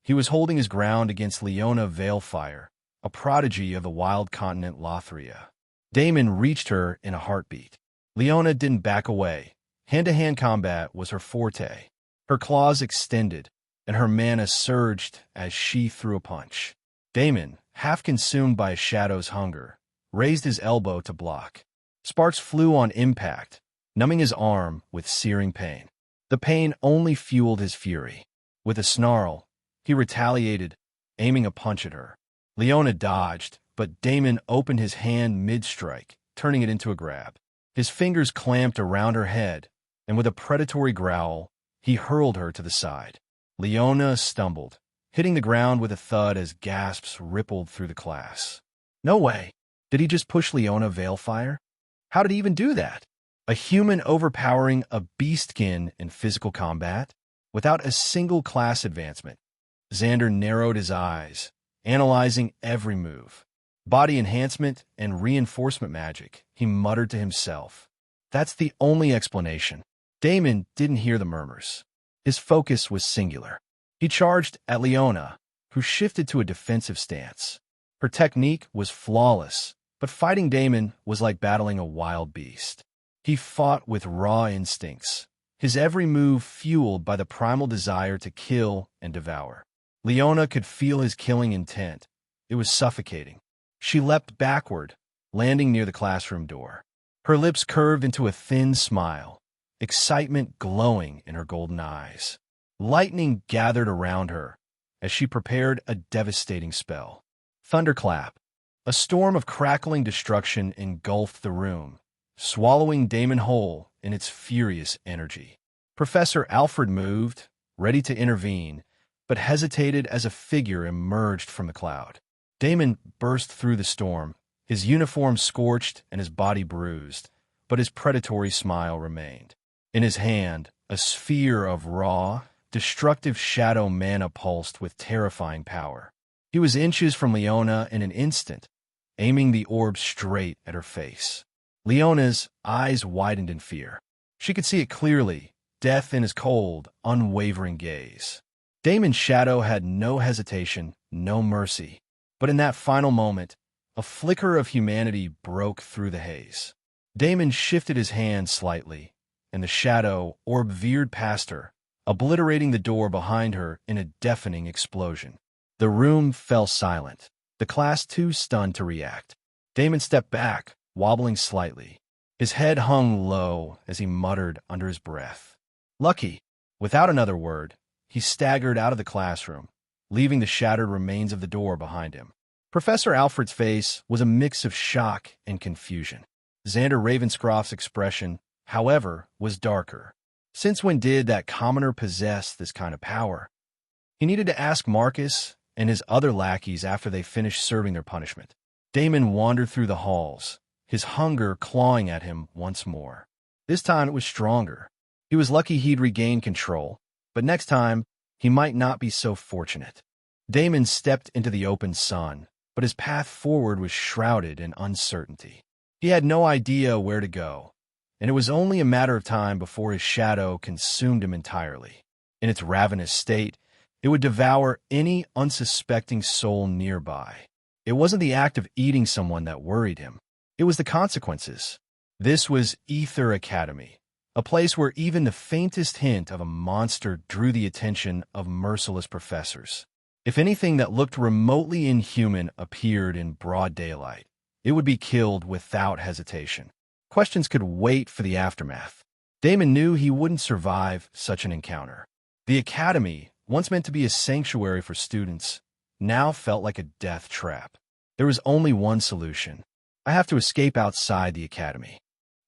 Speaker 1: He was holding his ground against Leona Veilfire, a prodigy of the wild continent Lothria. Damon reached her in a heartbeat. Leona didn't back away. Hand-to-hand combat was her forte. Her claws extended, and her mana surged as she threw a punch. Damon, half consumed by a shadow's hunger, raised his elbow to block. Sparks flew on impact, numbing his arm with searing pain. The pain only fueled his fury. With a snarl, he retaliated, aiming a punch at her. Leona dodged, but Damon opened his hand mid-strike, turning it into a grab. His fingers clamped around her head, and with a predatory growl, he hurled her to the side. Leona stumbled, hitting the ground with a thud as gasps rippled through the class. No way. Did he just push Leona Veilfire? How did he even do that? A human overpowering a beastkin in physical combat? Without a single class advancement. Xander narrowed his eyes, analyzing every move. Body enhancement and reinforcement magic, he muttered to himself. That's the only explanation. Damon didn't hear the murmurs. His focus was singular. He charged at Leona, who shifted to a defensive stance. Her technique was flawless, but fighting Damon was like battling a wild beast. He fought with raw instincts, his every move fueled by the primal desire to kill and devour. Leona could feel his killing intent. It was suffocating. She leapt backward, landing near the classroom door. Her lips curved into a thin smile, excitement glowing in her golden eyes. Lightning gathered around her as she prepared a devastating spell. Thunderclap. A storm of crackling destruction engulfed the room, swallowing Damon whole in its furious energy. Professor Alfred moved, ready to intervene, but hesitated as a figure emerged from the cloud. Damon burst through the storm, his uniform scorched and his body bruised, but his predatory smile remained. In his hand, a sphere of raw, destructive shadow mana pulsed with terrifying power. He was inches from Leona in an instant, aiming the orb straight at her face. Leona's eyes widened in fear. She could see it clearly, death in his cold, unwavering gaze. Damon's shadow had no hesitation, no mercy. But in that final moment, a flicker of humanity broke through the haze. Damon shifted his hand slightly, and the shadow orb veered past her, obliterating the door behind her in a deafening explosion. The The room fell silent, the class too stunned to react. Damon stepped back, wobbling slightly. His head hung low as he muttered under his breath. Lucky. Without another word, he staggered out of the classroom, leaving the shattered remains of the door behind him. Professor Alfred's face was a mix of shock and confusion. Xander Ravenscroft's expression, however, was darker. Since when did that commoner possess this kind of power? He needed to ask Marcus and his other lackeys after they finished serving their punishment. Damon wandered through the halls, his hunger clawing at him once more. This time it was stronger. He was lucky he'd regained control, but next time he might not be so fortunate. Damon stepped into the open sun, but his path forward was shrouded in uncertainty. He had no idea where to go, and it was only a matter of time before his shadow consumed him entirely. In its ravenous state, it would devour any unsuspecting soul nearby. It wasn't the act of eating someone that worried him. It was the consequences. This was Aether Academy, a place where even the faintest hint of a monster drew the attention of merciless professors. If anything that looked remotely inhuman appeared in broad daylight, it would be killed without hesitation. Questions could wait for the aftermath. Damon knew he wouldn't survive such an encounter. The academy, once meant to be a sanctuary for students, now felt like a death trap. There was only one solution. I have to escape outside the academy.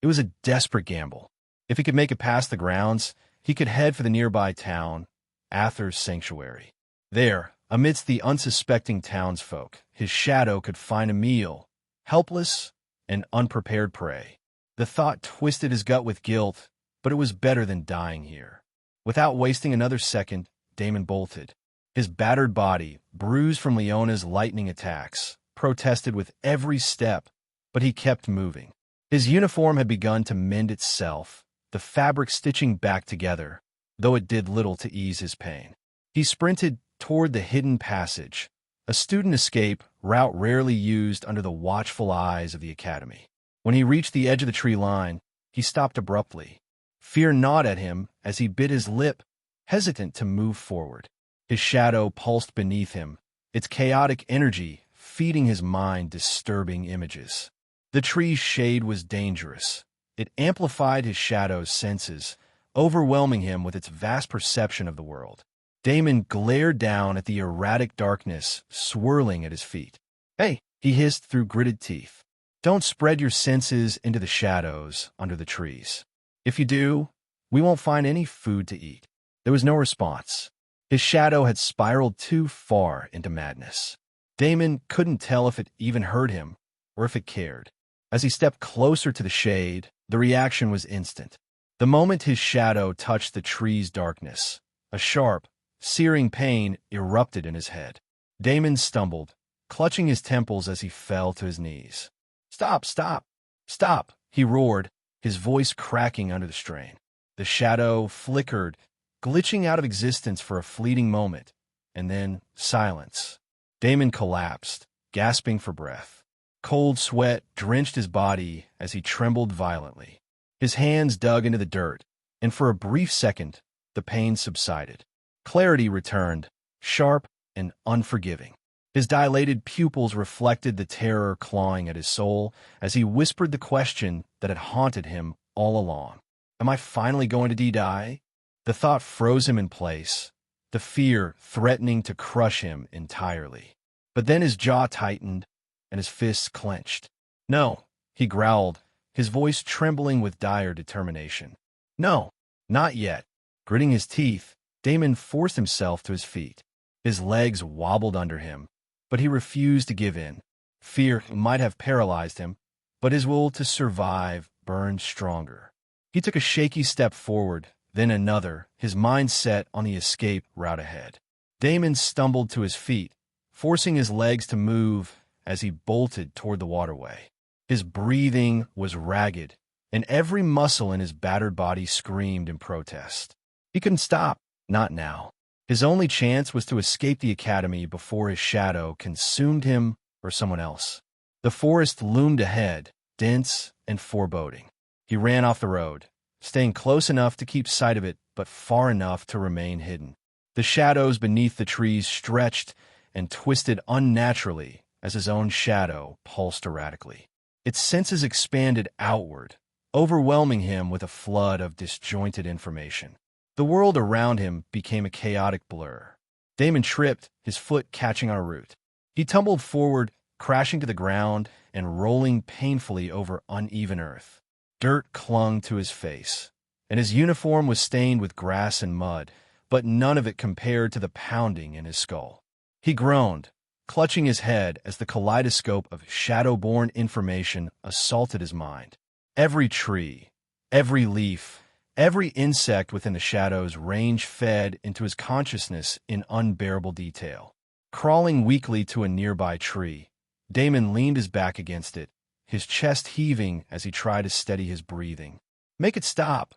Speaker 1: It was a desperate gamble. If he could make it past the grounds, he could head for the nearby town, Aether's sanctuary. There, amidst the unsuspecting townsfolk, his shadow could find a meal, helpless and unprepared prey. The thought twisted his gut with guilt, but it was better than dying here. Without wasting another second, Damon bolted. His battered body, bruised from Leona's lightning attacks, protested with every step, but he kept moving. His uniform had begun to mend itself, the fabric stitching back together, though it did little to ease his pain. He sprinted toward the hidden passage, a student escape route rarely used under the watchful eyes of the academy. When he reached the edge of the tree line, he stopped abruptly. Fear gnawed at him as he bit his lip, hesitant to move forward. His shadow pulsed beneath him, its chaotic energy feeding his mind disturbing images. The tree's shade was dangerous. It amplified his shadow's senses, overwhelming him with its vast perception of the world. Damon glared down at the erratic darkness swirling at his feet. "Hey," he hissed through gritted teeth. "Don't spread your senses into the shadows under the trees. If you do, we won't find any food to eat." There was no response. His shadow had spiraled too far into madness. Damon couldn't tell if it even heard him or if it cared. As he stepped closer to the shade, the reaction was instant. The moment his shadow touched the tree's darkness, a sharp, searing pain erupted in his head. Damon stumbled, clutching his temples as he fell to his knees. "Stop, stop, stop," he roared, his voice cracking under the strain. The shadow flickered, glitching out of existence for a fleeting moment, and then silence. Damon collapsed, gasping for breath. Cold sweat drenched his body as he trembled violently. His hands dug into the dirt, and for a brief second, the pain subsided. Clarity returned, sharp and unforgiving. His dilated pupils reflected the terror clawing at his soul as he whispered the question that had haunted him all along. "Am I finally going to die?" The thought froze him in place, the fear threatening to crush him entirely. But then his jaw tightened and his fists clenched. "No," he growled, his voice trembling with dire determination. "No, not yet." Gritting his teeth, Damon forced himself to his feet. His legs wobbled under him, but he refused to give in. Fear might have paralyzed him, but his will to survive burned stronger. He took a shaky step forward, then another, his mind set on the escape route ahead. Damon stumbled to his feet, forcing his legs to move as he bolted toward the waterway. His breathing was ragged, and every muscle in his battered body screamed in protest. He couldn't stop, not now. His only chance was to escape the academy before his shadow consumed him or someone else. The forest loomed ahead, dense and foreboding. He ran off the road, staying close enough to keep sight of it, but far enough to remain hidden. The shadows beneath the trees stretched, and twisted unnaturally as his own shadow pulsed erratically. Its senses expanded outward, overwhelming him with a flood of disjointed information. The world around him became a chaotic blur. Damon tripped, his foot catching on a root. He tumbled forward, crashing to the ground and rolling painfully over uneven earth. Dirt clung to his face, and his uniform was stained with grass and mud, but none of it compared to the pounding in his skull. He groaned, clutching his head as the kaleidoscope of shadow-born information assaulted his mind. Every tree, every leaf, every insect within the shadows range-fed into his consciousness in unbearable detail. Crawling weakly to a nearby tree, Damon leaned his back against it, his chest heaving as he tried to steady his breathing. "Make it stop.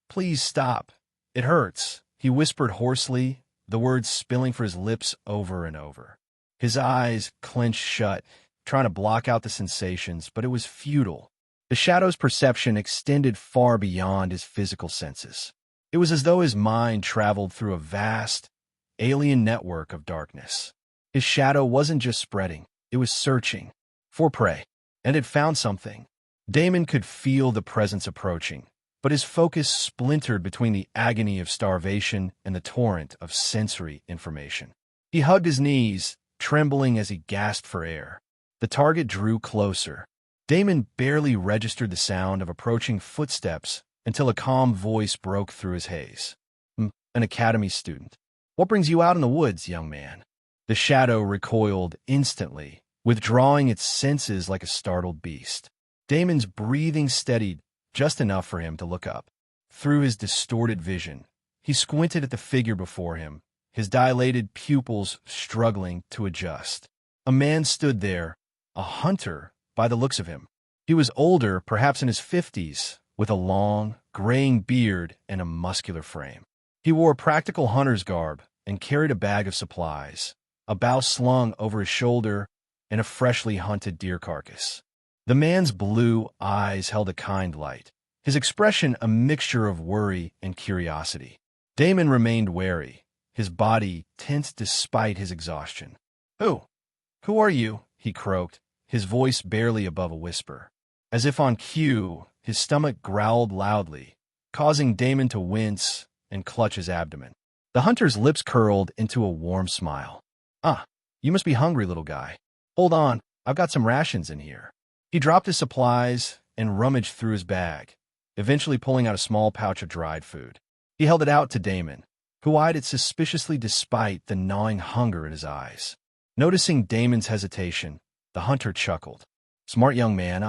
Speaker 1: Please stop. It hurts," he whispered hoarsely, the words spilling from his lips over and over. His eyes clenched shut, trying to block out the sensations, but it was futile. The shadow's perception extended far beyond his physical senses. It was as though his mind traveled through a vast, alien network of darkness. His shadow wasn't just spreading, it was searching for prey, and it found something. Damon could feel the presence approaching, but his focus splintered between the agony of starvation and the torrent of sensory information. He hugged his knees, trembling as he gasped for air. The target drew closer. Damon barely registered the sound of approaching footsteps until a calm voice broke through his haze. "An academy student. What brings you out in the woods, young man?" The shadow recoiled instantly, withdrawing its senses like a startled beast. Damon's breathing steadied just enough for him to look up. Through his distorted vision, he squinted at the figure before him, his dilated pupils struggling to adjust. A man stood there, a hunter by the looks of him. He was older, perhaps in his 50s, with a long, graying beard and a muscular frame. He wore practical hunter's garb and carried a bag of supplies, a bow slung over his shoulder, and a freshly hunted deer carcass. The man's blue eyes held a kind light, his expression a mixture of worry and curiosity. Damon remained wary, his body tense despite his exhaustion. Who are you?" he croaked, his voice barely above a whisper. As if on cue, his stomach growled loudly, causing Damon to wince and clutch his abdomen. The hunter's lips curled into a warm smile. "Ah, you must be hungry, little guy. Hold on, I've got some rations in here." He dropped his supplies and rummaged through his bag, eventually pulling out a small pouch of dried food. He held it out to Damon, who eyed it suspiciously despite the gnawing hunger in his eyes. Noticing Damon's hesitation, the hunter chuckled. "Smart young man,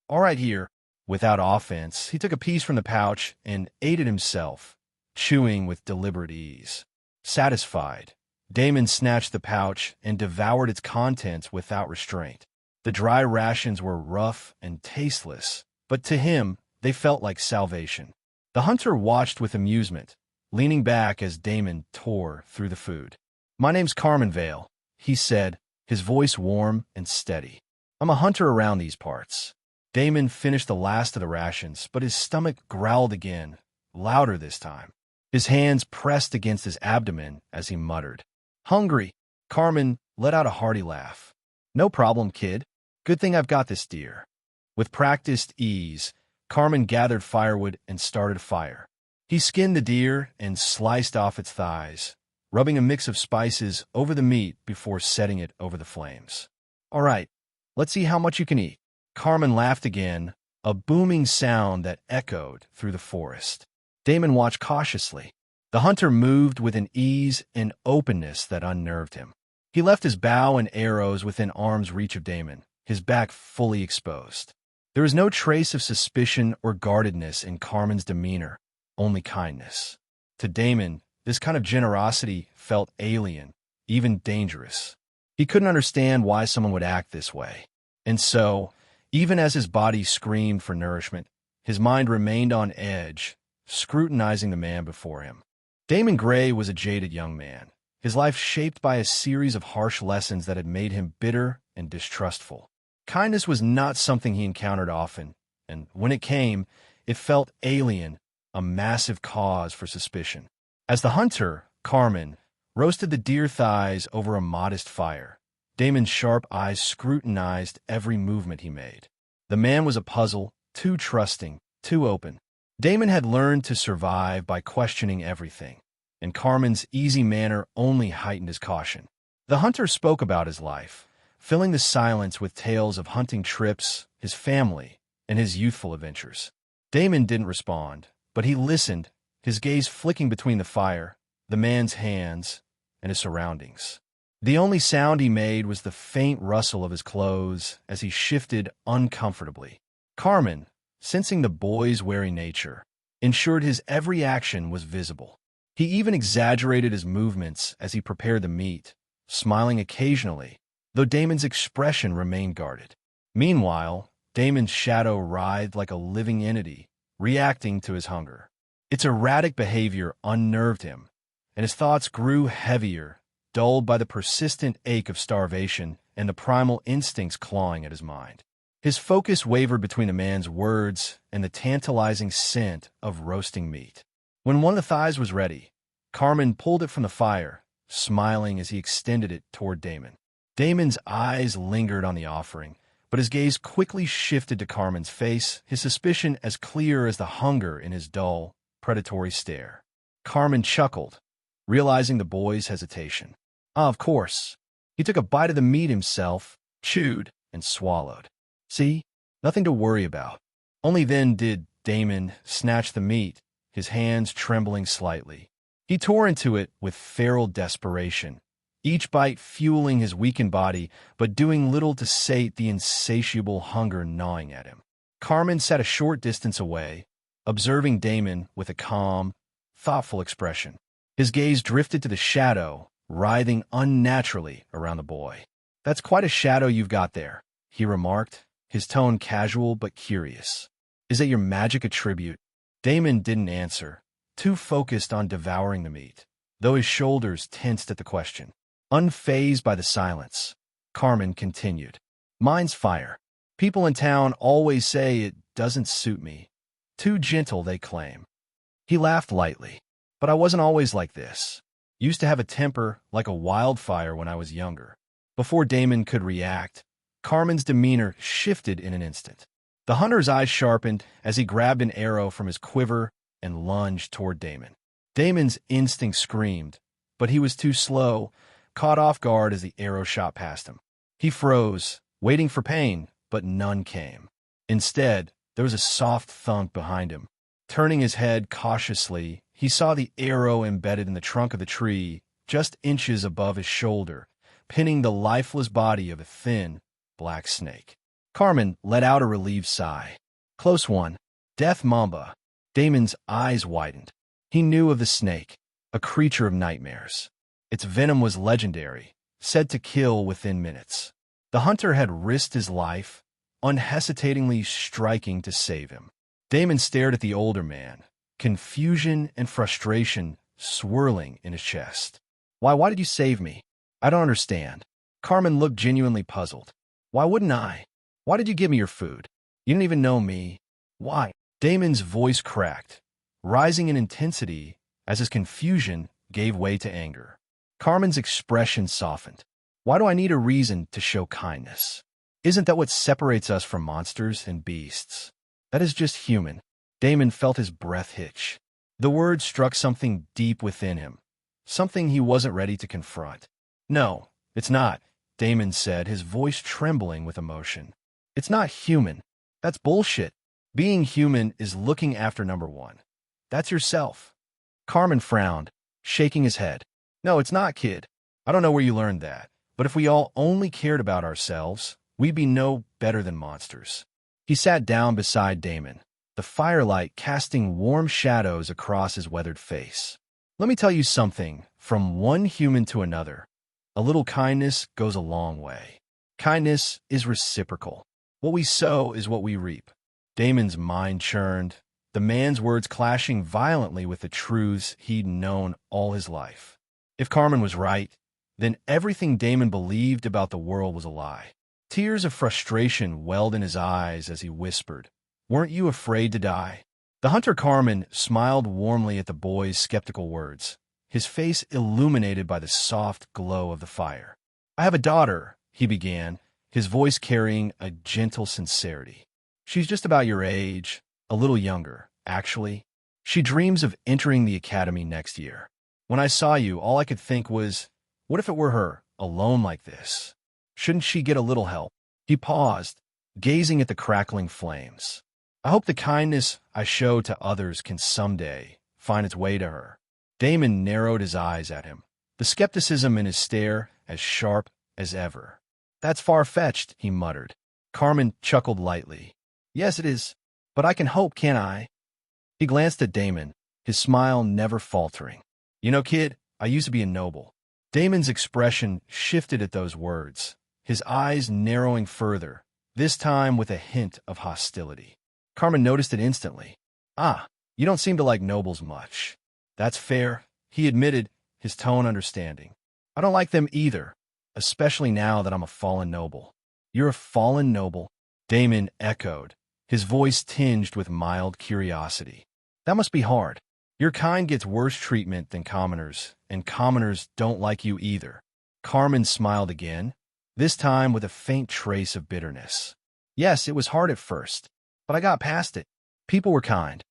Speaker 1: All right, here." Without offense, he took a piece from the pouch and ate it himself, chewing with deliberate ease. Satisfied, Damon snatched the pouch and devoured its contents without restraint. The dry rations were rough and tasteless, but to him, they felt like salvation. The hunter watched with amusement, leaning back as Damon tore through the food. "My name's Carmen Vale," he said, his voice warm and steady. "I'm a hunter around these parts." Damon finished the last of the rations, but his stomach growled again, louder this time. His hands pressed against his abdomen as he muttered. "Hungry." Carmen let out a hearty laugh. "No problem, kid. Good thing I've got this deer." With practiced ease, Carmen gathered firewood and started a fire. He skinned the deer and sliced off its thighs, rubbing a mix of spices over the meat before setting it over the flames. "All right, let's see how much you can eat." Carmen laughed again, a booming sound that echoed through the forest. Damon watched cautiously. The hunter moved with an ease and openness that unnerved him. He left his bow and arrows within arm's reach of Damon, his back fully exposed. There was no trace of suspicion or guardedness in Carmen's demeanor, only kindness. To Damon, this kind of generosity felt alien, even dangerous. He couldn't understand why someone would act this way. And so, even as his body screamed for nourishment, his mind remained on edge, scrutinizing the man before him. Damon Grey was a jaded young man, his life shaped by a series of harsh lessons that had made him bitter and distrustful. Kindness was not something he encountered often, and when it came, it felt alien, a massive cause for suspicion. As the hunter, Carmen, roasted the deer thighs over a modest fire. Damon's sharp eyes scrutinized every movement he made. The man was a puzzle, too trusting, too open. Damon had learned to survive by questioning everything, and Carmen's easy manner only heightened his caution. The hunter spoke about his life, filling the silence with tales of hunting trips, his family, and his youthful adventures. Damon didn't respond, but he listened, his gaze flicking between the fire, the man's hands, and his surroundings. The only sound he made was the faint rustle of his clothes as he shifted uncomfortably. Carmen, sensing the boy's wary nature, ensured his every action was visible. He even exaggerated his movements as he prepared the meat, smiling occasionally, though Damon's expression remained guarded. Meanwhile, Damon's shadow writhed like a living entity, reacting to his hunger. Its erratic behavior unnerved him, and his thoughts grew heavier, dulled by the persistent ache of starvation and the primal instincts clawing at his mind. His focus wavered between the man's words and the tantalizing scent of roasting meat. When one of the thighs was ready, Carmen pulled it from the fire, smiling as he extended it toward Damon. Damon's eyes lingered on the offering, but his gaze quickly shifted to Carmen's face, his suspicion as clear as the hunger in his dull, predatory stare. Carmen chuckled, realizing the boy's hesitation. Of course. He took a bite of the meat himself, chewed, and swallowed. See? Nothing to worry about. Only then did Damon snatch the meat, his hands trembling slightly. He tore into it with feral desperation, each bite fueling his weakened body, but doing little to sate the insatiable hunger gnawing at him. Carmen sat a short distance away, observing Damon with a calm, thoughtful expression. His gaze drifted to the shadow, writhing unnaturally around the boy. That's quite a shadow you've got there, he remarked, his tone casual but curious. Is that your magic attribute? Damon didn't answer, too focused on devouring the meat, though his shoulders tensed at the question. Unfazed by the silence, Carmen continued. Mine's fire. People in town always say it doesn't suit me. Too gentle, they claim. He laughed lightly. But I wasn't always like this. Used to have a temper like a wildfire when I was younger. Before Damon could react, Carmen's demeanor shifted in an instant. The hunter's eyes sharpened as he grabbed an arrow from his quiver and lunged toward Damon. Damon's instinct screamed, but he was too slow, caught off guard as the arrow shot past him. He froze, waiting for pain, but none came. Instead, there was a soft thunk behind him. Turning his head cautiously, he saw the arrow embedded in the trunk of the tree, just inches above his shoulder, pinning the lifeless body of a thin, black snake. Carmen let out a relieved sigh. Close one. Death Mamba. Damon's eyes widened. He knew of the snake, a creature of nightmares. Its venom was legendary, said to kill within minutes. The hunter had risked his life, unhesitatingly striking to save him. Damon stared at the older man, confusion and frustration swirling in his chest. Why did you save me? I don't understand. Carmen looked genuinely puzzled. Why wouldn't I? Why did you give me your food? You didn't even know me. Why? Damon's voice cracked, rising in intensity as his confusion gave way to anger. Carmen's expression softened. Why do I need a reason to show kindness? Isn't that what separates us from monsters and beasts? That is just human. Damon felt his breath hitch. The word struck something deep within him, something he wasn't ready to confront. No, it's not, Damon said, his voice trembling with emotion. It's not human. That's bullshit. Being human is looking after number one. That's yourself. Carmen frowned, shaking his head. No, it's not, kid. I don't know where you learned that, but if we all only cared about ourselves, we'd be no better than monsters. He sat down beside Damon, the firelight casting warm shadows across his weathered face. Let me tell you something, from one human to another. A little kindness goes a long way. Kindness is reciprocal. What we sow is what we reap. Damon's mind churned, the man's words clashing violently with the truths he'd known all his life. If Carmen was right, then everything Damon believed about the world was a lie. Tears of frustration welled in his eyes as he whispered, Weren't you afraid to die? The hunter Carmen smiled warmly at the boy's skeptical words, his face illuminated by the soft glow of the fire. "I have a daughter," he began, his voice carrying a gentle sincerity. "She's just about your age, a little younger, actually. She dreams of entering the academy next year. When I saw you, all I could think was, what if it were her, alone like this? Shouldn't she get a little help?" He paused, gazing at the crackling flames. "I hope the kindness I show to others can someday find its way to her." Damon narrowed his eyes at him, the skepticism in his stare as sharp as ever. "That's far-fetched," he muttered. Carmen chuckled lightly. "Yes, it is. But I can hope, can't I?" He glanced at Damon, his smile never faltering. "You know, kid, I used to be a noble." Damon's expression shifted at those words, his eyes narrowing further, this time with a hint of hostility. Carmen noticed it instantly. "Ah, you don't seem to like nobles much." "That's fair," he admitted, his tone understanding. "I don't like them either, especially now that I'm a fallen noble." "You're a fallen noble?" Damon echoed, his voice tinged with mild curiosity. "That must be hard. Your kind gets worse treatment than commoners, and commoners don't like you either." Carmen smiled again, this time with a faint trace of bitterness. "Yes, it was hard at first, but I got past it. People were kind."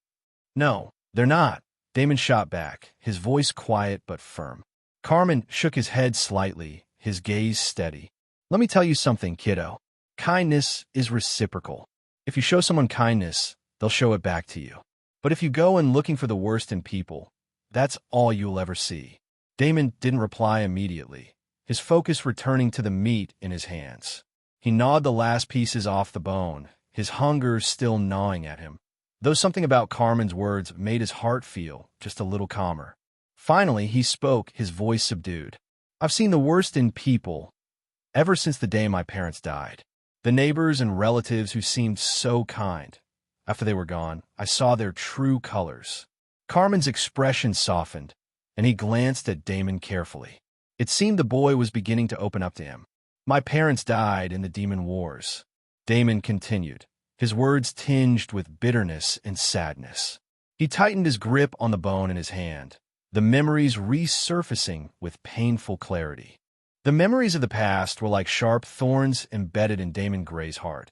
Speaker 1: "No, they're not," Damon shot back, his voice quiet but firm. Carmen shook his head slightly, his gaze steady. "Let me tell you something, kiddo. Kindness is reciprocal. If you show someone kindness, they'll show it back to you. But if you go in looking for the worst in people, that's all you'll ever see." Damon didn't reply immediately, his focus returning to the meat in his hands. He gnawed the last pieces off the bone, his hunger still gnawing at him, though something about Carmen's words made his heart feel just a little calmer. Finally, he spoke, his voice subdued. "I've seen the worst in people ever since the day my parents died. The neighbors and relatives who seemed so kind. After they were gone, I saw their true colors." Carmen's expression softened, and he glanced at Damon carefully. It seemed the boy was beginning to open up to him. "My parents died in the demon wars," Damon continued, his words tinged with bitterness and sadness. He tightened his grip on the bone in his hand, the memories resurfacing with painful clarity. The memories of the past were like sharp thorns embedded in Damon Grey's heart,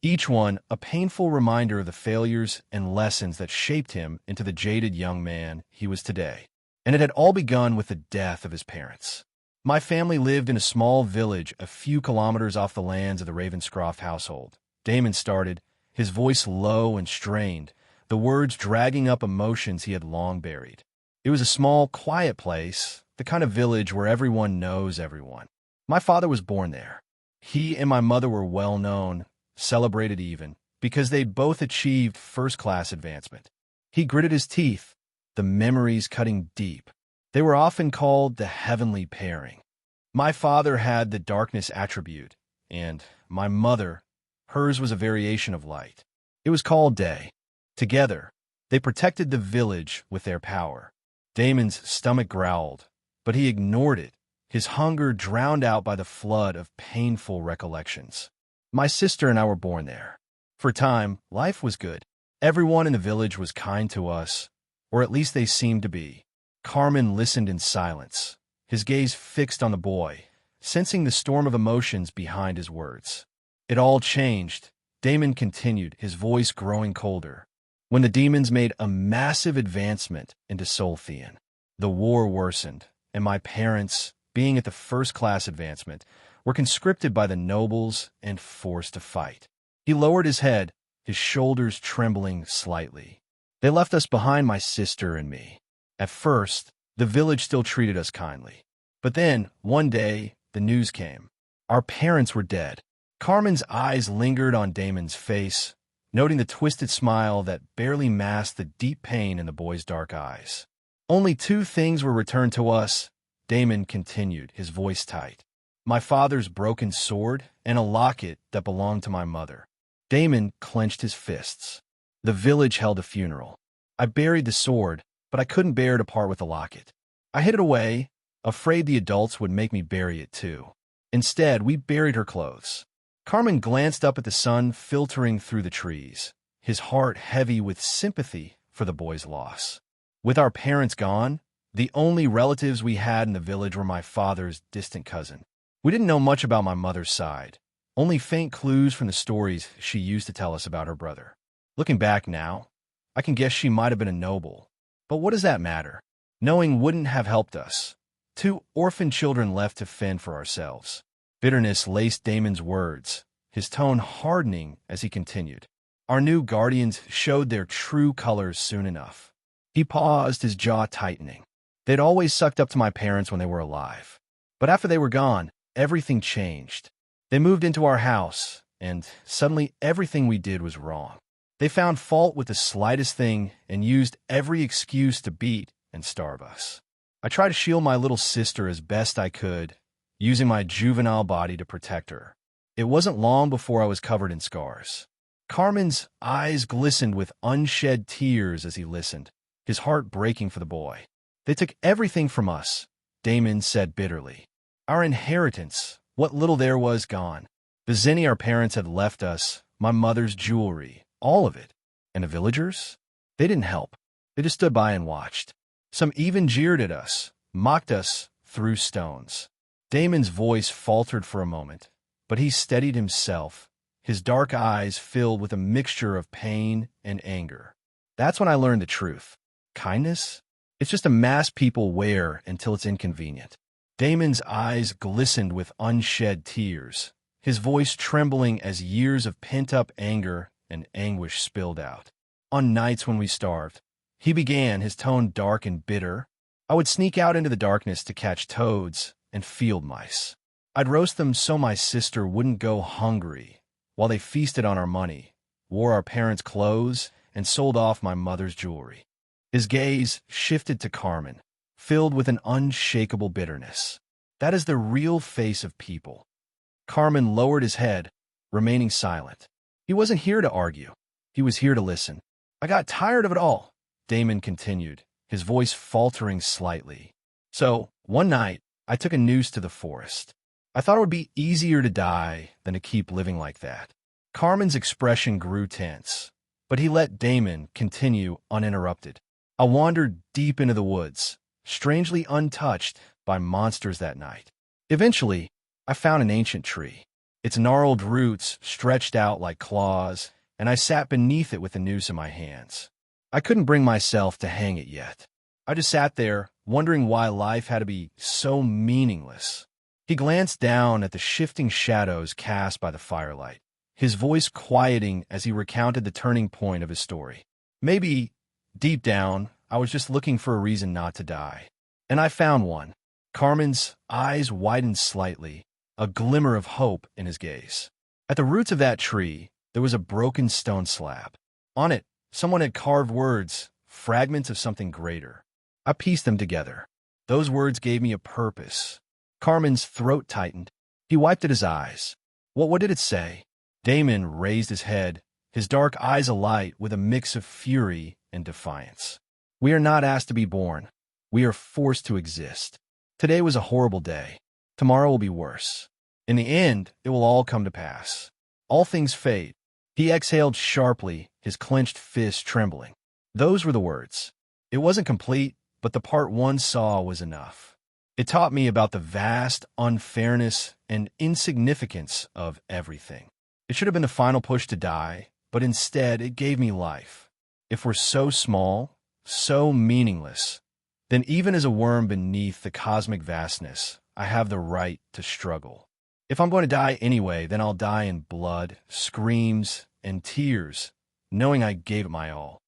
Speaker 1: each one a painful reminder of the failures and lessons that shaped him into the jaded young man he was today. And it had all begun with the death of his parents. "My family lived in a small village a few kilometers off the lands of the Ravenscroft household," Damon started, his voice low and strained, the words dragging up emotions he had long buried. "It was a small, quiet place, the kind of village where everyone knows everyone. My father was born there. He and my mother were well known, celebrated even, because they'd both achieved first-class advancement." He gritted his teeth, the memories cutting deep. They were often called the heavenly pairing. My father had the darkness attribute, and my mother, hers was a variation of light. It was called day. Together, they protected the village with their power. Damon's stomach growled, but he ignored it, his hunger drowned out by the flood of painful recollections. "My sister and I were born there. For a time, life was good. Everyone in the village was kind to us, or at least they seemed to be." Carmen listened in silence, his gaze fixed on the boy, sensing the storm of emotions behind his words. "It all changed," Damon continued, his voice growing colder, "when the demons made a massive advancement into Solthean. The war worsened, and my parents, being at the first-class advancement, were conscripted by the nobles and forced to fight." He lowered his head, his shoulders trembling slightly. "They left us behind, my sister and me. At first, the village still treated us kindly. But then, one day, the news came. Our parents were dead." Carmen's eyes lingered on Damon's face, noting the twisted smile that barely masked the deep pain in the boy's dark eyes. "Only two things were returned to us," Damon continued, his voice tight. "My father's broken sword and a locket that belonged to my mother." Damon clenched his fists. "The village held a funeral. I buried the sword, but I couldn't bear to part with the locket. I hid it away, afraid the adults would make me bury it too. Instead, we buried her clothes." Carmen glanced up at the sun filtering through the trees, his heart heavy with sympathy for the boy's loss. "With our parents gone, The only relatives we had in the village were my father's distant cousin. We didn't know much about my mother's side, only faint clues from the stories she used to tell us about her brother. Looking back now, I can guess she might have been a noble. But what does that matter? Knowing wouldn't have helped us. 2 orphan children left to fend for ourselves. Bitterness laced Damon's words, his tone hardening as he continued. Our new guardians showed their true colors soon enough. He paused, his jaw tightening. They'd always sucked up to my parents when they were alive. But after they were gone, everything changed. They moved into our house, and suddenly everything we did was wrong. They found fault with the slightest thing and used every excuse to beat and starve us. I tried to shield my little sister as best I could, using my juvenile body to protect her. It wasn't long before I was covered in scars. Carmen's eyes glistened with unshed tears as he listened, his heart breaking for the boy. They took everything from us, Damon said bitterly. Our inheritance, what little there was, gone. The zenny our parents had left us, my mother's jewelry, all of it. And the villagers? They didn't help. They just stood by and watched. Some even jeered at us, mocked us, threw stones. Damon's voice faltered for a moment, but he steadied himself, his dark eyes filled with a mixture of pain and anger. That's when I learned the truth. Kindness? It's just a mask people wear until it's inconvenient. Damon's eyes glistened with unshed tears, his voice trembling as years of pent-up anger and anguish spilled out. On nights when we starved, he began, his tone dark and bitter. I would sneak out into the darkness to catch toads and field mice. I'd roast them so my sister wouldn't go hungry, while they feasted on our money, wore our parents' clothes, and sold off my mother's jewelry. His gaze shifted to Carmen, filled with an unshakable bitterness. That is the real face of people. Carmen lowered his head, remaining silent. He wasn't here to argue. He was here to listen. I got tired of it all, Damon continued, his voice faltering slightly. So, one night, I took a noose to the forest. I thought it would be easier to die than to keep living like that. Carmen's expression grew tense, but he let Damon continue uninterrupted. I wandered deep into the woods, strangely untouched by monsters that night. Eventually, I found an ancient tree. Its gnarled roots stretched out like claws, and I sat beneath it with a noose in my hands. I couldn't bring myself to hang it yet. I just sat there, wondering why life had to be so meaningless. He glanced down at the shifting shadows cast by the firelight, his voice quieting as he recounted the turning point of his story. Maybe, deep down, I was just looking for a reason not to die. And I found one. Carmen's eyes widened slightly, a glimmer of hope in his gaze. At the roots of that tree, there was a broken stone slab. On it, someone had carved words, fragments of something greater. I pieced them together. Those words gave me a purpose. Carmen's throat tightened. He wiped at his eyes. What did it say? Damon raised his head, his dark eyes alight with a mix of fury and defiance. We are not asked to be born. We are forced to exist. Today was a horrible day. Tomorrow will be worse. In the end, it will all come to pass. All things fade. He exhaled sharply, his clenched fist trembling. Those were the words. It wasn't complete, but the part one saw was enough. It taught me about the vast unfairness and insignificance of everything. It should have been the final push to die, but instead it gave me life. If we're so small, so meaningless, then even as a worm beneath the cosmic vastness, I have the right to struggle. If I'm going to die anyway, then I'll die in blood, screams, and tears, knowing I gave it my all.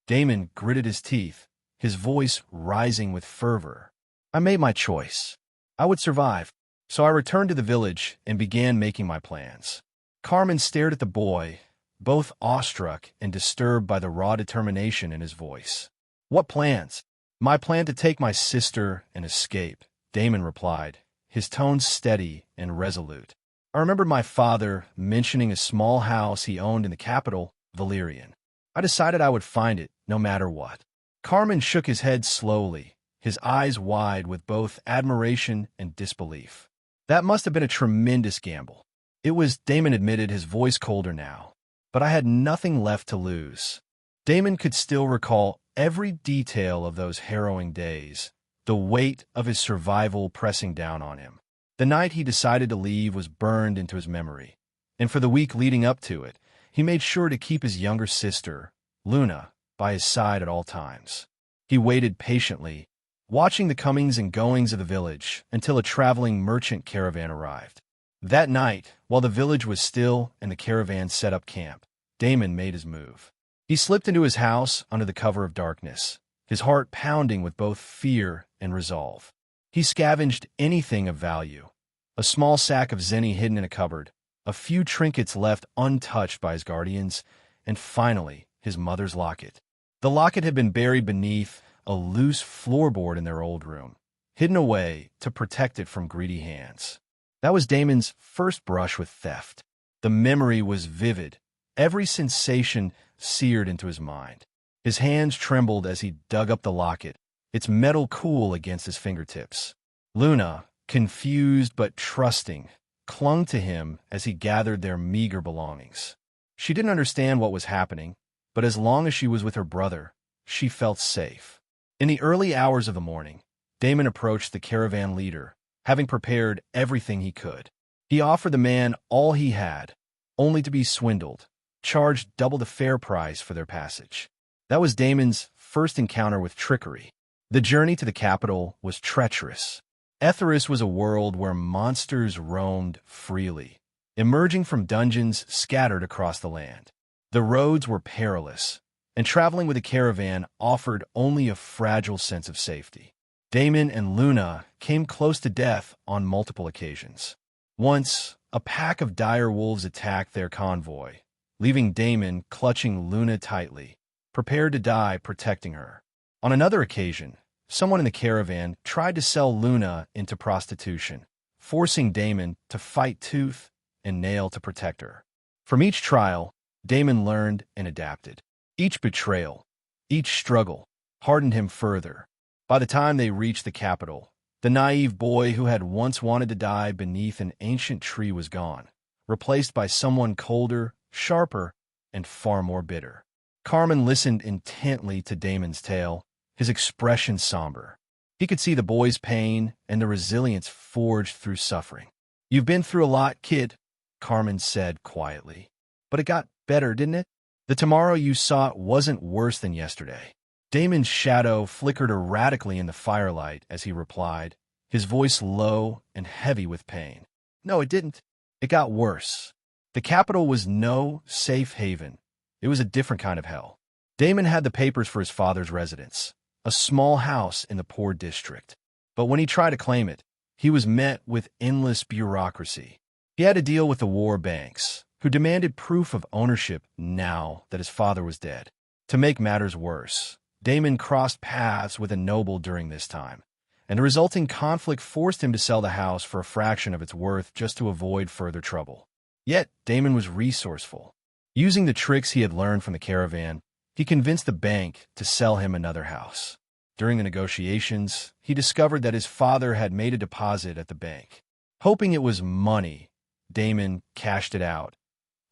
Speaker 1: Damon gritted his teeth, his voice rising with fervor. I made my choice. I would survive, so I returned to the village and began making my plans. Carmen stared at the boy, both awestruck and disturbed by the raw determination in his voice. What plans? My plan to take my sister and escape, Damon replied, his tone steady and resolute. I remembered my father mentioning a small house he owned in the capital, Valyrian. I decided I would find it, no matter what. Carmen shook his head slowly, his eyes wide with both admiration and disbelief. That must have been a tremendous gamble. It was, Damon admitted, his voice colder now. But I had nothing left to lose. Damon could still recall every detail of those harrowing days, the weight of his survival pressing down on him. The night he decided to leave was burned into his memory, and for the week leading up to it, he made sure to keep his younger sister, Luna, by his side at all times. He waited patiently, watching the comings and goings of the village until a traveling merchant caravan arrived. That night, while the village was still and the caravan set up camp, Damon made his move. He slipped into his house under the cover of darkness, his heart pounding with both fear and resolve. He scavenged anything of value: a small sack of zenny hidden in a cupboard, a few trinkets left untouched by his guardians, and finally, his mother's locket. The locket had been buried beneath a loose floorboard in their old room, hidden away to protect it from greedy hands. That was Damon's first brush with theft. The memory was vivid, every sensation seared into his mind. His hands trembled as he dug up the locket, its metal cool against his fingertips. Luna, confused but trusting, clung to him as he gathered their meager belongings. She didn't understand what was happening, but as long as she was with her brother, she felt safe. In the early hours of the morning, Damon approached the caravan leader, having prepared everything he could. He offered the man all he had, only to be swindled, charged double the fair price for their passage. That was Damon's first encounter with trickery. The journey to the capital was treacherous. Aetherus was a world where monsters roamed freely, emerging from dungeons scattered across the land. The roads were perilous, and traveling with a caravan offered only a fragile sense of safety. Damon and Luna came close to death on multiple occasions. Once, a pack of dire wolves attacked their convoy, leaving Damon clutching Luna tightly, prepared to die protecting her. On another occasion, someone in the caravan tried to sell Luna into prostitution, forcing Damon to fight tooth and nail to protect her. From each trial, Damon learned and adapted. Each betrayal, each struggle, hardened him further. By the time they reached the capital, the naive boy who had once wanted to die beneath an ancient tree was gone, replaced by someone colder, sharper, and far more bitter. Carmen listened intently to Damon's tale, his expression somber. He could see the boy's pain and the resilience forged through suffering. "You've been through a lot, kid," Carmen said quietly. "But it got better, didn't it? The tomorrow you saw wasn't worse than yesterday." Damon's shadow flickered erratically in the firelight as he replied, his voice low and heavy with pain. "No, it didn't. It got worse. The capital was no safe haven. It was a different kind of hell." Damon had the papers for his father's residence, a small house in the poor district. But when he tried to claim it, he was met with endless bureaucracy. He had to deal with the war banks, who demanded proof of ownership now that his father was dead. To make matters worse, Damon crossed paths with a noble during this time, and the resulting conflict forced him to sell the house for a fraction of its worth just to avoid further trouble. Yet, Damon was resourceful. Using the tricks he had learned from the caravan, he convinced the bank to sell him another house. During the negotiations, he discovered that his father had made a deposit at the bank. Hoping it was money, Damon cashed it out,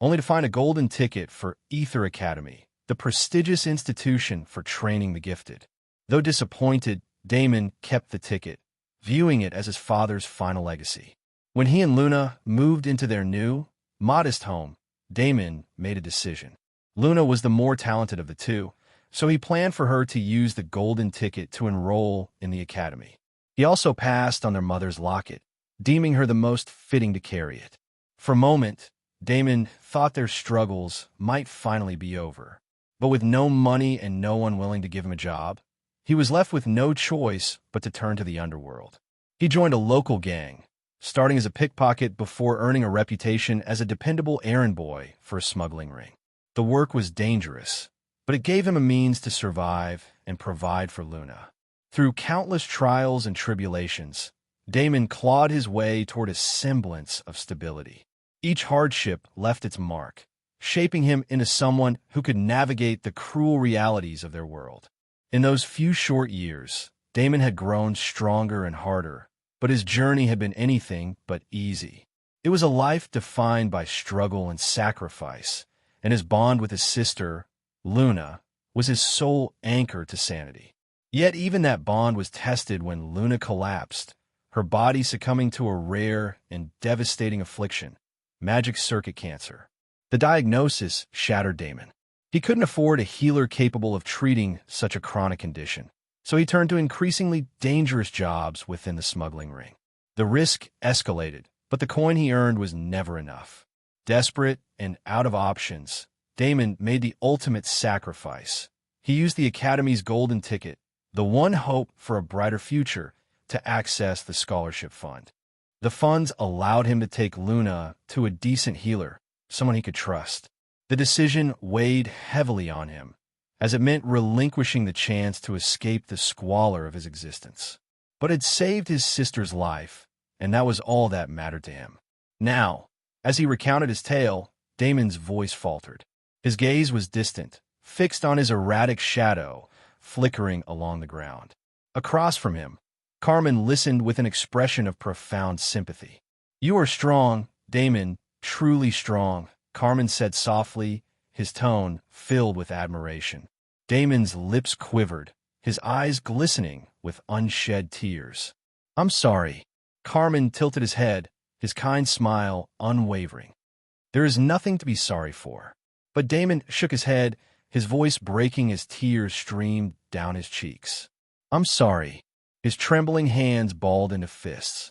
Speaker 1: only to find a golden ticket for Aether Academy, the prestigious institution for training the gifted. Though disappointed, Damon kept the ticket, viewing it as his father's final legacy. When he and Luna moved into their new, modest home, Damon made a decision. Luna was the more talented of the two, so he planned for her to use the golden ticket to enroll in the academy. He also passed on their mother's locket, deeming her the most fitting to carry it. For a moment, Damon thought their struggles might finally be over. But with no money and no one willing to give him a job, he was left with no choice but to turn to the underworld. He joined a local gang, starting as a pickpocket before earning a reputation as a dependable errand boy for a smuggling ring. The work was dangerous, but it gave him a means to survive and provide for Luna. Through countless trials and tribulations, Damon clawed his way toward a semblance of stability. Each hardship left its mark, shaping him into someone who could navigate the cruel realities of their world. In those few short years, Damon had grown stronger and harder, but his journey had been anything but easy. It was a life defined by struggle and sacrifice, and his bond with his sister, Luna, was his sole anchor to sanity. Yet even that bond was tested when Luna collapsed, her body succumbing to a rare and devastating affliction, magic circuit cancer. The diagnosis shattered Damon. He couldn't afford a healer capable of treating such a chronic condition, so he turned to increasingly dangerous jobs within the smuggling ring. The risk escalated, but the coin he earned was never enough. Desperate and out of options, Damon made the ultimate sacrifice. He used the Academy's golden ticket, the one hope for a brighter future, to access the scholarship fund. The funds allowed him to take Luna to a decent healer, someone he could trust. The decision weighed heavily on him, as it meant relinquishing the chance to escape the squalor of his existence. But it saved his sister's life, and that was all that mattered to him. Now, as he recounted his tale, Damon's voice faltered. His gaze was distant, fixed on his erratic shadow flickering along the ground. Across from him, Carmen listened with an expression of profound sympathy. "You are strong, Damon, truly strong," Carmen said softly, his tone filled with admiration. Damon's lips quivered, his eyes glistening with unshed tears. "I'm sorry." Carmen tilted his head, his kind smile unwavering. "There is nothing to be sorry for." But Damon shook his head, his voice breaking as tears streamed down his cheeks. "I'm sorry." His trembling hands balled into fists.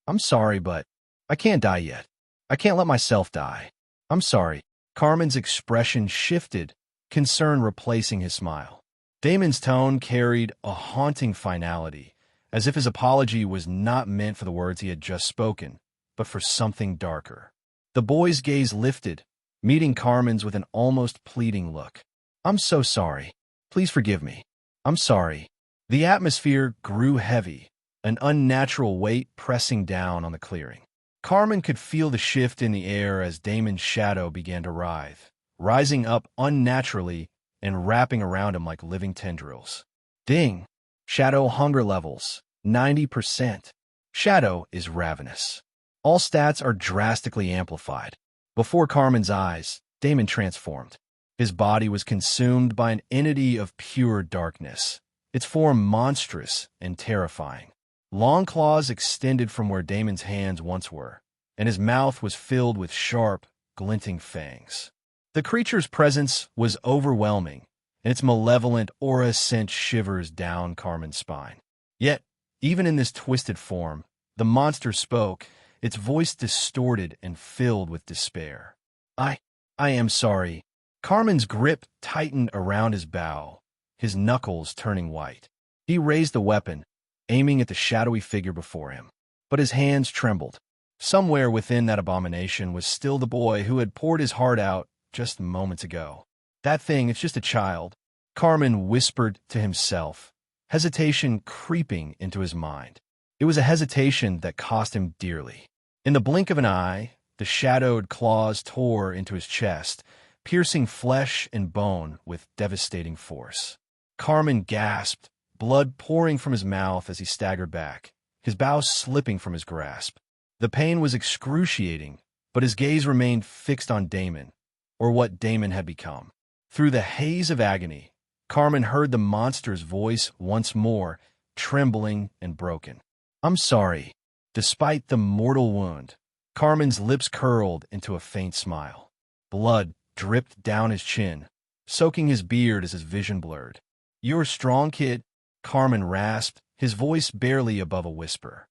Speaker 1: "I'm sorry, but I can't die yet. I can't let myself die. I'm sorry." Carmen's expression shifted, concern replacing his smile. Damon's tone carried a haunting finality, as if his apology was not meant for the words he had just spoken, but for something darker. The boy's gaze lifted, meeting Carmen's with an almost pleading look. "I'm so sorry. Please forgive me. I'm sorry." The atmosphere grew heavy, an unnatural weight pressing down on the clearing. Carmen could feel the shift in the air as Damon's shadow began to writhe, rising up unnaturally and wrapping around him like living tendrils. Ding! Shadow hunger levels, 90%. Shadow is ravenous. All stats are drastically amplified. Before Carmen's eyes, Damon transformed. His body was consumed by an entity of pure darkness, its form monstrous and terrifying. Long claws extended from where Damon's hands once were, and his mouth was filled with sharp, glinting fangs. The creature's presence was overwhelming, and its malevolent aura sent shivers down Carmen's spine. Yet, even in this twisted form, the monster spoke, its voice distorted and filled with despair. I am sorry." Carmen's grip tightened around his bow, his knuckles turning white. He raised the weapon, aiming at the shadowy figure before him. But his hands trembled. Somewhere within that abomination was still the boy who had poured his heart out just moments ago. "That thing, it's just a child," Carmen whispered to himself, hesitation creeping into his mind. It was a hesitation that cost him dearly. In the blink of an eye, the shadowed claws tore into his chest, piercing flesh and bone with devastating force. Carmen gasped, blood pouring from his mouth as he staggered back, his bow slipping from his grasp. The pain was excruciating, but his gaze remained fixed on Damon, or what Damon had become. Through the haze of agony, Carmen heard the monster's voice once more, trembling and broken. "I'm sorry." Despite the mortal wound, Carmen's lips curled into a faint smile. Blood dripped down his chin, soaking his beard as his vision blurred. "You're strong, kid," Carmen rasped, his voice barely above a whisper.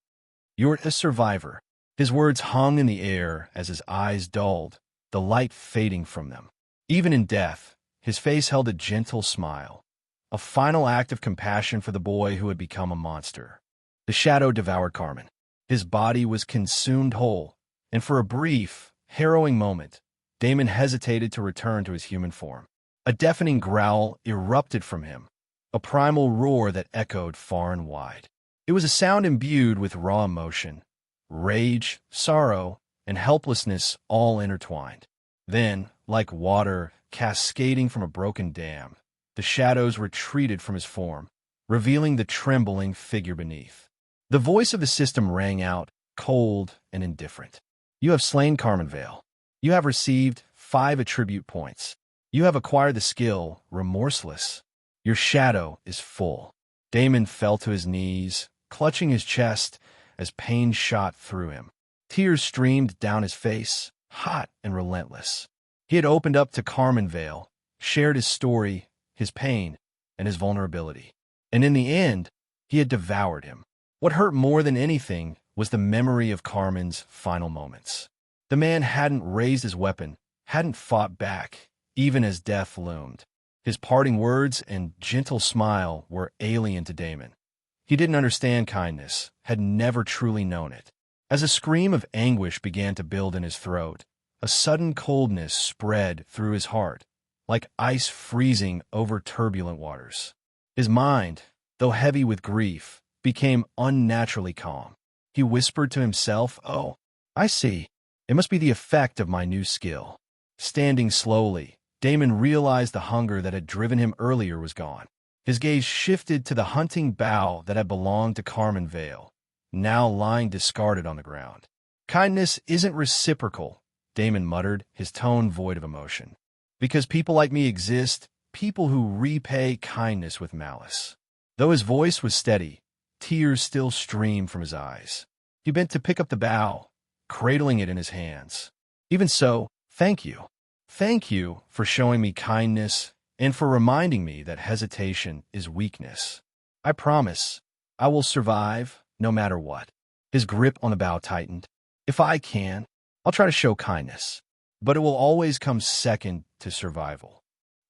Speaker 1: "You're a survivor." His words hung in the air as his eyes dulled, the light fading from them. Even in death, his face held a gentle smile, a final act of compassion for the boy who had become a monster. The shadow devoured Carmen. His body was consumed whole, and for a brief, harrowing moment, Damon hesitated to return to his human form. A deafening growl erupted from him, a primal roar that echoed far and wide. It was a sound imbued with raw emotion, rage, sorrow, and helplessness all intertwined. Then, like water cascading from a broken dam, the shadows retreated from his form, revealing the trembling figure beneath. The voice of the system rang out, cold and indifferent. "You have slain Carmen Vale. You have received 5 attribute points. You have acquired the skill Remorseless. Your shadow is full." Damon fell to his knees, clutching his chest as pain shot through him. Tears streamed down his face, hot and relentless. He had opened up to Carmen Vale, shared his story, his pain, and his vulnerability. And in the end, he had devoured him. What hurt more than anything was the memory of Carmen's final moments. The man hadn't raised his weapon, hadn't fought back, even as death loomed. His parting words and gentle smile were alien to Damon. He didn't understand kindness, had never truly known it. As a scream of anguish began to build in his throat, a sudden coldness spread through his heart, like ice freezing over turbulent waters. His mind, though heavy with grief, became unnaturally calm. He whispered to himself, "Oh, I see. It must be the effect of my new skill." Standing slowly, Damon realized the hunger that had driven him earlier was gone. His gaze shifted to the hunting bow that had belonged to Carmen Vale, now lying discarded on the ground. "Kindness isn't reciprocal," Damon muttered, his tone void of emotion. "Because people like me exist, people who repay kindness with malice." Though his voice was steady, tears still streamed from his eyes. He bent to pick up the bow, cradling it in his hands. "Even so, thank you. Thank you for showing me kindness and for reminding me that hesitation is weakness. I promise I will survive no matter what." His grip on the bow tightened. "If I can, I'll try to show kindness, but it will always come second to survival."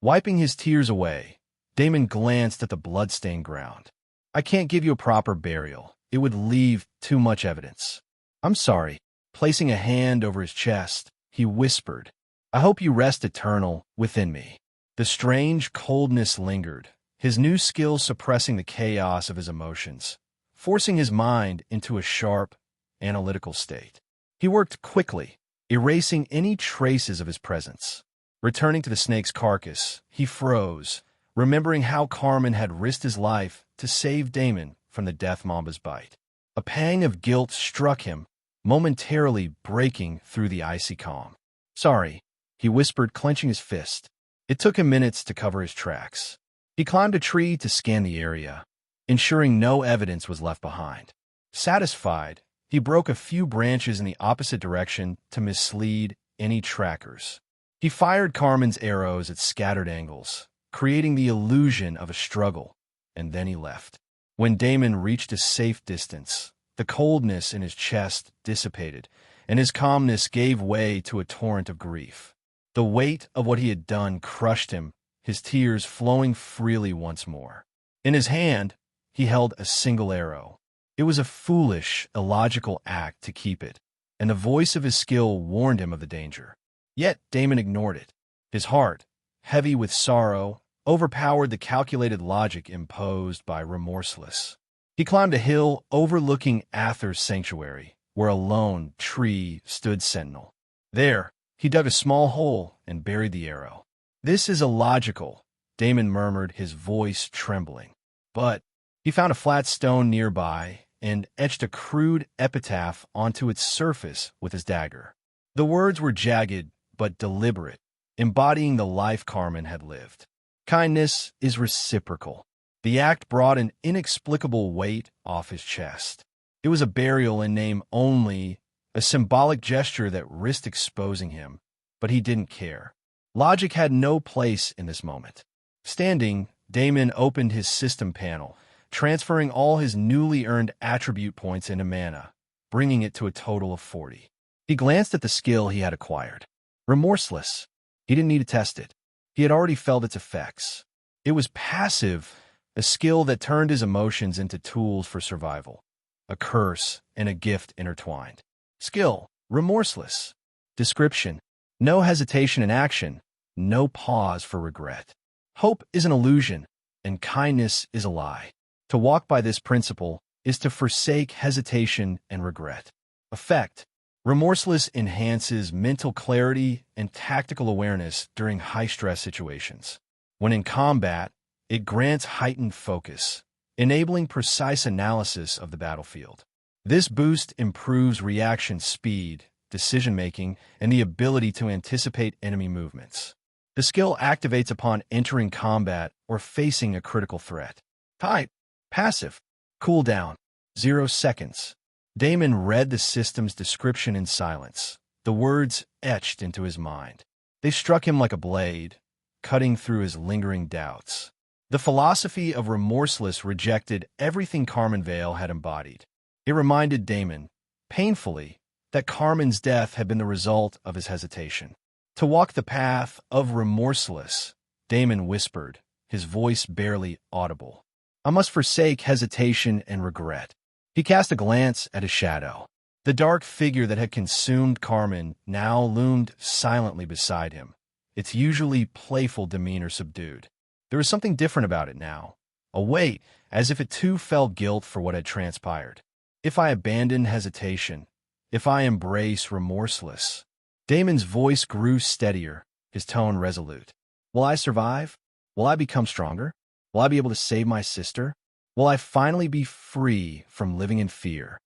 Speaker 1: Wiping his tears away, Damon glanced at the blood-stained ground. "I can't give you a proper burial. It would leave too much evidence." "I'm sorry." Placing a hand over his chest, he whispered, "I hope you rest eternal within me." The strange coldness lingered, his new skill suppressing the chaos of his emotions, forcing his mind into a sharp, analytical state. He worked quickly, erasing any traces of his presence. Returning to the snake's carcass, he froze, remembering how Carmen had risked his life to save Damon from the death mamba's bite. A pang of guilt struck him, momentarily breaking through the icy calm. "Sorry," he whispered, clenching his fist. It took him minutes to cover his tracks. He climbed a tree to scan the area, ensuring no evidence was left behind. Satisfied, he broke a few branches in the opposite direction to mislead any trackers. He fired Carmen's arrows at scattered angles, creating the illusion of a struggle, and then he left. When Damon reached a safe distance, the coldness in his chest dissipated, and his calmness gave way to a torrent of grief. The weight of what he had done crushed him, his tears flowing freely once more. In his hand, he held a single arrow. It was a foolish, illogical act to keep it, and the voice of his skill warned him of the danger. Yet Damon ignored it. His heart, heavy with sorrow, overpowered the calculated logic imposed by Remorseless. He climbed a hill overlooking Aether's sanctuary, where a lone tree stood sentinel. There, he dug a small hole and buried the arrow. "This is illogical," Damon murmured, his voice trembling. But he found a flat stone nearby and etched a crude epitaph onto its surface with his dagger. The words were jagged but deliberate, embodying the life Carmen had lived. "Kindness is reciprocal." The act brought an inexplicable weight off his chest. It was a burial in name only, a symbolic gesture that risked exposing him, but he didn't care. Logic had no place in this moment. Standing, Damon opened his system panel, transferring all his newly earned attribute points into mana, bringing it to a total of 40. He glanced at the skill he had acquired. Remorseless. He didn't need to test it. He had already felt its effects. It was passive, a skill that turned his emotions into tools for survival. A curse and a gift intertwined. Skill, Remorseless. Description, no hesitation in action, no pause for regret. Hope is an illusion, and kindness is a lie. To walk by this principle is to forsake hesitation and regret. Effect, Remorseless enhances mental clarity and tactical awareness during high-stress situations. When in combat, it grants heightened focus, enabling precise analysis of the battlefield. This boost improves reaction speed, decision-making, and the ability to anticipate enemy movements. The skill activates upon entering combat or facing a critical threat. Type, Passive. Cooldown. 0 seconds. Damon read the system's description in silence, the words etched into his mind. They struck him like a blade, cutting through his lingering doubts. The philosophy of remorseless rejected everything Carmen Vale had embodied. It reminded Damon, painfully, that Carmen's death had been the result of his hesitation. To walk the path of remorseless, Damon whispered, his voice barely audible. I must forsake hesitation and regret. He cast a glance at his shadow. The dark figure that had consumed Carmen now loomed silently beside him, its usually playful demeanor subdued. There was something different about it now, a weight, as if it too felt guilt for what had transpired. If I abandon hesitation, if I embrace remorseless. Damon's voice grew steadier, his tone resolute. Will I survive? Will I become stronger? Will I be able to save my sister? Will I finally be free from living in fear?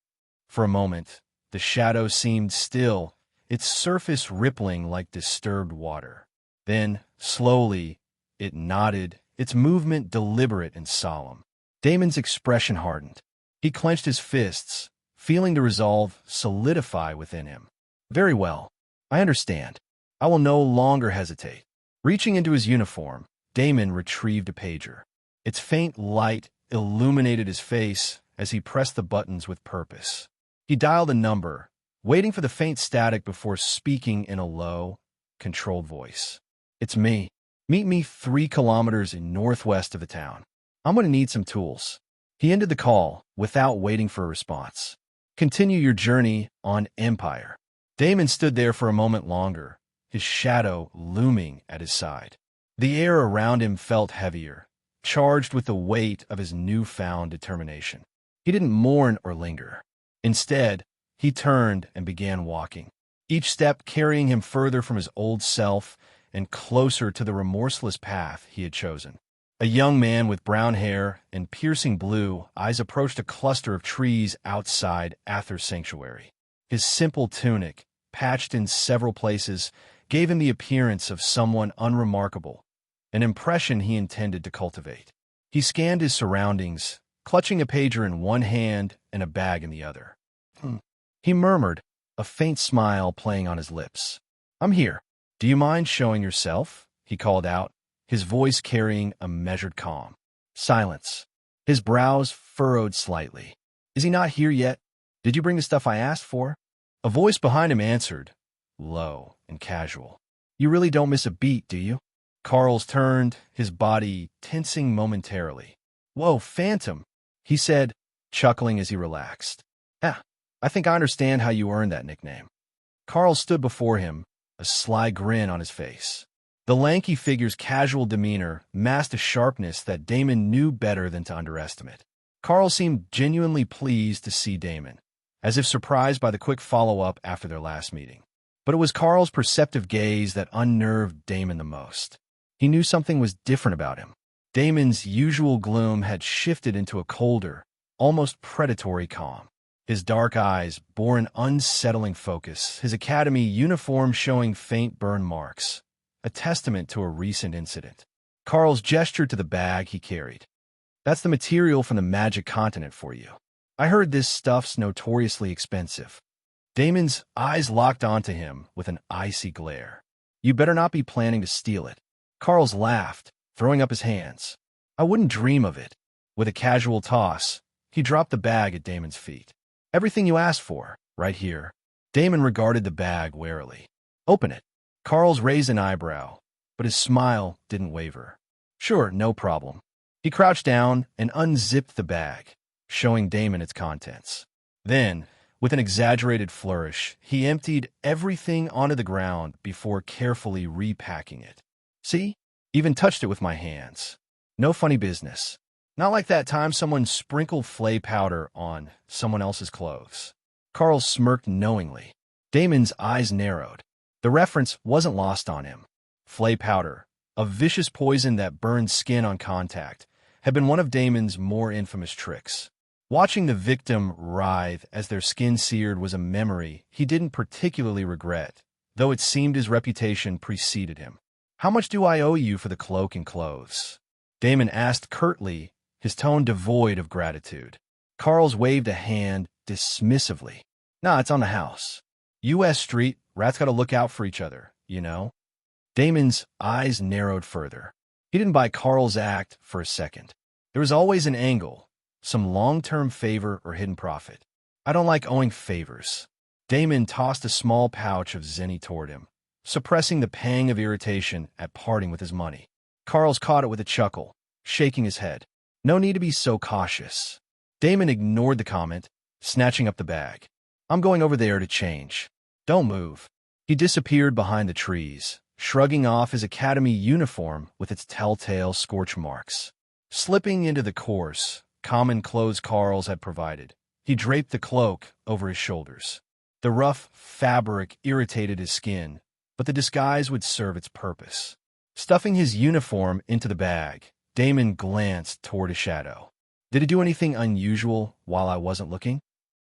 Speaker 1: For a moment, the shadow seemed still, its surface rippling like disturbed water. Then, slowly, it nodded, its movement deliberate and solemn. Damon's expression hardened. He clenched his fists, feeling the resolve solidify within him. Very well. I understand. I will no longer hesitate. Reaching into his uniform, Damon retrieved a pager. Its faint light illuminated his face as he pressed the buttons with purpose. He dialed a number, waiting for the faint static before speaking in a low, controlled voice. It's me. Meet me 3 kilometers northwest of the town. I'm going to need some tools. He ended the call without waiting for a response. Continue your journey on Empire. Damon stood there for a moment longer, his shadow looming at his side. The air around him felt heavier, charged with the weight of his newfound determination. He didn't mourn or linger. Instead, he turned and began walking, each step carrying him further from his old self and closer to the remorseless path he had chosen. A young man with brown hair and piercing blue eyes approached a cluster of trees outside Aether's sanctuary. His simple tunic, patched in several places, gave him the appearance of someone unremarkable, an impression he intended to cultivate. He scanned his surroundings, clutching a pager in one hand and a bag in the other. He murmured, a faint smile playing on his lips. I'm here. Do you mind showing yourself? He called out, his voice carrying a measured calm. Silence. His brows furrowed slightly. Is he not here yet? Did you bring the stuff I asked for? A voice behind him answered, low and casual. You really don't miss a beat, do you? Carl's turned, his body tensing momentarily. Whoa, Phantom, he said, chuckling as he relaxed. I think I understand how you earned that nickname. Carl stood before him, a sly grin on his face. The lanky figure's casual demeanor masked a sharpness that Damon knew better than to underestimate. Carl seemed genuinely pleased to see Damon, as if surprised by the quick follow-up after their last meeting. But it was Carl's perceptive gaze that unnerved Damon the most. He knew something was different about him. Damon's usual gloom had shifted into a colder, almost predatory calm. His dark eyes bore an unsettling focus, his academy uniform showing faint burn marks, a testament to a recent incident. Carl's gestured to the bag he carried. That's the material from the Magic Continent for you. I heard this stuff's notoriously expensive. Damon's eyes locked onto him with an icy glare. You better not be planning to steal it. Carl's laughed, throwing up his hands. I wouldn't dream of it. With a casual toss, he dropped the bag at Damon's feet. Everything you asked for, right here. Damon regarded the bag warily. Open it. Carl's raised an eyebrow, but his smile didn't waver. Sure, no problem. He crouched down and unzipped the bag, showing Damon its contents. Then, with an exaggerated flourish, he emptied everything onto the ground before carefully repacking it. See? Even touched it with my hands. No funny business. Not like that time someone sprinkled flay powder on someone else's clothes. Carl smirked knowingly. Damon's eyes narrowed. The reference wasn't lost on him. Flay powder, a vicious poison that burned skin on contact, had been one of Damon's more infamous tricks. Watching the victim writhe as their skin seared was a memory he didn't particularly regret, though it seemed his reputation preceded him. How much do I owe you for the cloak and clothes? Damon asked curtly, his tone devoid of gratitude. Carl's waved a hand dismissively. Nah, it's on the house. U.S. Street, rats gotta look out for each other, you know? Damon's eyes narrowed further. He didn't buy Carl's act for a second. There was always an angle, some long-term favor or hidden profit. I don't like owing favors. Damon tossed a small pouch of zenny toward him, suppressing the pang of irritation at parting with his money. Carl's caught it with a chuckle, shaking his head. No need to be so cautious. Damon ignored the comment, snatching up the bag. I'm going over there to change. Don't move. He disappeared behind the trees, shrugging off his academy uniform with its telltale scorch marks. Slipping into the coarse, common clothes Carl's had provided, he draped the cloak over his shoulders. The rough fabric irritated his skin, but the disguise would serve its purpose. Stuffing his uniform into the bag, Damon glanced toward his shadow. Did it do anything unusual while I wasn't looking?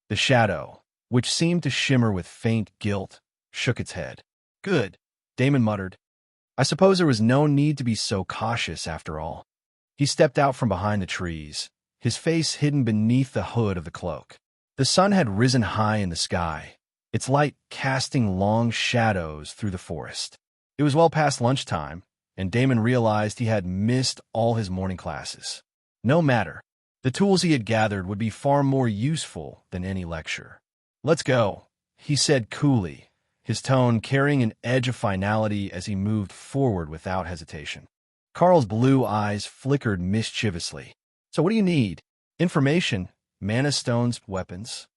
Speaker 1: The shadow, which seemed to shimmer with faint guilt, shook its head. Good, Damon muttered. I suppose there was no need to be so cautious after all. He stepped out from behind the trees, his face hidden beneath the hood of the cloak. The sun had risen high in the sky, its light casting long shadows through the forest. It was well past lunchtime, and Damon realized he had missed all his morning classes. No matter. The tools he had gathered would be far more useful than any lecture. Let's go, he said coolly, his tone carrying an edge of finality as he moved forward without hesitation. Carl's blue eyes flickered mischievously. So what do you need? Information, mana stones, weapons?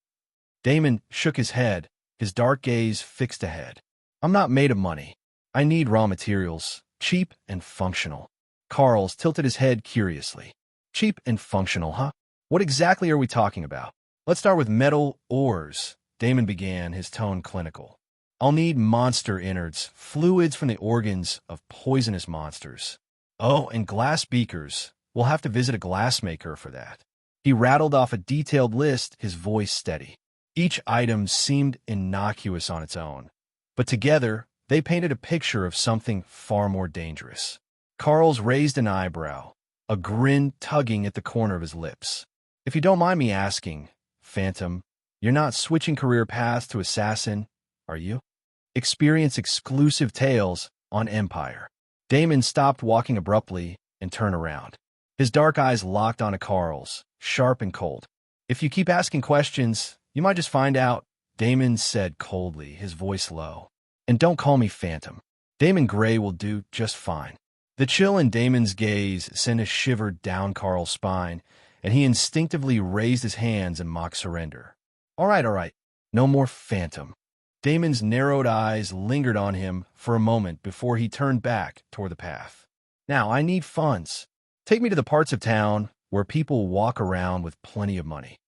Speaker 1: Damon shook his head, his dark gaze fixed ahead. I'm not made of money. I need raw materials, cheap and functional. Carl's tilted his head curiously. Cheap and functional, huh? What exactly are we talking about? Let's start with metal ores, Damon began, his tone clinical. I'll need monster innards, fluids from the organs of poisonous monsters. Oh, and glass beakers. We'll have to visit a glassmaker for that. He rattled off a detailed list, his voice steady. Each item seemed innocuous on its own, but together they painted a picture of something far more dangerous. Carl's raised an eyebrow, a grin tugging at the corner of his lips. If you don't mind me asking, Phantom, you're not switching career paths to assassin, are you? Experience exclusive tales on Empire. Damon stopped walking abruptly and turned around. His dark eyes locked onto Carl's, sharp and cold. If you keep asking questions, you might just find out, Damon said coldly, his voice low. And don't call me Phantom. Damon Grey will do just fine. The chill in Damon's gaze sent a shiver down Carl's spine, and he instinctively raised his hands in mock surrender. All right. No more Phantom. Damon's narrowed eyes lingered on him for a moment before he turned back toward the path. Now, I need funds. Take me to the parts of town where people walk around with plenty of money.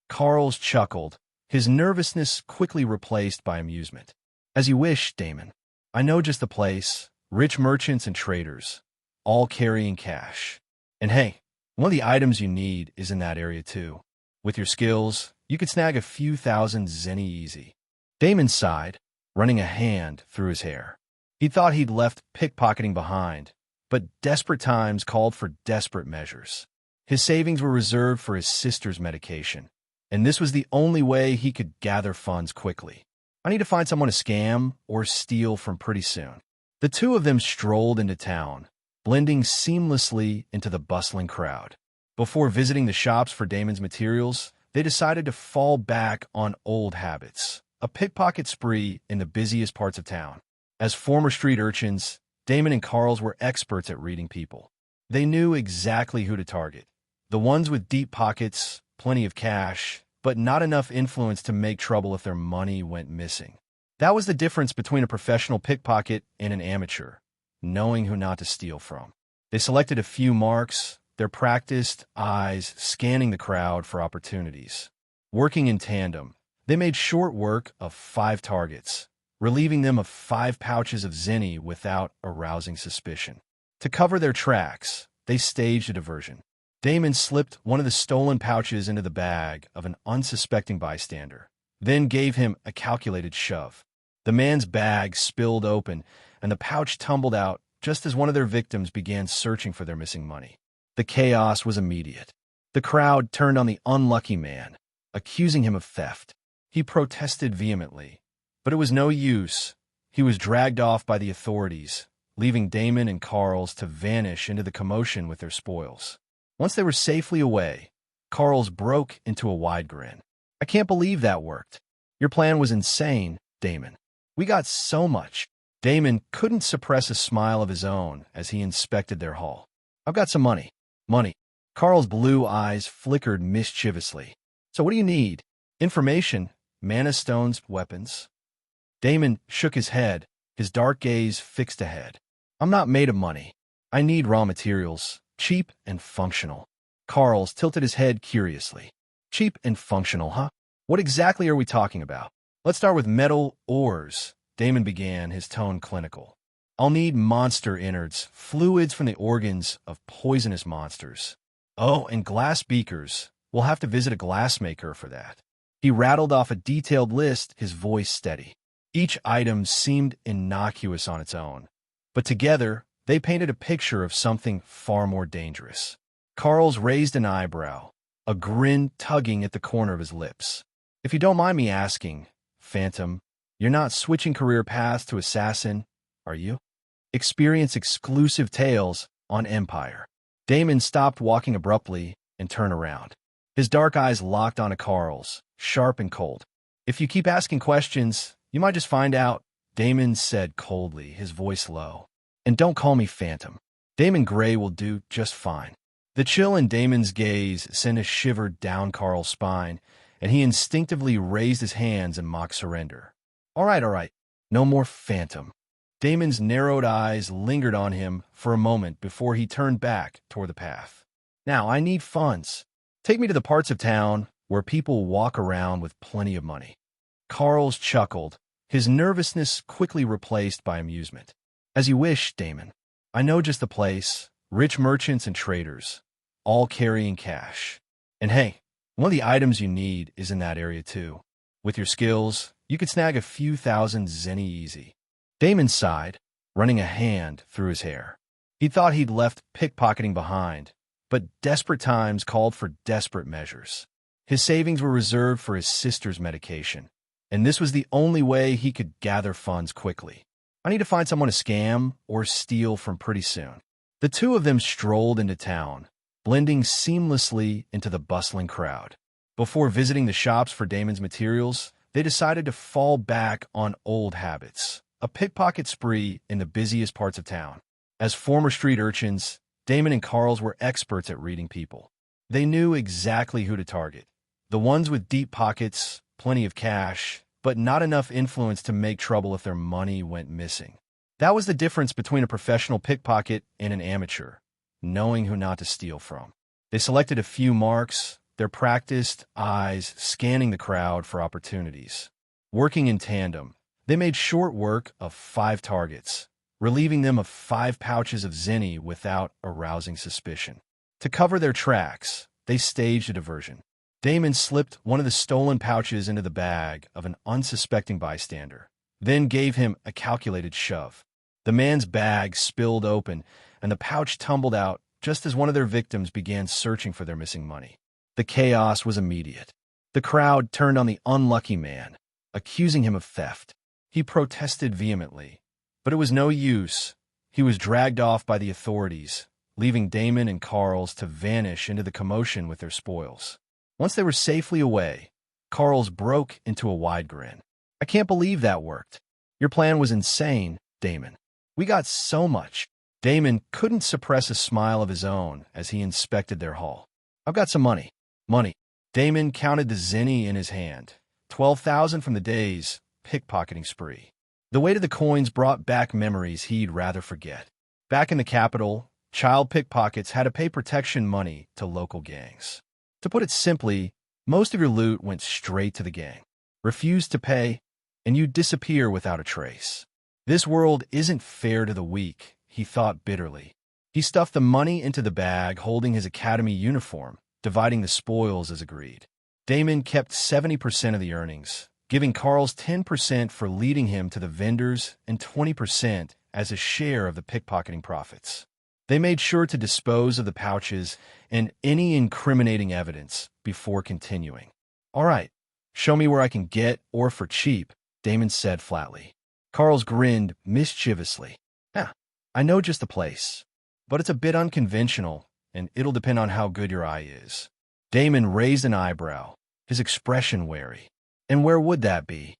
Speaker 1: Carl's chuckled, his nervousness quickly replaced by amusement. As you wish, Damon. I know just the place, rich merchants and traders, all carrying cash. And hey, one of the items you need is in that area too. With your skills, you could snag a few thousand zenny easy. Damon sighed, running a hand through his hair. He thought he'd left pickpocketing behind, but desperate times called for desperate measures. His savings were reserved for his sister's medication, and this was the only way he could gather funds quickly. I need to find someone to scam or steal from pretty soon. The two of them strolled into town, blending seamlessly into the bustling crowd. Before visiting the shops for Damon's materials, they decided to fall back on old habits, a pickpocket spree in the busiest parts of town. As former street urchins, Damon and Carl's were experts at reading people. They knew exactly who to target. The ones with deep pockets, plenty of cash, but not enough influence to make trouble if their money went missing. That was the difference between a professional pickpocket and an amateur, knowing who not to steal from. They selected a few marks, their practiced eyes scanning the crowd for opportunities. Working in tandem, they made short work of 5 targets, relieving them of 5 pouches of zenny without arousing suspicion. To cover their tracks, they staged a diversion. Damon slipped one of the stolen pouches into the bag of an unsuspecting bystander, then gave him a calculated shove. The man's bag spilled open, and the pouch tumbled out just as one of their victims began searching for their missing money. The chaos was immediate. The crowd turned on the unlucky man, accusing him of theft. He protested vehemently, but it was no use. He was dragged off by the authorities, leaving Damon and Carls to vanish into the commotion with their spoils. Once they were safely away, Carls broke into a wide grin. I can't believe that worked. Your plan was insane, Damon. We got so much. Damon couldn't suppress a smile of his own as he inspected their haul. I've got some money. Money. Carl's blue eyes flickered mischievously. So what do you need? Information, mana stones, weapons. Damon shook his head, his dark gaze fixed ahead. I'm not made of money. I need raw materials, cheap and functional. Carls tilted his head curiously. Cheap and functional, huh? What exactly are we talking about? Let's start with metal ores, Damon began, his tone clinical. I'll need monster innards, fluids from the organs of poisonous monsters. Oh, and glass beakers. We'll have to visit a glassmaker for that. He rattled off a detailed list, his voice steady. Each item seemed innocuous on its own, but together they painted a picture of something far more dangerous. Carls raised an eyebrow, a grin tugging at the corner of his lips. If you don't mind me asking, Phantom, you're not switching career paths to assassin, are you? Experience exclusive tales on Empire. Damon stopped walking abruptly and turned around. His dark eyes locked onto Carl's, sharp and cold. If you keep asking questions, you might just find out, Damon said coldly, his voice low. And don't call me Phantom. Damon Grey will do just fine. The chill in Damon's gaze sent a shiver down Carl's spine, and he instinctively raised his hands in mock surrender. All right. No more Phantom. Damon's narrowed eyes lingered on him for a moment before he turned back toward the path. Now, I need funds. Take me to the parts of town where people walk around with plenty of money. Carls chuckled, his nervousness quickly replaced by amusement. As you wish, Damon. I know just the place, rich merchants and traders, all carrying cash. And hey, one of the items you need is in that area too. With your skills, you could snag a few thousand zenny easy. Damon sighed, running a hand through his hair. He thought he'd left pickpocketing behind, but desperate times called for desperate measures. His savings were reserved for his sister's medication, and this was the only way he could gather funds quickly. I need to find someone to scam or steal from pretty soon. The two of them strolled into town, blending seamlessly into the bustling crowd. Before visiting the shops for Damon's materials, they decided to fall back on old habits, a pickpocket spree in the busiest parts of town. As former street urchins, Damon and Carls were experts at reading people. They knew exactly who to target. The ones with deep pockets, plenty of cash, but not enough influence to make trouble if their money went missing. That was the difference between a professional pickpocket and an amateur, knowing who not to steal from. They selected a few marks, their practiced eyes scanning the crowd for opportunities. Working in tandem, they made short work of 5 targets, relieving them of 5 pouches of zenny without arousing suspicion. To cover their tracks, they staged a diversion. Damon slipped one of the stolen pouches into the bag of an unsuspecting bystander, then gave him a calculated shove. The man's bag spilled open, and the pouch tumbled out just as one of their victims began searching for their missing money. The chaos was immediate. The crowd turned on the unlucky man, accusing him of theft. He protested vehemently, but it was no use. He was dragged off by the authorities, leaving Damon and Carls to vanish into the commotion with their spoils. Once they were safely away, Carls broke into a wide grin. I can't believe that worked. Your plan was insane, Damon. We got so much. Damon couldn't suppress a smile of his own as he inspected their haul. I've got some money. Money. Damon counted the zenny in his hand. 12,000 from the day's pickpocketing spree. The weight of the coins brought back memories he'd rather forget. Back in the capital, child pickpockets had to pay protection money to local gangs. To put it simply, most of your loot went straight to the gang. Refuse to pay, and you disappear without a trace. This world isn't fair to the weak, he thought bitterly. He stuffed the money into the bag holding his academy uniform, dividing the spoils as agreed. Damon kept 70% of the earnings, giving Carls 10% for leading him to the vendors and 20% as a share of the pickpocketing profits. They made sure to dispose of the pouches and any incriminating evidence before continuing. All right, show me where I can get ore for cheap, Damon said flatly. Carl's grinned mischievously. Yeah, I know just the place, but it's a bit unconventional, and it'll depend on how good your eye is. Damon raised an eyebrow, his expression wary. And where would that be?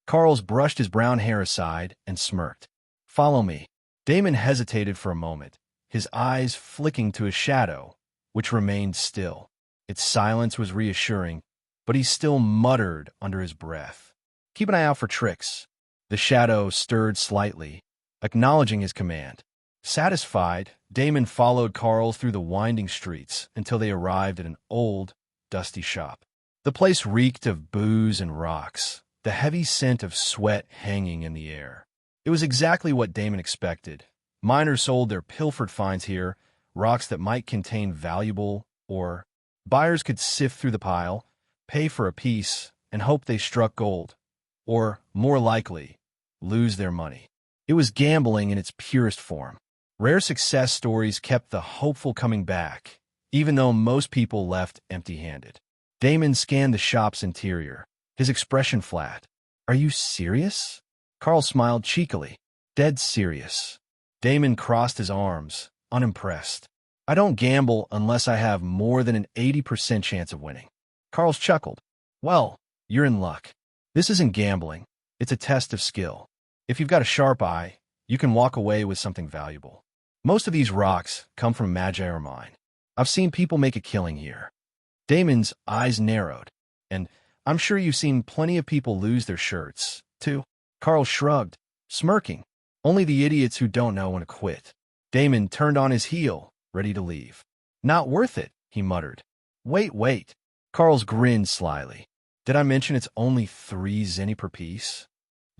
Speaker 1: Carl's brushed his brown hair aside and smirked. Follow me. Damon hesitated for a moment, his eyes flicking to his shadow, which remained still. Its silence was reassuring, but he still muttered under his breath. Keep an eye out for tricks. The shadow stirred slightly, acknowledging his command. Satisfied, Damon followed Carl through the winding streets until they arrived at an old, dusty shop. The place reeked of booze and rocks, the heavy scent of sweat hanging in the air. It was exactly what Damon expected. Miners sold their pilfered finds here, rocks that might contain valuable ore. Buyers could sift through the pile, pay for a piece, and hope they struck gold. Or, more likely, lose their money. It was gambling in its purest form. Rare success stories kept the hopeful coming back, even though most people left empty-handed. Damon scanned the shop's interior, his expression flat. Are you serious? Carl smiled cheekily. Dead serious. Damon crossed his arms, unimpressed. I don't gamble unless I have more than an 80% chance of winning. Carl chuckled. Well, you're in luck. This isn't gambling. It's a test of skill. If you've got a sharp eye, you can walk away with something valuable. Most of these rocks come from Magi or mine. I've seen people make a killing here. Damon's eyes narrowed, and I'm sure you've seen plenty of people lose their shirts, too. Carl shrugged, smirking. Only the idiots who don't know when to quit. Damon turned on his heel, ready to leave. Not worth it, he muttered. Wait. Carl's grinned slyly. Did I mention it's only 3 zenny per piece?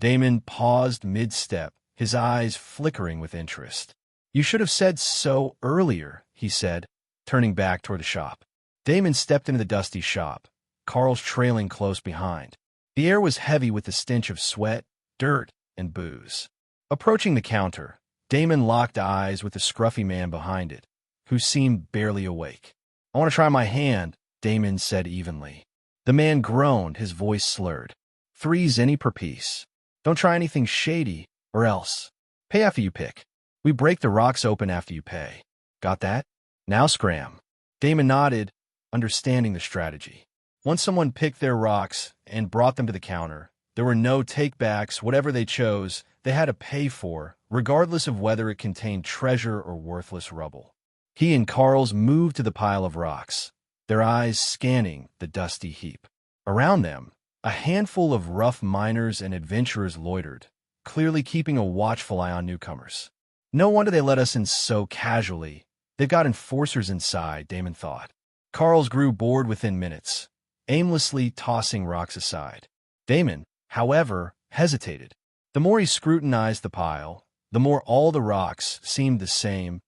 Speaker 1: Damon paused mid-step, his eyes flickering with interest. You should have said so earlier, he said, turning back toward the shop. Damon stepped into the dusty shop, Carl's trailing close behind. The air was heavy with the stench of sweat, dirt, and booze. Approaching the counter, Damon locked eyes with the scruffy man behind it, who seemed barely awake. I want to try my hand, Damon said evenly. The man groaned, his voice slurred. 3 zenny per piece. Don't try anything shady, or else. Pay after you pick. We break the rocks open after you pay. Got that? Now scram. Damon nodded, understanding the strategy. Once someone picked their rocks and brought them to the counter, there were no takebacks. Whatever they chose, they had to pay for, regardless of whether it contained treasure or worthless rubble. He and Carl's moved to the pile of rocks, their eyes scanning the dusty heap. Around them, a handful of rough miners and adventurers loitered, clearly keeping a watchful eye on newcomers. No wonder they let us in so casually. They've got enforcers inside, Damon thought. Carl's grew bored within minutes, aimlessly tossing rocks aside. Damon, however, hesitated. The more he scrutinized the pile, the more all the rocks seemed the same,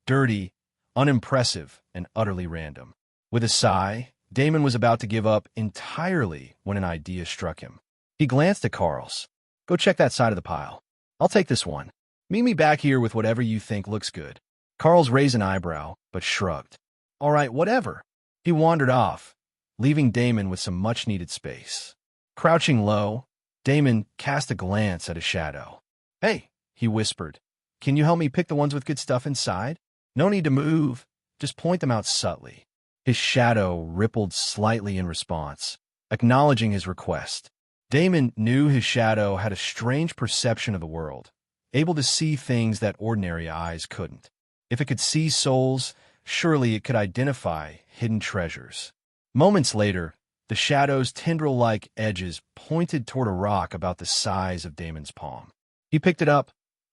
Speaker 1: dirty, unimpressive, and utterly random. With a sigh, Damon was about to give up entirely when an idea struck him. He glanced at Carl's. Go check that side of the pile. I'll take this one. Meet me back here with whatever you think looks good. Carl's raised an eyebrow, but shrugged. All right, whatever. He wandered off, leaving Damon with some much-needed space. Crouching low, Damon cast a glance at his shadow. Hey, he whispered. Can you help me pick the ones with good stuff inside? No need to move. Just point them out subtly. His shadow rippled slightly in response, acknowledging his request. Damon knew his shadow had a strange perception of the world, able to see things that ordinary eyes couldn't. If it could see souls, surely it could identify hidden treasures. Moments later, the shadow's tendril-like edges pointed toward a rock about the size of Damon's palm. He picked it up,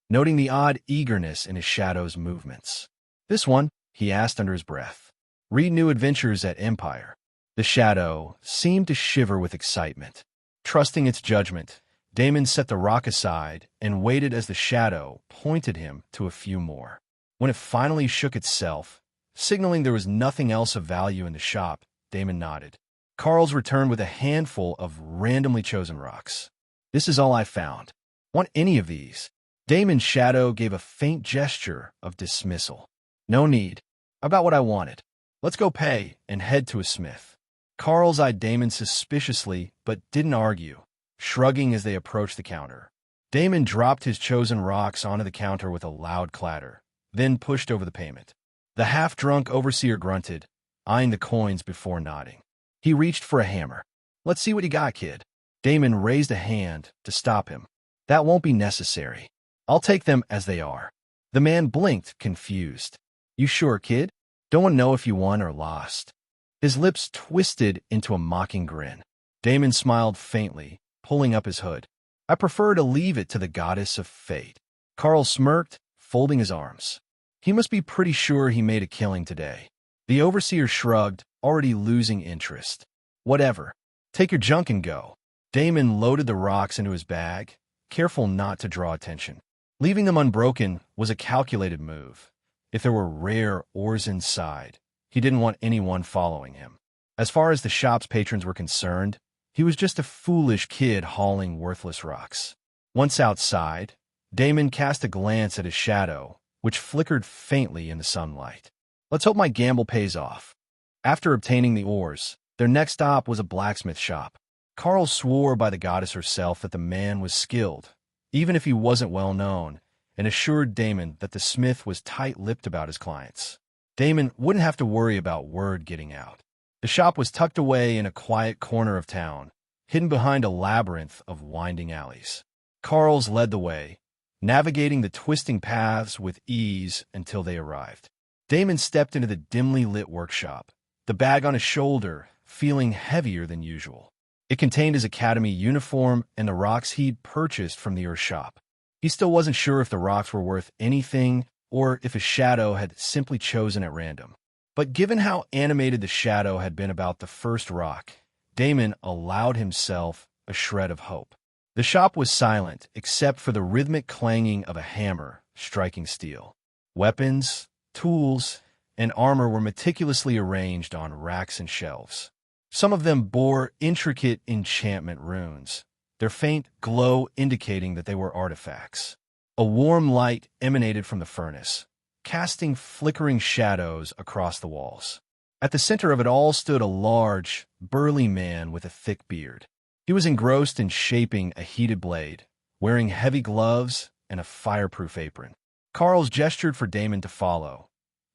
Speaker 1: noting the odd eagerness in his shadow's movements. This one, he asked under his breath. Read New Adventures at Empire. The shadow seemed to shiver with excitement. Trusting its judgment, Damon set the rock aside and waited as the shadow pointed him to a few more. When it finally shook itself, signaling there was nothing else of value in the shop, Damon nodded. Carl's returned with a handful of randomly chosen rocks. This is all I found. Want any of these? Damon's shadow gave a faint gesture of dismissal. No need. About what I wanted. Let's go pay and head to a smith. Carl's eyed Damon suspiciously, but didn't argue, shrugging as they approached the counter. Damon dropped his chosen rocks onto the counter with a loud clatter, then pushed over the payment. The half-drunk overseer grunted, eyeing the coins before nodding. He reached for a hammer. Let's see what you got, kid. Damon raised a hand to stop him. That won't be necessary. I'll take them as they are. The man blinked, confused. You sure, kid? Don't want to know if you won or lost. His lips twisted into a mocking grin. Damon smiled faintly, pulling up his hood. I prefer to leave it to the goddess of fate. Carl smirked, folding his arms. He must be pretty sure he made a killing today. The overseer shrugged, already losing interest. Whatever. Take your junk and go. Damon loaded the rocks into his bag, careful not to draw attention. Leaving them unbroken was a calculated move. If there were rare ores inside, he didn't want anyone following him. As far as the shop's patrons were concerned, he was just a foolish kid hauling worthless rocks. Once outside, Damon cast a glance at his shadow, which flickered faintly in the sunlight. Let's hope my gamble pays off. After obtaining the ores, their next stop was a blacksmith shop. Carl swore by the goddess herself that the man was skilled, even if he wasn't well known, and assured Damon that the smith was tight-lipped about his clients. Damon wouldn't have to worry about word getting out. The shop was tucked away in a quiet corner of town, hidden behind a labyrinth of winding alleys. Carl's led the way, navigating the twisting paths with ease until they arrived. Damon stepped into the dimly lit workshop, the bag on his shoulder feeling heavier than usual. It contained his academy uniform and the rocks he'd purchased from the Earth shop. He still wasn't sure if the rocks were worth anything or if his shadow had simply chosen at random. But given how animated the shadow had been about the first rock, Damon allowed himself a shred of hope. The shop was silent except for the rhythmic clanging of a hammer striking steel. Weapons, tools, and armor were meticulously arranged on racks and shelves. Some of them bore intricate enchantment runes, their faint glow indicating that they were artifacts. A warm light emanated from the furnace, casting flickering shadows across the walls. At the center of it all stood a large, burly man with a thick beard. He was engrossed in shaping a heated blade, wearing heavy gloves and a fireproof apron. Carl gestured for Damon to follow,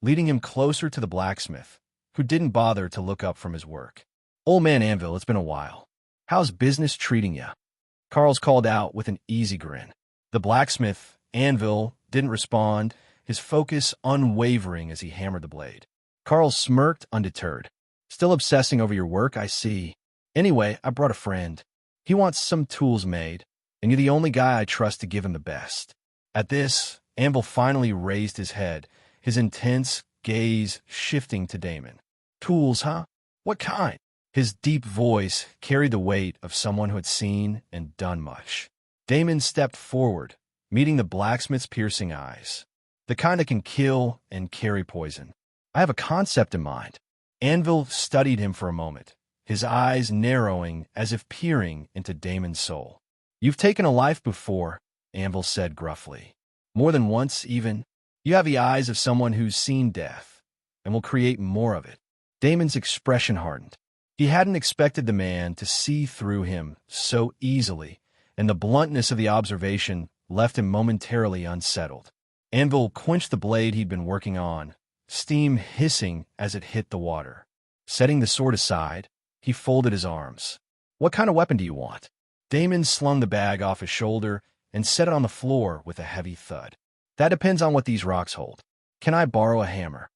Speaker 1: leading him closer to the blacksmith, who didn't bother to look up from his work. Old man Anvil, it's been a while. How's business treating you? Carl's called out with an easy grin. The blacksmith, Anvil, didn't respond, his focus unwavering as he hammered the blade. Carl smirked, undeterred. Still obsessing over your work, I see. Anyway, I brought a friend. He wants some tools made, and you're the only guy I trust to give him the best. At this, Anvil finally raised his head, his intense gaze shifting to Damon. Tools, huh? What kind? His deep voice carried the weight of someone who had seen and done much. Damon stepped forward, meeting the blacksmith's piercing eyes. The kind that can kill and carry poison. I have a concept in mind. Anvil studied him for a moment, his eyes narrowing as if peering into Damon's soul. You've taken a life before, Anvil said gruffly. More than once, even. You have the eyes of someone who's seen death, and will create more of it. Damon's expression hardened. He hadn't expected the man to see through him so easily, and the bluntness of the observation left him momentarily unsettled. Anvil quenched the blade he'd been working on, steam hissing as it hit the water. Setting the sword aside, he folded his arms. What kind of weapon do you want? Damon slung the bag off his shoulder and set it on the floor with a heavy thud. That depends on what these rocks hold. Can I borrow a hammer?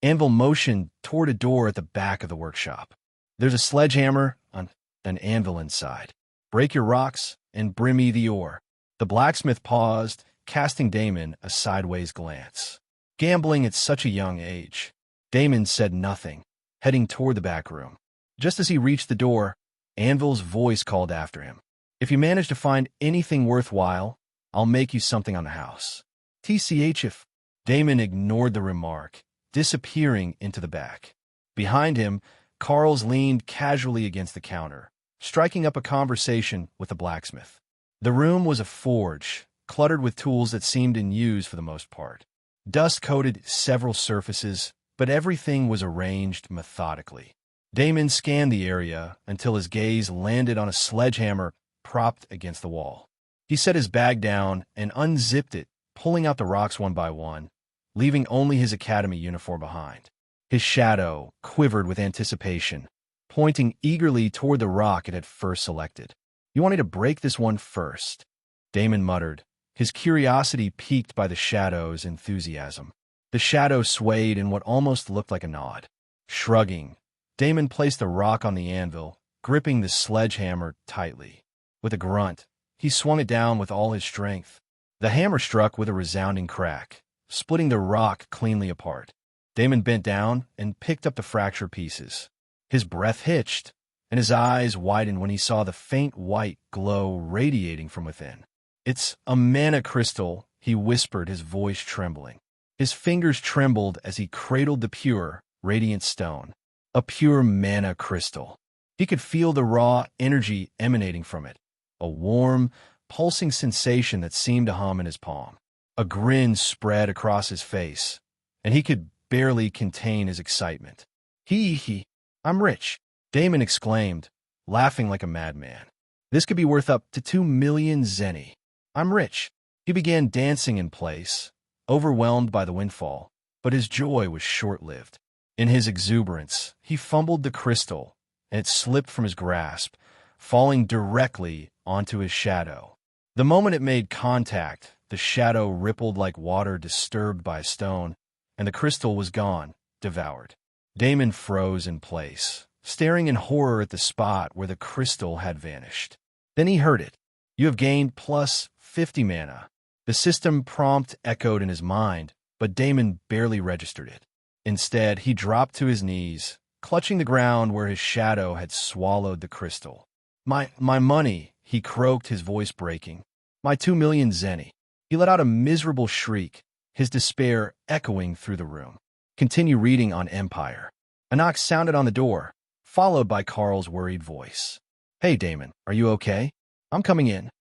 Speaker 1: Anvil motioned toward a door at the back of the workshop. There's a sledgehammer on an anvil inside. Break your rocks and bring me the ore. The blacksmith paused, casting Damon a sideways glance. Gambling at such a young age. Damon said nothing, heading toward the back room. Just as he reached the door, Anvil's voice called after him. If you manage to find anything worthwhile, I'll make you something on the house. TCH if... Damon ignored the remark, disappearing into the back. Behind him, Carls leaned casually against the counter, striking up a conversation with the blacksmith. The room was a forge, cluttered with tools that seemed in use for the most part. Dust coated several surfaces, but everything was arranged methodically. Damon scanned the area until his gaze landed on a sledgehammer propped against the wall. He set his bag down and unzipped it, pulling out the rocks one by one, leaving only his academy uniform behind. His shadow quivered with anticipation, pointing eagerly toward the rock it had first selected. "You wanted to break this one first," Damon muttered, his curiosity piqued by the shadow's enthusiasm. The shadow swayed in what almost looked like a nod. Shrugging, Damon placed the rock on the anvil, gripping the sledgehammer tightly. With a grunt, he swung it down with all his strength. The hammer struck with a resounding crack, splitting the rock cleanly apart. Damon bent down and picked up the fractured pieces. His breath hitched, and his eyes widened when he saw the faint white glow radiating from within. "It's a mana crystal," he whispered, his voice trembling. His fingers trembled as he cradled the pure, radiant stone. A pure mana crystal. He could feel the raw energy emanating from it, a warm, pulsing sensation that seemed to hum in his palm. A grin spread across his face, and he could barely contain his excitement. I'm rich," Damon exclaimed, laughing like a madman. "This could be worth up to 2,000,000 zenny. I'm rich." He began dancing in place, overwhelmed by the windfall, but his joy was short-lived. In his exuberance, he fumbled the crystal, and it slipped from his grasp, falling directly onto his shadow. The moment it made contact, the shadow rippled like water disturbed by a stone, and the crystal was gone, devoured. Damon froze in place, staring in horror at the spot where the crystal had vanished. Then he heard it. "You have gained plus 50 mana. The system prompt echoed in his mind, but Damon barely registered it. Instead, he dropped to his knees, clutching the ground where his shadow had swallowed the crystal. My money," he croaked, his voice breaking. "My 2,000,000 zenny." He let out a miserable shriek, his despair echoing through the room. Continue reading on Empire. A knock sounded on the door, followed by Carl's worried voice. "Hey, Damon, are you okay? I'm coming in."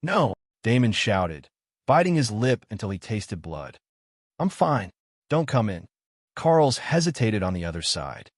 Speaker 1: "No," Damon shouted, biting his lip until he tasted blood. "I'm fine. Don't come in." Carl's hesitated on the other side.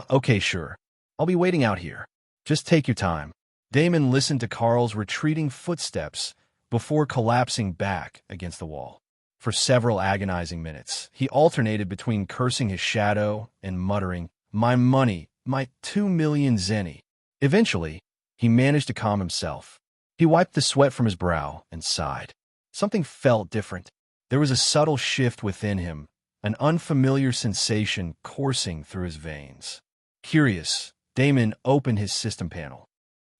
Speaker 1: Okay, sure. I'll be waiting out here. Just take your time." Damon listened to Carl's retreating footsteps before collapsing back against the wall. For several agonizing minutes, he alternated between cursing his shadow and muttering, "My money, my 2,000,000 zenny." Eventually, he managed to calm himself. He wiped the sweat from his brow and sighed. Something felt different. There was a subtle shift within him, an unfamiliar sensation coursing through his veins. Curious, Damon opened his system panel.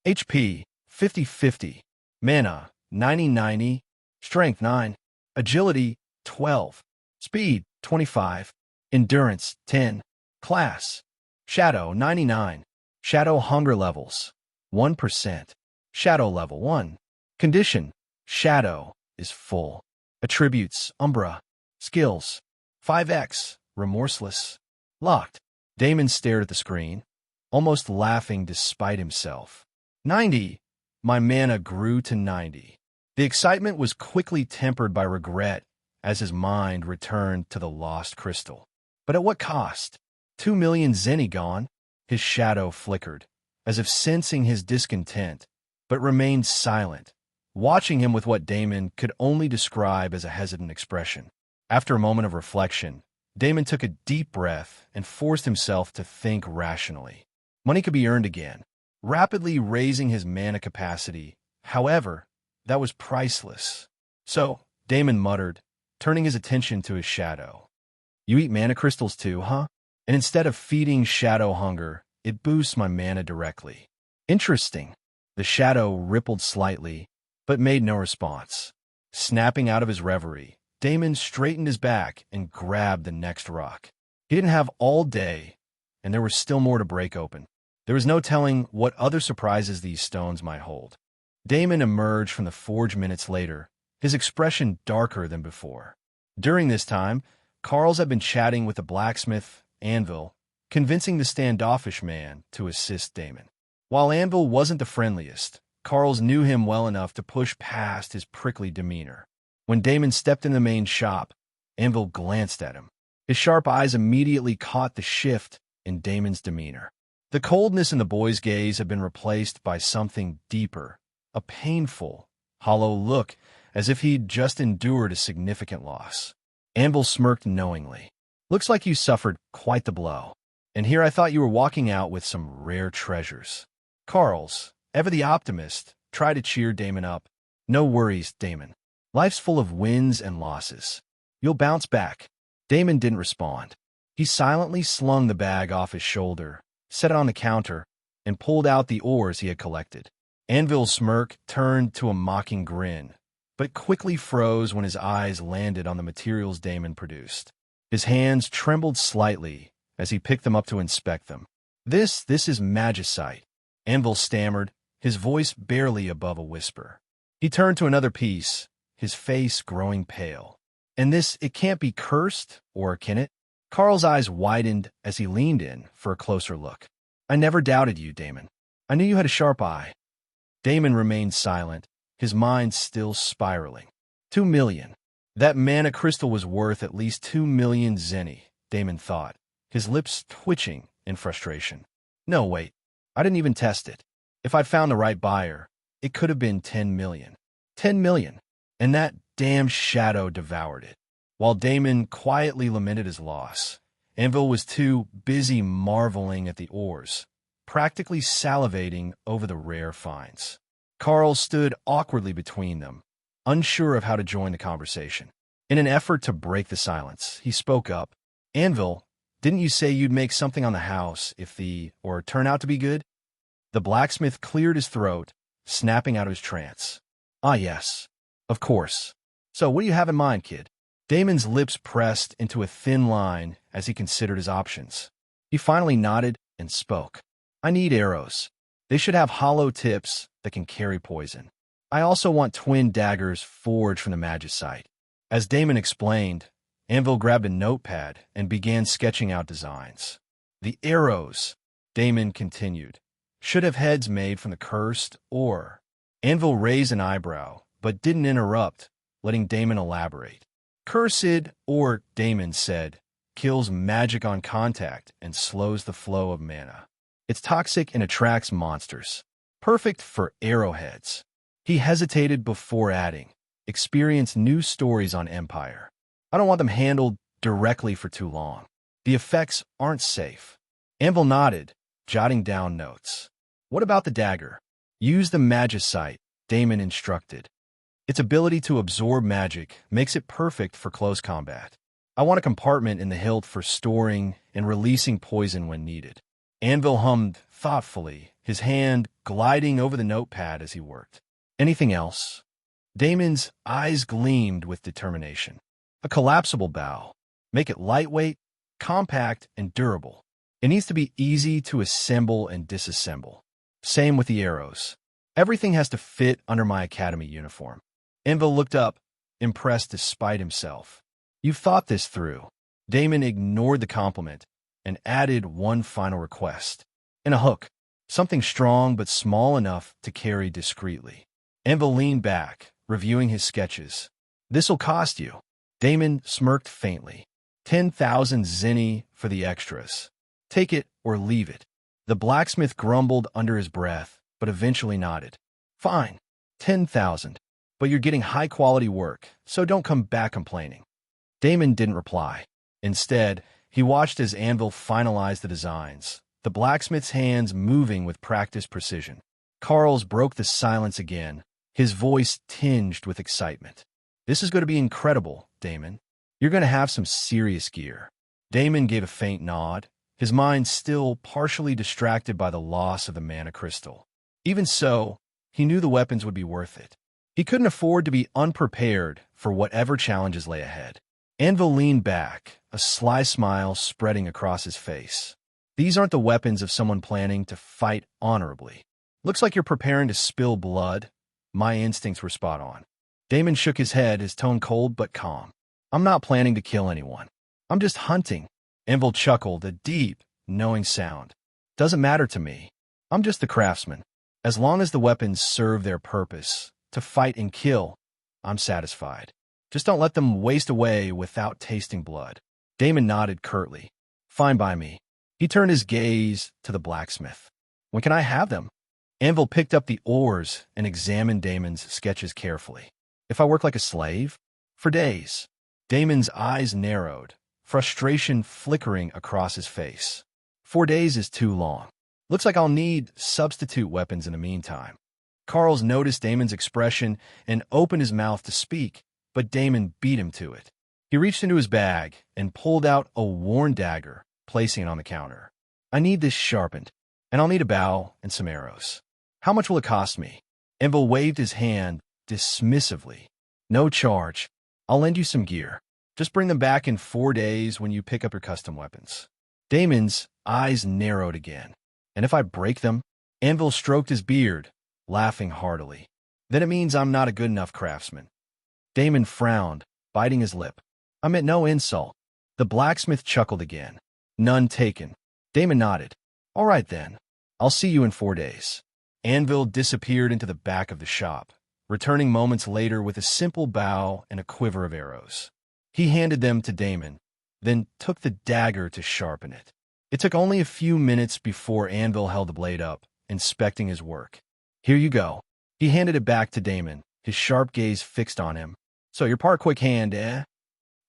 Speaker 1: HP, 50/50. Mana, 90/90. Strength, 9. Agility, 12. Speed, 25. Endurance, 10. Class, Shadow, 99. Shadow hunger levels, 1%. Shadow level 1. Condition, Shadow is full. Attributes, Umbra. Skills, 5x, Remorseless. Locked. Damon stared at the screen, almost laughing despite himself. 90. My mana grew to 90. The excitement was quickly tempered by regret as his mind returned to the lost crystal. But at what cost? 2,000,000 zenny gone? His shadow flickered, as if sensing his discontent, but remained silent, watching him with what Damon could only describe as a hesitant expression. After a moment of reflection, Damon took a deep breath and forced himself to think rationally. Money could be earned again, rapidly raising his mana capacity. However, that was priceless. "So," Damon muttered, turning his attention to his shadow. "You eat mana crystals too, huh? And instead of feeding shadow hunger, it boosts my mana directly." "Interesting." The shadow rippled slightly, but made no response. Snapping out of his reverie, Damon straightened his back and grabbed the next rock. He didn't have all day, and there was still more to break open. There was no telling what other surprises these stones might hold. Damon emerged from the forge minutes later, his expression darker than before. During this time, Carls had been chatting with the blacksmith, Anvil, convincing the standoffish man to assist Damon. While Anvil wasn't the friendliest, Carls knew him well enough to push past his prickly demeanor. When Damon stepped in the main shop, Anvil glanced at him. His sharp eyes immediately caught the shift in Damon's demeanor. The coldness in the boy's gaze had been replaced by something deeper, a painful, hollow look, as if he'd just endured a significant loss. Anvil smirked knowingly. Looks like you suffered quite the blow. And here I thought you were walking out with some rare treasures. Carls, ever the optimist, tried to cheer Damon up. No worries, Damon. Life's full of wins and losses. You'll bounce back. Damon didn't respond. He silently slung the bag off his shoulder, set it on the counter, and pulled out the ores he had collected. Anvil's smirk turned to a mocking grin, but quickly froze when his eyes landed on the materials Damon produced. His hands trembled slightly as he picked them up to inspect them. This is magicite, Anvil stammered, his voice barely above a whisper. He turned to another piece, his face growing pale. And this, it can't be cursed, or can it? Carl's eyes widened as he leaned in for a closer look. I never doubted you, Damon. I knew you had a sharp eye. Damon remained silent, his mind still spiraling. 2 million. That mana crystal was worth at least 2 million zenny, Damon thought, his lips twitching in frustration. No, wait. I didn't even test it. If I'd found the right buyer, it could have been 10 million. 10 million. And that damn shadow devoured it. While Damon quietly lamented his loss, Anvil was too busy marveling at the ores, practically salivating over the rare finds. Carl stood awkwardly between them, unsure of how to join the conversation. In an effort to break the silence, he spoke up. Anvil, didn't you say you'd make something on the house if or turn out to be good? The blacksmith cleared his throat, snapping out of his trance. Ah, yes. Of course. So what do you have in mind, kid? Damon's lips pressed into a thin line as he considered his options. He finally nodded and spoke. I need arrows. They should have hollow tips that can carry poison. I also want twin daggers forged from the magicite. As Damon explained, Anvil grabbed a notepad and began sketching out designs. The arrows, Damon continued, should have heads made from the cursed ore. Anvil raised an eyebrow, but didn't interrupt, letting Damon elaborate. Cursed ore, Damon said, kills magic on contact and slows the flow of mana. It's toxic and attracts monsters. Perfect for arrowheads. He hesitated before adding, experience new stories on Empire. I don't want them handled directly for too long. The effects aren't safe. Anvil nodded, jotting down notes. What about the dagger? Use the magicite, Damon instructed. Its ability to absorb magic makes it perfect for close combat. I want a compartment in the hilt for storing and releasing poison when needed. Anvil hummed thoughtfully, his hand gliding over the notepad as he worked. Anything else? Damon's eyes gleamed with determination. A collapsible bow. Make it lightweight, compact, and durable. It needs to be easy to assemble and disassemble. Same with the arrows. Everything has to fit under my academy uniform. Anvil looked up, impressed despite himself. You've thought this through. Damon ignored the compliment and added one final request. And a hook. Something strong but small enough to carry discreetly. Anvil leaned back, reviewing his sketches. This'll cost you. Damon smirked faintly. 10,000 zenny for the extras. Take it or leave it. The blacksmith grumbled under his breath, but eventually nodded. Fine. 10,000. But you're getting high-quality work, so don't come back complaining. Damon didn't reply. Instead, he watched as Anvil finalized the designs, the blacksmith's hands moving with practiced precision. Carl's broke the silence again, his voice tinged with excitement. This is going to be incredible, Damon. You're going to have some serious gear. Damon gave a faint nod, his mind still partially distracted by the loss of the mana crystal. Even so, he knew the weapons would be worth it. He couldn't afford to be unprepared for whatever challenges lay ahead. Anvil leaned back, a sly smile spreading across his face. These aren't the weapons of someone planning to fight honorably. Looks like you're preparing to spill blood. My instincts were spot on. Damon shook his head, his tone cold but calm. I'm not planning to kill anyone. I'm just hunting. Anvil chuckled, a deep, knowing sound. Doesn't matter to me. I'm just the craftsman. As long as the weapons serve their purpose, to fight and kill, I'm satisfied. Just don't let them waste away without tasting blood. Damon nodded curtly. Fine by me. He turned his gaze to the blacksmith. When can I have them? Anvil picked up the oars and examined Damon's sketches carefully. If I work like a slave? For days. Damon's eyes narrowed, frustration flickering across his face. 4 days is too long. Looks like I'll need substitute weapons in the meantime. Carls noticed Damon's expression and opened his mouth to speak, but Damon beat him to it. He reached into his bag and pulled out a worn dagger, placing it on the counter. I need this sharpened, and I'll need a bow and some arrows. How much will it cost me? Anvil waved his hand dismissively. No charge. I'll lend you some gear. Just bring them back in 4 days when you pick up your custom weapons. Damon's eyes narrowed again. And if I break them? Anvil stroked his beard, laughing heartily. Then it means I'm not a good enough craftsman. Damon frowned, biting his lip. I meant no insult. The blacksmith chuckled again. None taken. Damon nodded. All right then. I'll see you in 4 days. Anvil disappeared into the back of the shop, returning moments later with a simple bow and a quiver of arrows. He handed them to Damon, then took the dagger to sharpen it. It took only a few minutes before Anvil held the blade up, inspecting his work. Here you go. He handed it back to Damon, his sharp gaze fixed on him. So you're part quick hand, eh?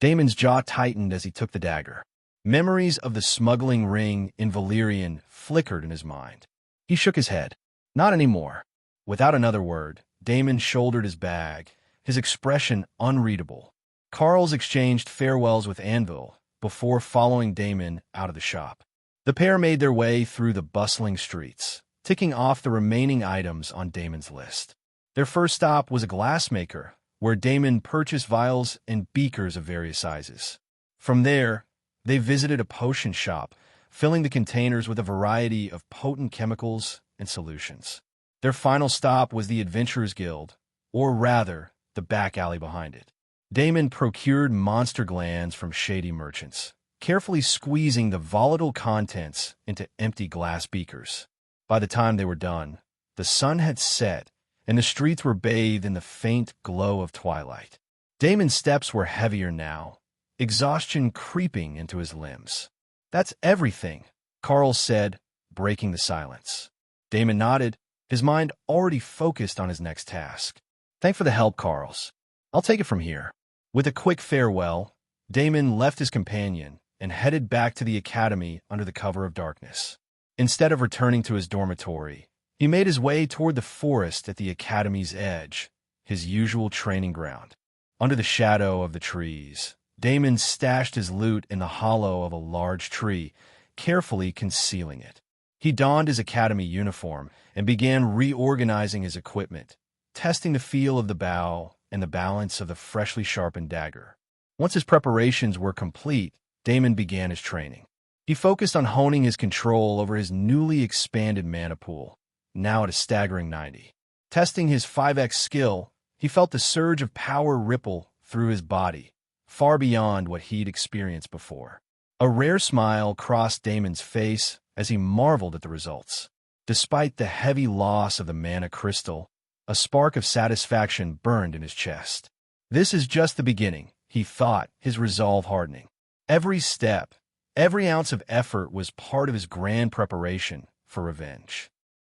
Speaker 1: Damon's jaw tightened as he took the dagger. Memories of the smuggling ring in Valyrian flickered in his mind. He shook his head. Not anymore. Without another word, Damon shouldered his bag, his expression unreadable. Carls exchanged farewells with Anvil before following Damon out of the shop. The pair made their way through the bustling streets, ticking off the remaining items on Damon's list. Their first stop was a glassmaker, where Damon purchased vials and beakers of various sizes. From there, they visited a potion shop, filling the containers with a variety of potent chemicals and solutions. Their final stop was the Adventurers Guild, or rather, the back alley behind it. Damon procured monster glands from shady merchants, carefully squeezing the volatile contents into empty glass beakers. By the time they were done, the sun had set, and the streets were bathed in the faint glow of twilight. Damon's steps were heavier now, exhaustion creeping into his limbs. That's everything, Carl said, breaking the silence. Damon nodded, his mind already focused on his next task. Thanks for the help, Carls. I'll take it from here. With a quick farewell, Damon left his companion and headed back to the academy under the cover of darkness. Instead of returning to his dormitory, he made his way toward the forest at the academy's edge, his usual training ground. Under the shadow of the trees, Damon stashed his loot in the hollow of a large tree, carefully concealing it. He donned his academy uniform and began reorganizing his equipment, testing the feel of the bow and the balance of the freshly sharpened dagger. Once his preparations were complete, Damon began his training. He focused on honing his control over his newly expanded mana pool, now at a staggering 90. Testing his 5x skill, he felt the surge of power ripple through his body, far beyond what he'd experienced before. A rare smile crossed Damon's face as he marveled at the results. Despite the heavy loss of the mana crystal, a spark of satisfaction burned in his chest. This is just the beginning, he thought, his resolve hardening. Every step, every ounce of effort was part of his grand preparation for revenge.